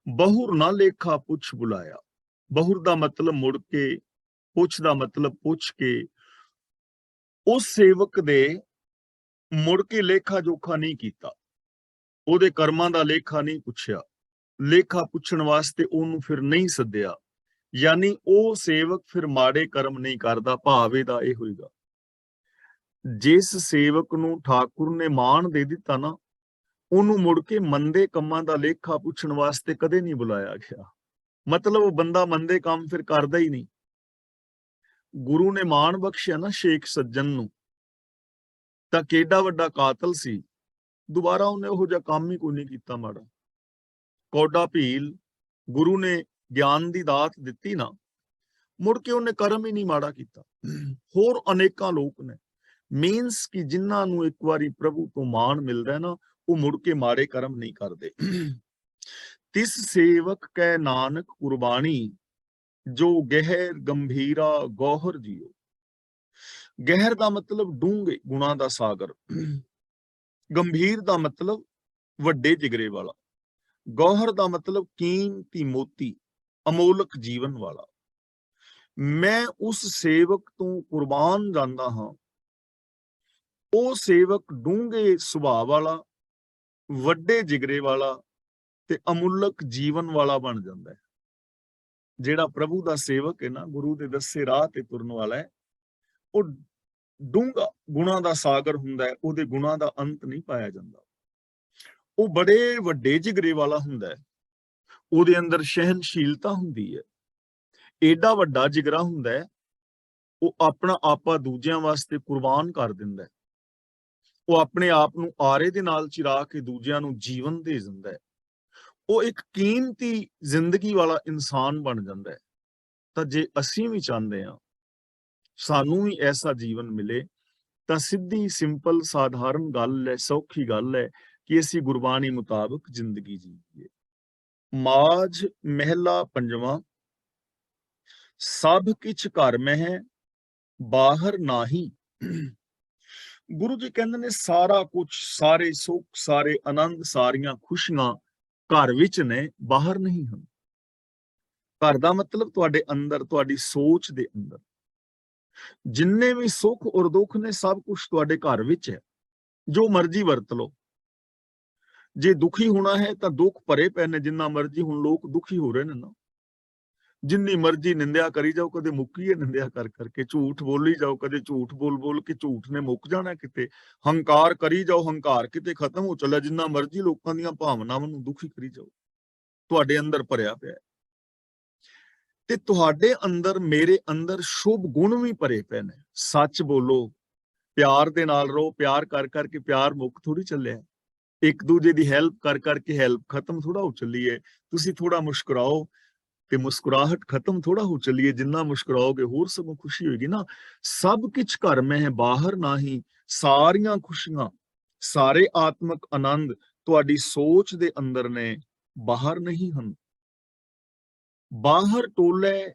Speaker 1: ਬਹੁਰ ਨਾ ਲੇਖਾ ਪੁੱਛ ਬੁਲਾਇਆ। ਬਹੁਰ ਦਾ ਮਤਲਬ ਮੁੜ ਕੇ, ਪੁੱਛ ਦਾ ਮਤਲਬ ਪੁੱਛ ਕੇ, ਉਸ ਸੇਵਕ ਦੇ ਮੁੜ ਕੇ ਲੇਖਾ ਜੋਖਾ ਨਹੀਂ ਕੀਤਾ, ਉਹਦੇ ਕਰਮਾਂ ਦਾ ਲੇਖਾ ਨਹੀਂ ਪੁੱਛਿਆ, ਲੇਖਾ ਪੁੱਛਣ ਵਾਸਤੇ ਉਹਨੂੰ ਫਿਰ ਨਹੀਂ ਸੱਦਿਆ, ਯਾਨੀ ਉਹ ਸੇਵਕ ਫਿਰ ਮਾੜੇ ਕਰਮ ਨਹੀਂ ਕਰਦਾ। ਭਾਵੇਂ ਦਾ ਇਹ ਹੋਏਗਾ, ਜਿਸ ਸੇਵਕ ਨੂੰ ਠਾਕੁਰ ਨੇ ਮਾਣ ਦੇ ਦਿੱਤਾ ਨਾ, ਉਹਨੂੰ ਮੁੜ ਕੇ ਮੰਦੇ ਕੰਮਾਂ ਦਾ ਲੇਖਾ ਪੁੱਛਣ ਵਾਸਤੇ ਕਦੇ ਨਹੀਂ ਬੁਲਾਇਆ ਗਿਆ। ਮਤਲਬ ਉਹ ਬੰਦਾ ਮੰਦੇ ਕੰਮ ਫਿਰ ਕਰਦਾ ਹੀ ਨਹੀਂ। ਗੁਰੂ ਨੇ ਮਾਣ ਬਖਸ਼ਿਆ ਨਾ ਸ਼ੇਖ ਸੱਜਣ ਨੂੰ, ਤਾਂ ਕਿੱਡਾ ਵੱਡਾ ਕਾਤਲ ਸੀ, ਦੁਬਾਰਾ ਉਹਨੇ ਉਹੋ ਜਿਹਾ ਕੰਮ ਹੀ ਕੋਈ ਨਹੀਂ ਕੀਤਾ ਮਾੜਾ। ਕੌਡਾ ਭੀਲ, ਗੁਰੂ ਨੇ ਗਿਆਨ ਦੀ ਦਾਤ ਦਿੱਤੀ ਨਾ, ਮੁੜ ਕੇ ਉਹਨੇ ਕਰਮ ਹੀ ਨਹੀਂ ਮਾੜਾ ਕੀਤਾ। ਹੋਰ ਅਨੇਕਾਂ ਲੋਕ ਨੇ, ਮੀਨਸ ਕਿ ਜਿਨ੍ਹਾਂ ਨੂੰ ਇੱਕ ਵਾਰੀ ਪ੍ਰਭੂ ਤੋਂ ਮਾਣ ਮਿਲਦਾ ਨਾ, ਉਹ ਮੁੜ ਕੇ ਮਾੜੇ ਕਰਮ ਨਹੀਂ ਕਰਦੇ। ਤਿਸ ਸੇਵਕ ਕੈ ਨਾਨਕ ਕੁਰਬਾਨੀ, ਜੋ ਗਹਿਰ ਗੰਭੀਰਾ ਗੌਹਰ ਜੀਓ। ਗਹਿਰ ਦਾ ਮਤਲਬ ਡੂੰਘੇ ਗੁਣਾਂ ਦਾ ਸਾਗਰ, ਗੰਭੀਰ ਦਾ ਮਤਲਬ ਵੱਡੇ ਜਿਗਰੇ ਵਾਲਾ, ਗੌਹਰ ਦਾ ਮਤਲਬ ਕੀਮਤੀ ਮੋਤੀ, ਅਮੋਲਕ ਜੀਵਨ ਵਾਲਾ। ਮੈਂ ਉਸ ਸੇਵਕ ਤੋਂ ਕੁਰਬਾਨ ਜਾਂਦਾ ਹਾਂ। ਉਹ ਸੇਵਕ ਡੂੰਘੇ ਸੁਭਾਅ ਵਾਲਾ, ਵੱਡੇ ਜਿਗਰੇ ਵਾਲਾ ਤੇ ਅਮੁੱਲਕ ਜੀਵਨ ਵਾਲਾ ਬਣ ਜਾਂਦਾ ਹੈ। ਜਿਹੜਾ ਪ੍ਰਭੂ ਦਾ ਸੇਵਕ ਹੈ ਨਾ, ਗੁਰੂ ਦੇ ਦੱਸੇ ਰਾਹ ਤੇ ਤੁਰਨ ਵਾਲਾ ਹੈ, ਉਹ ਡੂੰਘਾ ਗੁਣਾਂ ਦਾ ਸਾਗਰ ਹੁੰਦਾ ਹੈ। ਉਹਦੇ ਗੁਣਾਂ ਦਾ ਅੰਤ ਨਹੀਂ ਪਾਇਆ ਜਾਂਦਾ। ਉਹ ਬੜੇ ਵੱਡੇ ਜਿਗਰੇ ਵਾਲਾ ਹੁੰਦਾ ਹੈ, ਉਹਦੇ ਅੰਦਰ ਸਹਿਨਸ਼ੀਲਤਾ ਹੁੰਦੀ ਹੈ, ਏਡਾ ਵੱਡਾ ਜਿਗਰਾ ਹੁੰਦਾ ਹੈ, ਉਹ ਆਪਣਾ ਆਪਾ ਦੂਜਿਆਂ ਵਾਸਤੇ ਕੁਰਬਾਨ ਕਰ ਦਿੰਦਾ ਹੈ। ਉਹ ਆਪਣੇ ਆਪ ਨੂੰ ਆਰੇ ਦੇ ਨਾਲ ਚਿਰਾ ਕੇ ਦੂਜਿਆਂ ਨੂੰ ਜੀਵਨ ਦੇ ਦਿੰਦਾ ਹੈ। ਉਹ ਇੱਕ ਕੀਮਤੀ ਜ਼ਿੰਦਗੀ ਵਾਲਾ ਇਨਸਾਨ ਬਣ ਜਾਂਦਾ ਹੈ। ਤਾਂ ਜੇ ਅਸੀਂ ਵੀ ਚਾਹੁੰਦੇ ਹਾਂ ਸਾਨੂੰ ਵੀ ਐਸਾ ਜੀਵਨ ਮਿਲੇ, ਤਾਂ ਸਿੱਧੀ ਸਿੰਪਲ ਸਾਧਾਰਨ ਗੱਲ ਹੈ, ਸੌਖੀ ਗੱਲ ਹੈ ਕਿ ਅਸੀਂ ਗੁਰਬਾਣੀ ਮੁਤਾਬਕ ਜ਼ਿੰਦਗੀ ਜੀਈਏ। ਮਾਝ ਮਹਿਲਾ ਪੰਜਵਾਂ। ਸਭ ਕਿਛ ਘਰ ਮਹਿ ਬਾਹਰ ਨਾਹੀ। ਗੁਰੂ ਜੀ ਕਹਿੰਦੇ ਨੇ ਸਾਰਾ ਕੁਝ, ਸਾਰੇ ਸੁੱਖ, ਸਾਰੇ ਆਨੰਦ, ਸਾਰੀਆਂ ਖੁਸ਼ੀਆਂ ਘਰ ਵਿੱਚ ਨੇ, ਬਾਹਰ ਨਹੀਂ ਹਨ। ਘਰ ਦਾ ਮਤਲਬ ਤੁਹਾਡੇ ਅੰਦਰ, ਤੁਹਾਡੀ ਸੋਚ ਦੇ ਅੰਦਰ ਜਿੰਨੇ ਵੀ ਸੁੱਖ ਔਰ ਦੁੱਖ ਨੇ, ਸਭ ਕੁਝ ਤੁਹਾਡੇ ਘਰ ਵਿੱਚ ਹੈ। ਜੋ ਮਰਜ਼ੀ ਵਰਤ ਲਓ। ਜੇ ਦੁਖੀ ਹੋਣਾ ਹੈ ਤਾਂ ਦੁੱਖ ਭਰੇ ਪਏ ਨੇ, ਜਿੰਨਾ ਮਰਜ਼ੀ। ਹੁਣ ਲੋਕ ਦੁਖੀ ਹੋ ਰਹੇ ਨੇ ਨਾ, ਜਿੰਨੀ ਮਰਜ਼ੀ ਨਿੰਦਿਆ ਕਰੀ ਜਾਓ, ਕਦੇ ਮੁੱਕੀਏ ਨਿੰਦਿਆ ਕਰ ਕਰਕੇ। ਝੂਠ ਬੋਲੀ ਜਾਓ, ਕਦੇ ਝੂਠ ਬੋਲ ਬੋਲ ਕੇ ਝੂਠ ਨੇ ਮੁੱਕ ਜਾਣਾ ਕਿਤੇ। ਹੰਕਾਰ ਕਰੀ ਜਾਓ, ਹੰਕਾਰ ਕਿਤੇ ਖਤਮ ਹੋ ਚੱਲਿਆ। ਜਿੰਨਾ ਮਰਜ਼ੀ ਲੋਕਾਂ ਦੀਆਂ ਭਾਵਨਾਵਾਂ ਨੂੰ ਦੁਖੀ ਕਰੀ ਜਾਓ, ਤੁਹਾਡੇ ਅੰਦਰ ਭਰਿਆ ਪਿਆ। ਤੇ ਤੁਹਾਡੇ ਅੰਦਰ, ਮੇਰੇ ਅੰਦਰ ਸ਼ੁਭ ਗੁਣ ਵੀ ਭਰੇ ਪਏ ਨੇ। ਸੱਚ ਬੋਲੋ, ਪਿਆਰ ਦੇ ਨਾਲ ਰਹੋ। ਪਿਆਰ ਕਰ ਕਰਕੇ ਪਿਆਰ ਮੁੱਕ ਥੋੜੀ ਚੱਲਿਆ। ਇੱਕ ਦੂਜੇ ਦੀ ਹੈਲਪ ਕਰ ਕਰਕੇ ਹੈਲਪ ਖਤਮ ਥੋੜਾ ਹੋ ਚੱਲੀ ਹੈ। ਤੁਸੀਂ ਥੋੜਾ ਮੁਸਕਰਾਓ ਤੇ ਮੁਸਕਰਾਹਟ ਖਤਮ ਥੋੜਾ ਹੋ ਚੱਲੀ ਹੈ। ਜਿੰਨਾ ਮੁਸਕਰਾਓਗੇ ਹੋਰ ਸਗੋਂ ਖੁਸ਼ੀ ਹੋਏਗੀ ਨਾ। ਸਭ ਕੁਝ ਘਰ ਮੈਂ ਹੈ ਬਾਹਰ ਨਾਹੀਂ। ਸਾਰੀਆਂ ਖੁਸ਼ੀਆਂ, ਸਾਰੇ ਆਤਮਿਕ ਆਨੰਦ ਤੁਹਾਡੀ ਸੋਚ ਦੇ ਅੰਦਰ ਨੇ, ਬਾਹਰ ਨਹੀਂ ਹਨ। ਬਾਹਰ ਟੋਲੇ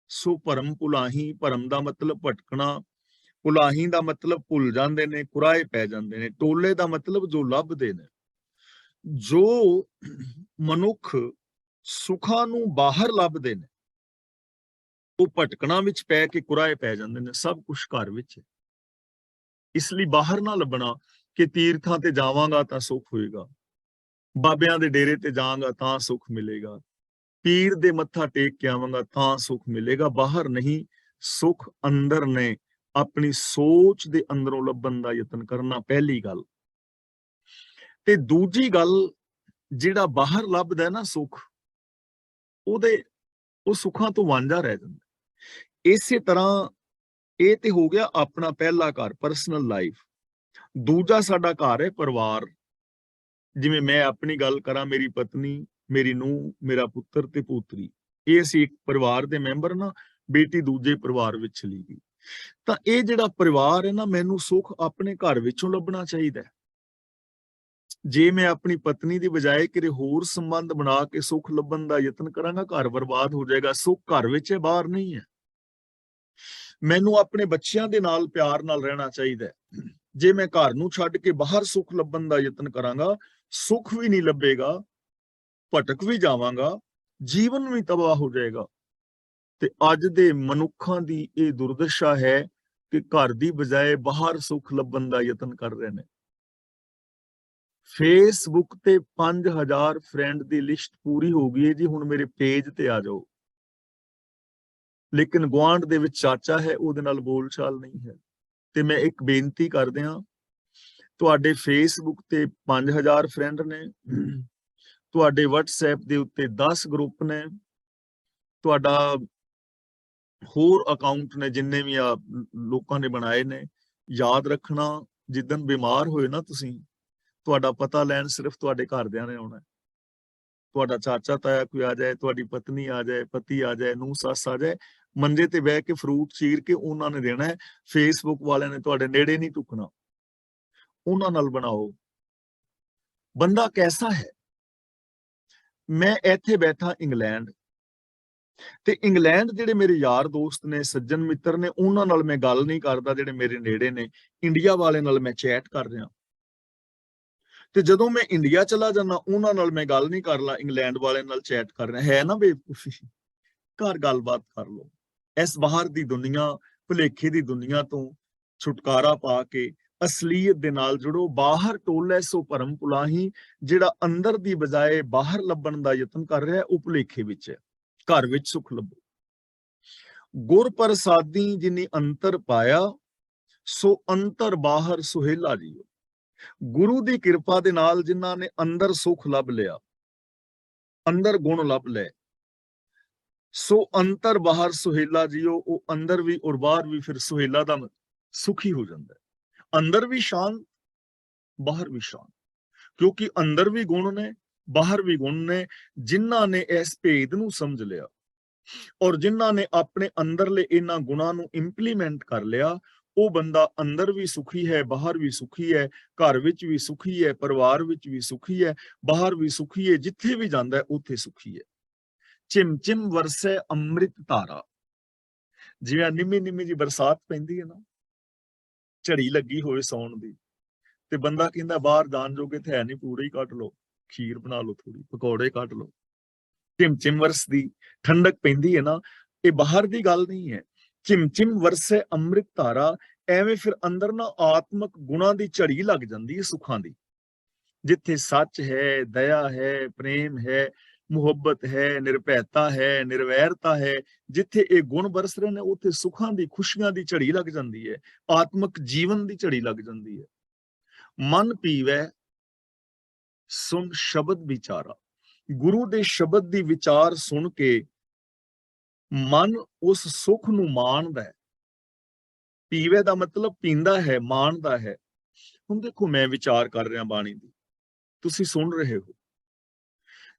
Speaker 1: ਸੋ ਭਰਮ ਭੁਲਾਹੀ। ਭਰਮ ਦਾ ਮਤਲਬ ਭਟਕਣਾ, ਭੁਲਾਹੀ ਦਾ ਮਤਲਬ ਭੁੱਲ ਜਾਂਦੇ ਨੇ, ਕੁਰਾਏ ਪੈ ਜਾਂਦੇ ਨੇ। ਟੋਲੇ ਦਾ ਮਤਲਬ ਜੋ ਲੱਭਦੇ ਨੇ। ਜੋ ਮਨੁੱਖ ਸੁੱਖਾਂ ਨੂੰ ਬਾਹਰ ਲੱਭਦੇ ਨੇ, ਉਹ ਭਟਕਣਾ ਵਿੱਚ ਪੈ ਕੇ ਕੁਰਾਏ ਪੈ ਜਾਂਦੇ ਨੇ। ਸਭ ਕੁਝ ਘਰ ਵਿੱਚ ਹੈ। ਇਸ ਲਈ ਬਾਹਰ ਨਾ ਲੱਭਣਾ ਕਿ ਤੀਰਥਾਂ ਤੇ ਜਾਵਾਂਗਾ ਤਾਂ ਸੁੱਖ ਹੋਏਗਾ, ਬਾਬਿਆਂ ਦੇ ਡੇਰੇ ਤੇ ਜਾਵਾਂਗਾ ਤਾਂ ਸੁੱਖ ਮਿਲੇਗਾ, ਪੀਰ ਦੇ ਮੱਥਾ ਟੇਕ ਕੇ ਆਵਾਂਗਾ ਤਾਂ ਸੁੱਖ ਮਿਲੇਗਾ। ਬਾਹਰ ਨਹੀਂ, ਸੁੱਖ ਅੰਦਰ ਨੇ। ਆਪਣੀ ਸੋਚ ਦੇ ਅੰਦਰੋਂ ਲੱਭਣ ਦਾ ਯਤਨ ਕਰਨਾ, ਪਹਿਲੀ ਗੱਲ। ਤੇ ਦੂਜੀ ਗੱਲ, ਜਿਹੜਾ ਬਾਹਰ ਲੱਭਦਾ ਨਾ ਸੁੱਖ, ਉਹ ਸੁੱਖਾਂ ਤੋਂ ਵਾਂਝਾ ਰਹਿ ਜਾਂਦਾ। ਇਸੇ ਤਰ੍ਹਾਂ ਇਹ ਤੇ ਹੋ ਗਿਆ ਆਪਣਾ ਪਹਿਲਾ ਘਰ, ਪਰਸਨਲ ਲਾਈਫ। ਦੂਜਾ ਸਾਡਾ ਘਰ ਹੈ ਪਰਿਵਾਰ। ਜਿਵੇਂ ਮੈਂ ਆਪਣੀ ਗੱਲ ਕਰਾਂ, ਮੇਰੀ ਪਤਨੀ, ਮੇਰੀ ਨੂੰਹ, ਮੇਰਾ ਪੁੱਤਰ ਤੇ ਪੋਤਰੀ, ਇਹ ਅਸੀਂ ਇੱਕ ਪਰਿਵਾਰ ਦੇ ਮੈਂਬਰ ਨਾ। ਬੇਟੀ ਦੂਜੇ ਪਰਿਵਾਰ ਵਿੱਚ ਚਲੀ ਗਈ। ਤਾਂ ਇਹ ਜਿਹੜਾ ਪਰਿਵਾਰ ਹੈ ਨਾ, ਮੈਨੂੰ ਸੁੱਖ ਆਪਣੇ ਘਰ ਵਿੱਚੋਂ ਲੱਭਣਾ ਚਾਹੀਦਾ ਹੈ। ਜੇ ਮੈਂ ਆਪਣੀ ਪਤਨੀ ਦੀ ਬਜਾਏ ਕਿਤੇ ਹੋਰ ਸੰਬੰਧ ਬਣਾ ਕੇ ਸੁੱਖ ਲੱਭਣ ਦਾ ਯਤਨ ਕਰਾਂਗਾ, ਘਰ ਬਰਬਾਦ ਹੋ ਜਾਏਗਾ। ਸੁੱਖ ਘਰ ਵਿੱਚ ਹੈ, ਬਾਹਰ ਨਹੀਂ ਹੈ। ਮੈਨੂੰ ਆਪਣੇ ਬੱਚਿਆਂ ਦੇ ਨਾਲ ਪਿਆਰ ਨਾਲ ਰਹਿਣਾ ਚਾਹੀਦਾ ਹੈ। ਜੇ ਮੈਂ ਘਰ ਨੂੰ ਛੱਡ ਕੇ ਬਾਹਰ ਸੁੱਖ ਲੱਭਣ ਦਾ ਯਤਨ ਕਰਾਂਗਾ, ਸੁੱਖ ਵੀ ਨਹੀਂ ਲੱਭੇਗਾ, ਭਟਕ ਵੀ ਜਾਵਾਂਗਾ, ਜੀਵਨ ਵੀ ਤਬਾਹ ਹੋ ਜਾਏਗਾ। ਤੇ ਅੱਜ ਦੇ ਮਨੁੱਖਾਂ ਦੀ ਇਹ ਦੁਰਦਸ਼ਾ ਹੈ ਕਿ ਘਰ ਦੀ ਬਜਾਏ ਬਾਹਰ ਸੁੱਖ ਲੱਭਣ ਦਾ ਯਤਨ ਕਰ ਰਹੇ ਨੇ। ਫੇਸਬੁੱਕ ਤੇ 5000 ਫਰੈਂਡ ਦੀ ਲਿਸਟ ਪੂਰੀ ਹੋ ਗਈ ਹੈ ਜੀ, ਹੁਣ ਮੇਰੇ ਪੇਜ ਤੇ ਆ ਜਾਓ। ਲੇਕਿਨ ਗੁਆਂਢ ਦੇ ਵਿੱਚ ਚਾਚਾ ਹੈ, ਉਹਦੇ ਨਾਲ ਬੋਲਚਾਲ ਨਹੀਂ ਹੈ। ਤੇ ਮੈਂ ਇੱਕ ਬੇਨਤੀ ਕਰਦੇ ਹਾਂ, ਤੁਹਾਡੇ ਫੇਸਬੁੱਕ ਤੇ 5000 ਫਰੈਂਡ ਨੇ, ਤੁਹਾਡੇ WhatsApp ਦੇ ਉੱਤੇ 10 ਗਰੁੱਪ ਨੇ, ਤੁਹਾਡਾ ਹੋਰ ਅਕਾਊਂਟ ਨੇ ਜਿੰਨੇ ਵੀ ਆ ਲੋਕਾਂ ਨੇ ਬਣਾਏ ਨੇ। ਯਾਦ ਰੱਖਣਾ, ਜਿੱਦਣ ਬਿਮਾਰ ਹੋਏ ਨਾ ਤੁਸੀਂ, ਤੁਹਾਡਾ ਪਤਾ ਲੈਣ ਸਿਰਫ ਤੁਹਾਡੇ ਘਰਦਿਆਂ ਨੇ ਆਉਣਾ। ਤੁਹਾਡਾ ਚਾਚਾ ਤਾਇਆ ਕੋਈ ਆ ਜਾਏ, ਤੁਹਾਡੀ ਪਤਨੀ ਆ ਜਾਏ, ਪਤੀ ਆ ਜਾਏ, ਨੂੰਹ ਸੱਸ ਆ ਜਾਏ, ਮੰਜੇ ਤੇ ਬਹਿ ਕੇ ਫਰੂਟ ਚੀਰ ਕੇ ਉਹਨਾਂ ਨੇ ਦੇਣਾ ਹੈ। ਫੇਸਬੁੱਕ ਵਾਲਿਆਂ ਨੇ ਤੁਹਾਡੇ ਨੇੜੇ ਨਹੀਂ ਟੁਕਣਾ। ਉਹਨਾਂ ਨਾਲ ਬਣਾਓ। ਬੰਦਾ ਕੈਸਾ ਹੈ? ਮੈਂ ਇੱਥੇ ਬੈਠਾ ਇੰਗਲੈਂਡ, ਤੇ ਇੰਗਲੈਂਡ ਜਿਹੜੇ ਮੇਰੇ ਯਾਰ ਦੋਸਤ ਨੇ, ਸੱਜਣ ਮਿੱਤਰ ਨੇ, ਉਹਨਾਂ ਨਾਲ ਮੈਂ ਗੱਲ ਨਹੀਂ ਕਰਦਾ ਜਿਹੜੇ ਮੇਰੇ ਨੇੜੇ ਨੇ। ਇੰਡੀਆ ਵਾਲੇ ਨਾਲ ਮੈਂ ਚੈਟ ਕਰ ਰਿਹਾ। ਤੇ ਜਦੋਂ ਮੈਂ ਇੰਡੀਆ ਚਲਾ ਜਾਂਦਾ, ਉਹਨਾਂ ਨਾਲ ਮੈਂ ਗੱਲ ਨਹੀਂ ਕਰ ਲਾ, ਇੰਗਲੈਂਡ ਵਾਲੇ ਨਾਲ ਚੈਟ ਕਰ ਰਿਹਾ। ਹੈ ਨਾ ਬੇਵਕੂਫੀ? ਘਰ ਗੱਲਬਾਤ ਕਰ ਲਓ। ਇਸ ਬਾਹਰ ਦੀ ਦੁਨੀਆ, ਭੁਲੇਖੇ ਦੀ ਦੁਨੀਆ ਤੋਂ ਛੁਟਕਾਰਾ ਪਾ ਕੇ ਅਸਲੀਅਤ ਦੇ ਨਾਲ ਜੁੜੋ। ਬਾਹਰ ਟੋਲੇ ਸੋ ਭਰਮ ਭੁਲਾਹੀ, ਜਿਹੜਾ ਅੰਦਰ ਦੀ ਬਜਾਏ ਬਾਹਰ ਲੱਭਣ ਦਾ ਯਤਨ ਕਰ ਰਿਹਾ, ਉਹ ਭੁਲੇਖੇ ਵਿੱਚ ਹੈ। ਘਰ ਵਿੱਚ ਸੁੱਖ ਲੱਭੋ। ਗੁਰ ਪ੍ਰਸਾਦੀ ਜਿਨੀ ਅੰਤਰ ਪਾਇਆ, ਸੋ ਅੰਤਰ ਬਾਹਰ ਸੁਹੇਲਾ ਜੀਓ। ਗੁਰੂ ਦੀ ਕਿਰਪਾ ਦੇ ਨਾਲ ਜਿਨ੍ਹਾਂ ਨੇ ਅੰਦਰ ਸੁੱਖ ਲੱਭ ਲਿਆ, ਅੰਦਰ ਗੁਣ ਲੱਭ ਲਏ, ਸੋ ਅੰਤਰ ਬਾਹਰ ਸੁਹੇਲਾ ਜੀਓ। ਉਹ ਅੰਦਰ ਵੀ ਔਰ ਬਾਹਰ ਵੀ ਫਿਰ ਸੁਹੇਲਾ ਦਾ ਸੁਖੀ ਹੋ ਜਾਂਦਾ ਹੈ। ਅੰਦਰ ਵੀ ਸ਼ਾਂਤ, ਬਾਹਰ ਵੀ ਸ਼ਾਂਤ, ਕਿਉਂਕਿ ਅੰਦਰ ਵੀ ਗੁਣ ਨੇ, ਬਾਹਰ ਵੀ ਗੁਣ ਨੇ। ਜਿਨ੍ਹਾਂ ਨੇ ਇਸ ਭੇਦ ਨੂੰ ਸਮਝ ਲਿਆ ਔਰ ਜਿਨ੍ਹਾਂ ਨੇ ਆਪਣੇ ਅੰਦਰਲੇ ਇਹਨਾਂ ਗੁਣਾਂ ਨੂੰ ਇੰਪਲੀਮੈਂਟ ਕਰ ਲਿਆ, ਉਹ ਬੰਦਾ ਅੰਦਰ ਵੀ ਸੁਖੀ ਹੈ, ਬਾਹਰ ਵੀ ਸੁਖੀ ਹੈ, ਘਰ ਵਿੱਚ ਵੀ ਸੁਖੀ ਹੈ, ਪਰਿਵਾਰ ਵਿੱਚ ਵੀ ਸੁਖੀ ਹੈ, ਬਾਹਰ ਵੀ ਸੁਖੀ ਹੈ, ਜਿੱਥੇ ਵੀ ਜਾਂਦਾ ਹੈ ਉੱਥੇ ਸੁਖੀ ਹੈ। ਚਿਮ ਚਿਮ ਵਰਸੇ ਅੰਮ੍ਰਿਤ ਧਾਰਾ। ਜਿਵੇਂ ਨਿੰਮੀ ਨਿੰਮੀ ਜੀ ਬਰਸਾਤ ਪੈਂਦੀ ਹੈ ਨਾ, ਝੜੀ ਲੱਗੀ ਹੋਵੇ ਸੌਣ ਦੀ, ਤੇ ਬੰਦਾ ਕਹਿੰਦਾ ਬਾਹਰ ਜਾਣ ਜੋਗੇ ਤੇ ਹੈ ਨਹੀਂ, ਪੂੜੇ ਹੀ ਕੱਢ ਲਓ, ਖੀਰ ਬਣਾ ਲਓ, ਥੋੜੀ ਪਕੌੜੇ ਕੱਢ ਲਓ। ਚਿਮ ਚਿਮ ਵਰਸਦੀ ਠੰਡਕ ਪੈਂਦੀ ਹੈ ਨਾ, ਇਹ ਬਾਹਰ ਦੀ ਗੱਲ ਨਹੀਂ ਹੈ। ਚਿਮ ਚਿਮ ਵਰਸੇ ਅੰਮ੍ਰਿਤ ਧਾਰਾ। ਐਵੇਂ ਫਿਰ ਅੰਦਰ ਨਾ ਆਤਮਕ ਗੁਣਾਂ ਦੀ ਝੜੀ ਲੱਗ ਜਾਂਦੀ ਹੈ, ਸੁੱਖਾਂ ਦੀ। ਜਿੱਥੇ ਸੱਚ ਹੈ, ਦਇਆ ਹੈ, ਪ੍ਰੇਮ ਹੈ, ਮੁਹੱਬਤ ਹੈ, ਨਿਰਭੈਤਾ ਹੈ, ਨਿਰਵੈਰਤਾ ਹੈ, ਜਿੱਥੇ ਇਹ ਗੁਣ ਬਰਸ ਰਹੇ ਨੇ, ਉੱਥੇ ਸੁੱਖਾਂ ਦੀ, ਖੁਸ਼ੀਆਂ ਦੀ ਝੜੀ ਲੱਗ ਜਾਂਦੀ ਹੈ, ਆਤਮਕ ਜੀਵਨ ਦੀ ਝੜੀ ਲੱਗ ਜਾਂਦੀ ਹੈ। ਮਨ ਪੀਵੈ ਸੁਣ ਸ਼ਬਦ ਵਿਚਾਰਾ। ਗੁਰੂ ਦੇ ਸ਼ਬਦ ਦੀ ਵਿਚਾਰ ਸੁਣ ਕੇ ਮਨ ਉਸ ਸੁੱਖ ਨੂੰ ਮਾਣਦਾ ਹੈ। ਪੀਵੇ ਦਾ ਮਤਲਬ ਪੀਂਦਾ ਹੈ, ਮਾਣਦਾ ਹੈ। ਹੁਣ ਦੇਖੋ, ਮੈਂ ਵਿਚਾਰ ਕਰ ਰਿਹਾ ਬਾਣੀ ਦੀ, ਤੁਸੀਂ ਸੁਣ ਰਹੇ ਹੋ।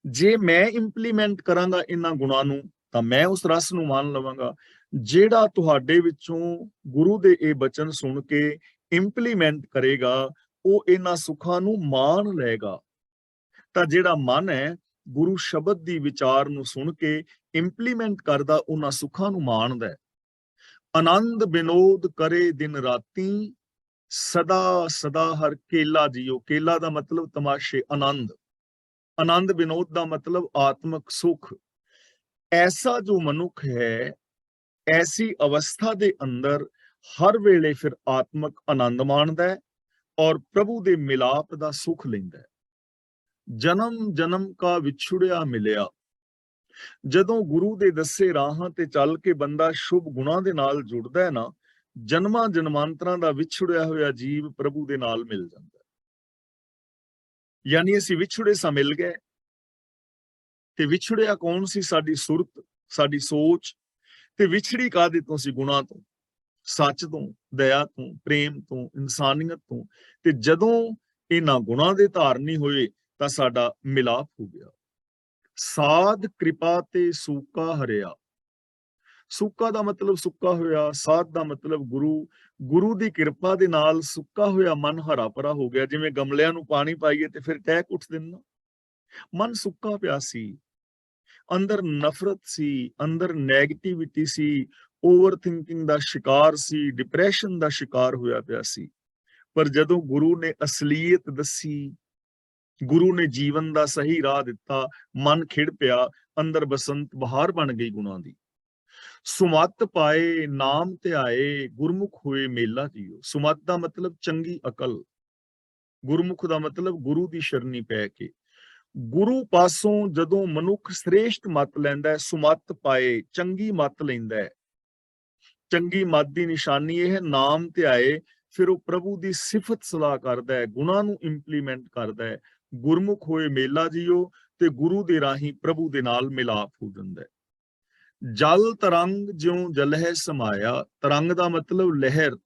Speaker 1: ਜੇ ਮੈਂ ਇੰਪਲੀਮੈਂਟ ਕਰਾਂਗਾ ਇਹਨਾਂ ਗੁਣਾਂ ਨੂੰ, ਤਾਂ ਮੈਂ ਉਸ ਰਸ ਨੂੰ ਮਾਣ ਲਵਾਂਗਾ। ਜਿਹੜਾ ਤੁਹਾਡੇ ਵਿੱਚੋਂ ਗੁਰੂ ਦੇ ਇਹ ਬਚਨ ਸੁਣ ਕੇ ਇੰਪਲੀਮੈਂਟ ਕਰੇਗਾ, ਉਹ ਇਹਨਾਂ ਸੁੱਖਾਂ ਨੂੰ ਮਾਣ ਲਏਗਾ। ਤਾਂ ਜਿਹੜਾ ਮਨ ਹੈ, ਗੁਰੂ ਸ਼ਬਦ ਦੀ ਵਿਚਾਰ ਨੂੰ ਸੁਣ ਕੇ ਇੰਪਲੀਮੈਂਟ ਕਰਦਾ, ਉਹਨਾਂ ਸੁੱਖਾਂ ਨੂੰ ਮਾਣਦਾ ਹੈ। ਆਨੰਦ ਬਿਨੋਦ ਕਰੇ ਦਿਨ ਰਾਤੀ, ਸਦਾ ਸਦਾ ਹਰ ਕੇਲਾ ਜੀਓ। ਕੇਲਾ ਦਾ ਮਤਲਬ ਤਮਾਸ਼ੇ, ਆਨੰਦ। ਆਨੰਦ ਬਿਨੋਦ ਦਾ ਮਤਲਬ ਆਤਮਕ ਸੁਖ। ਐਸਾ ਜੋ ਮਨੁੱਖ ਹੈ, ਐਸੀ ਅਵਸਥਾ ਦੇ ਅੰਦਰ ਹਰ ਵੇਲੇ ਫਿਰ ਆਤਮਕ ਆਨੰਦ ਮਾਣਦਾ ਹੈ ਔਰ ਪ੍ਰਭੂ ਦੇ ਮਿਲਾਪ ਦਾ ਸੁਖ ਲੈਂਦਾ ਹੈ। ਜਨਮ ਜਨਮ ਕਾ ਵਿਛੜਿਆ ਮਿਲਿਆ। ਜਦੋਂ ਗੁਰੂ ਦੇ ਦੱਸੇ ਰਾਹਾਂ ਤੇ ਚੱਲ ਕੇ ਬੰਦਾ ਸ਼ੁਭ ਗੁਣਾਂ ਦੇ ਨਾਲ ਜੁੜਦਾ ਹੈ ਨਾ, ਜਨਮਾਂ ਜਨਮਾਂਤਰਾਂ ਦਾ ਵਿਛੜਿਆ ਹੋਇਆ ਜੀਵ ਪ੍ਰਭੂ ਦੇ ਨਾਲ ਮਿਲ ਜਾਂਦਾ ਹੈ। ਯਾਨੀ ਅਸੀਂ ਵਿਛੜੇ ਸਾਂ, ਮਿਲ ਗਏ। ਤੇ ਵਿਛੜਿਆ ਕੌਣ ਸੀ? ਸਾਡੀ ਸੁਰਤ, ਸਾਡੀ ਸੋਚ। ਤੇ ਵਿਛੜੀ ਕਾਹਦੇ ਤੋਂ ਸੀ? ਗੁਣਾਂ ਤੋਂ, ਸੱਚ ਤੋਂ, ਦਇਆ ਤੋਂ, ਪ੍ਰੇਮ ਤੋਂ, ਇਨਸਾਨੀਅਤ ਤੋਂ। ਤੇ ਜਦੋਂ ਇਹਨਾਂ ਗੁਣਾਂ ਦੇ ਧਾਰਨੀ ਹੋਏ ਤਾਂ ਸਾਡਾ ਮਿਲਾਪ ਹੋ ਗਿਆ। ਸਾਧ ਕਿਰਪਾ ਤੇ ਸੂਕਾ ਹਰਿਆ। ਸੁੱਕਾ ਦਾ ਮਤਲਬ ਸੁੱਕਾ ਹੋਇਆ, ਸਾਧ ਦਾ ਮਤਲਬ ਗੁਰੂ। ਗੁਰੂ ਦੀ ਕਿਰਪਾ ਦੇ ਨਾਲ ਸੁੱਕਾ ਹੋਇਆ ਮਨ ਹਰਾ ਭਰਾ ਹੋ ਗਿਆ। ਜਿਵੇਂ ਗਮਲਿਆਂ ਨੂੰ ਪਾਣੀ ਪਾਈਏ ਤੇ ਫਿਰ ਟਹਿਕ ਉੱਠਦੇ ਨੇ। ਮਨ ਸੁੱਕਾ ਪਿਆ ਸੀ, ਅੰਦਰ ਨਫ਼ਰਤ ਸੀ, ਅੰਦਰ ਨੈਗੇਟਿਵਿਟੀ ਸੀ, ਓਵਰ ਥਿੰਕਿੰਗ ਦਾ ਸ਼ਿਕਾਰ ਸੀ, ਡਿਪਰੈਸ਼ਨ ਦਾ ਸ਼ਿਕਾਰ ਹੋਇਆ ਪਿਆ ਸੀ। ਪਰ ਜਦੋਂ ਗੁਰੂ ਨੇ ਅਸਲੀਅਤ ਦੱਸੀ, ਗੁਰੂ ਨੇ ਜੀਵਨ ਦਾ ਸਹੀ ਰਾਹ ਦਿੱਤਾ, ਮਨ ਖਿੜ ਪਿਆ, ਅੰਦਰ ਬਸੰਤ ਬਹਾਰ ਬਣ ਗਈ ਗੁਣਾਂ ਦੀ। ਸੁਮੱਤ ਪਾਏ ਨਾਮ ਧਿਆਏ ਗੁਰਮੁਖ ਹੋਏ ਮੇਲਾ ਜੀਓ। ਸੁਮੱਤ ਦਾ ਮਤਲਬ ਚੰਗੀ ਅਕਲ, ਗੁਰਮੁਖ ਦਾ ਮਤਲਬ ਗੁਰੂ ਦੀ ਸ਼ਰਨੀ ਪੈ ਕੇ। ਗੁਰੂ ਪਾਸੋਂ ਜਦੋਂ ਮਨੁੱਖ ਸ੍ਰੇਸ਼ਟ ਮੱਤ ਲੈਂਦਾ ਹੈ, ਸੁਮੱਤ ਪਾਏ, ਚੰਗੀ ਮੱਤ ਲੈਂਦਾ ਹੈ। ਚੰਗੀ ਮੱਤ ਦੀ ਨਿਸ਼ਾਨੀ ਇਹ ਹੈ ਨਾਮ ਧਿਆਏ, ਫਿਰ ਉਹ ਪ੍ਰਭੂ ਦੀ ਸਿਫਤ ਸਲਾਹ ਕਰਦਾ ਹੈ, ਗੁਣਾਂ ਨੂੰ ਇੰਪਲੀਮੈਂਟ ਕਰਦਾ ਹੈ। ਗੁਰਮੁਖ ਹੋਏ ਮੇਲਾ ਜੀਓ, ਤੇ ਗੁਰੂ ਦੇ ਰਾਹੀਂ ਪ੍ਰਭੂ ਦੇ ਨਾਲ ਮਿਲਾਪ ਹੋ ਜਾਂਦਾ ਹੈ। ਜਲ ਤਰੰਗ ਜਿਉਂ ਜਲਹਿ ਸਮਾਇਆ, ਤਰੰਗ ਦਾ ਮਤਲਬ ਲਹਿਰ,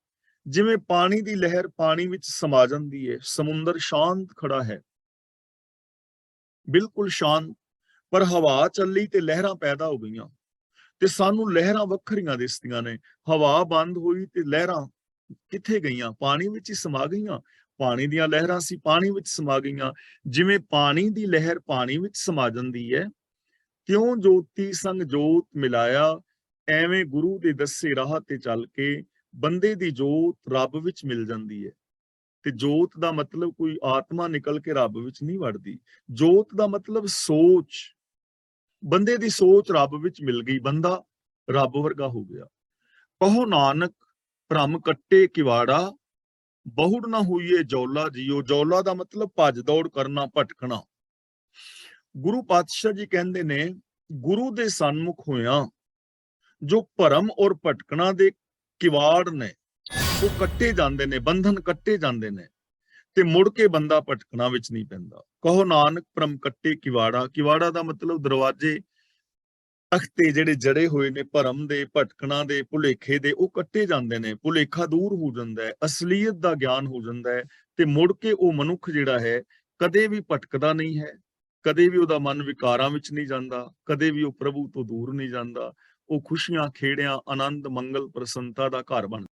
Speaker 1: ਜਿਵੇਂ ਪਾਣੀ ਦੀ ਲਹਿਰ ਪਾਣੀ ਵਿੱਚ ਸਮਾ ਜਾਂਦੀ ਹੈ। ਸਮੁੰਦਰ ਸ਼ਾਂਤ ਖੜਾ ਹੈ, ਬਿਲਕੁਲ ਸ਼ਾਂਤ, ਪਰ ਹਵਾ ਚੱਲੀ ਤੇ ਲਹਿਰਾਂ ਪੈਦਾ ਹੋ ਗਈਆਂ, ਤੇ ਸਾਨੂੰ ਲਹਿਰਾਂ ਵੱਖਰੀਆਂ ਦਿਸਦੀਆਂ ਨੇ। ਹਵਾ ਬੰਦ ਹੋਈ ਤੇ ਲਹਿਰਾਂ ਕਿੱਥੇ ਗਈਆਂ? ਪਾਣੀ ਵਿੱਚ ਹੀ ਸਮਾ ਗਈਆਂ। ਪਾਣੀ ਦੀਆਂ ਲਹਿਰਾਂ ਸੀ, ਪਾਣੀ ਵਿੱਚ ਸਮਾ ਗਈਆਂ। ਜਿਵੇਂ ਪਾਣੀ ਦੀ ਲਹਿਰ ਪਾਣੀ ਵਿੱਚ ਸਮਾ ਜਾਂਦੀ ਹੈ, ਤਿਉਂ ਜੋਤੀ ਸੰਗ ਜੋਤ ਮਿਲਾਇਆ, ਐਵੇਂ ਗੁਰੂ ਦੇ ਦੱਸੇ ਰਾਹ ਤੇ ਚੱਲ ਕੇ ਬੰਦੇ ਦੀ ਜੋਤ ਰੱਬ ਵਿੱਚ ਮਿਲ ਜਾਂਦੀ ਹੈ। ਤੇ ਜੋਤ ਦਾ ਮਤਲਬ ਕੋਈ ਆਤਮਾ ਨਿਕਲ ਕੇ ਰੱਬ ਵਿੱਚ ਨਹੀਂ ਵੜਦੀ। ਜੋਤ ਦਾ ਮਤਲਬ ਸੋਚ, ਬੰਦੇ ਦੀ ਸੋਚ ਰੱਬ ਵਿੱਚ ਮਿਲ ਗਈ, ਬੰਦਾ ਰੱਬ ਵਰਗਾ ਹੋ ਗਿਆ। ਕਹੋ ਨਾਨਕ ਭ੍ਰਮ ਕੱਟੇ ਕਿਵਾੜਾ, ਬਹੁੜ ਨਾ ਹੋਈਏ ਜੌਲਾ ਜੀਓ। ਜੌਲਾ ਦਾ ਮਤਲਬ ਭੱਜ ਦੌੜ ਕਰਨਾ, ਭਟਕਣਾ। ਗੁਰੂ ਪਾਤਸ਼ਾਹ ਜੀ ਕਹਿੰਦੇ ਨੇ, ਗੁਰੂ ਦੇ ਸਨਮੁਖ ਹੋਇਆਂ ਜੋ ਭਰਮ ਔਰ ਭਟਕਣਾ ਦੇ ਕਿਵਾੜ ਨੇ ਉਹ ਕੱਟੇ ਜਾਂਦੇ ਨੇ, ਬੰਧਨ ਕੱਟੇ ਜਾਂਦੇ ਨੇ, ਤੇ ਮੁੜ ਕੇ ਬੰਦਾ ਭਟਕਣਾ ਵਿੱਚ ਨਹੀਂ ਪੈਂਦਾ। ਕਹੋ ਨਾਨਕ ਭ੍ਰਮ ਕੱਟੇ ਕਿਵਾੜਾ, ਕਿਵਾੜਾ ਦਾ ਮਤਲਬ ਦਰਵਾਜ਼ੇ, ਤਖਤੇ ਜਿਹੜੇ ਜੜੇ ਹੋਏ ਨੇ ਭਰਮ ਦੇ, ਭਟਕਣਾ ਦੇ, ਭੁਲੇਖੇ ਦੇ, ਉਹ ਕੱਟੇ ਜਾਂਦੇ ਨੇ। ਭੁਲੇਖਾ ਦੂਰ ਹੋ ਜਾਂਦਾ ਹੈ, ਅਸਲੀਅਤ ਦਾ ਗਿਆਨ ਹੋ ਜਾਂਦਾ ਹੈ, ਤੇ ਮੁੜ ਕੇ ਉਹ ਮਨੁੱਖ ਜਿਹੜਾ ਹੈ ਕਦੇ ਵੀ ਭਟਕਦਾ ਨਹੀਂ ਹੈ, ਕਦੇ ਵੀ ਉਹਦਾ ਮਨ ਵਿਕਾਰਾਂ ਵਿੱਚ ਨਹੀਂ ਜਾਂਦਾ, ਕਦੇ ਵੀ ਉਹ ਪ੍ਰਭੂ ਤੋਂ ਦੂਰ ਨਹੀਂ ਜਾਂਦਾ। ਉਹ ਖੁਸ਼ੀਆਂ, ਖੇੜਿਆਂ, ਆਨੰਦ, ਮੰਗਲ, ਪ੍ਰਸੰਨਤਾ ਦਾ ਘਰ ਬਣ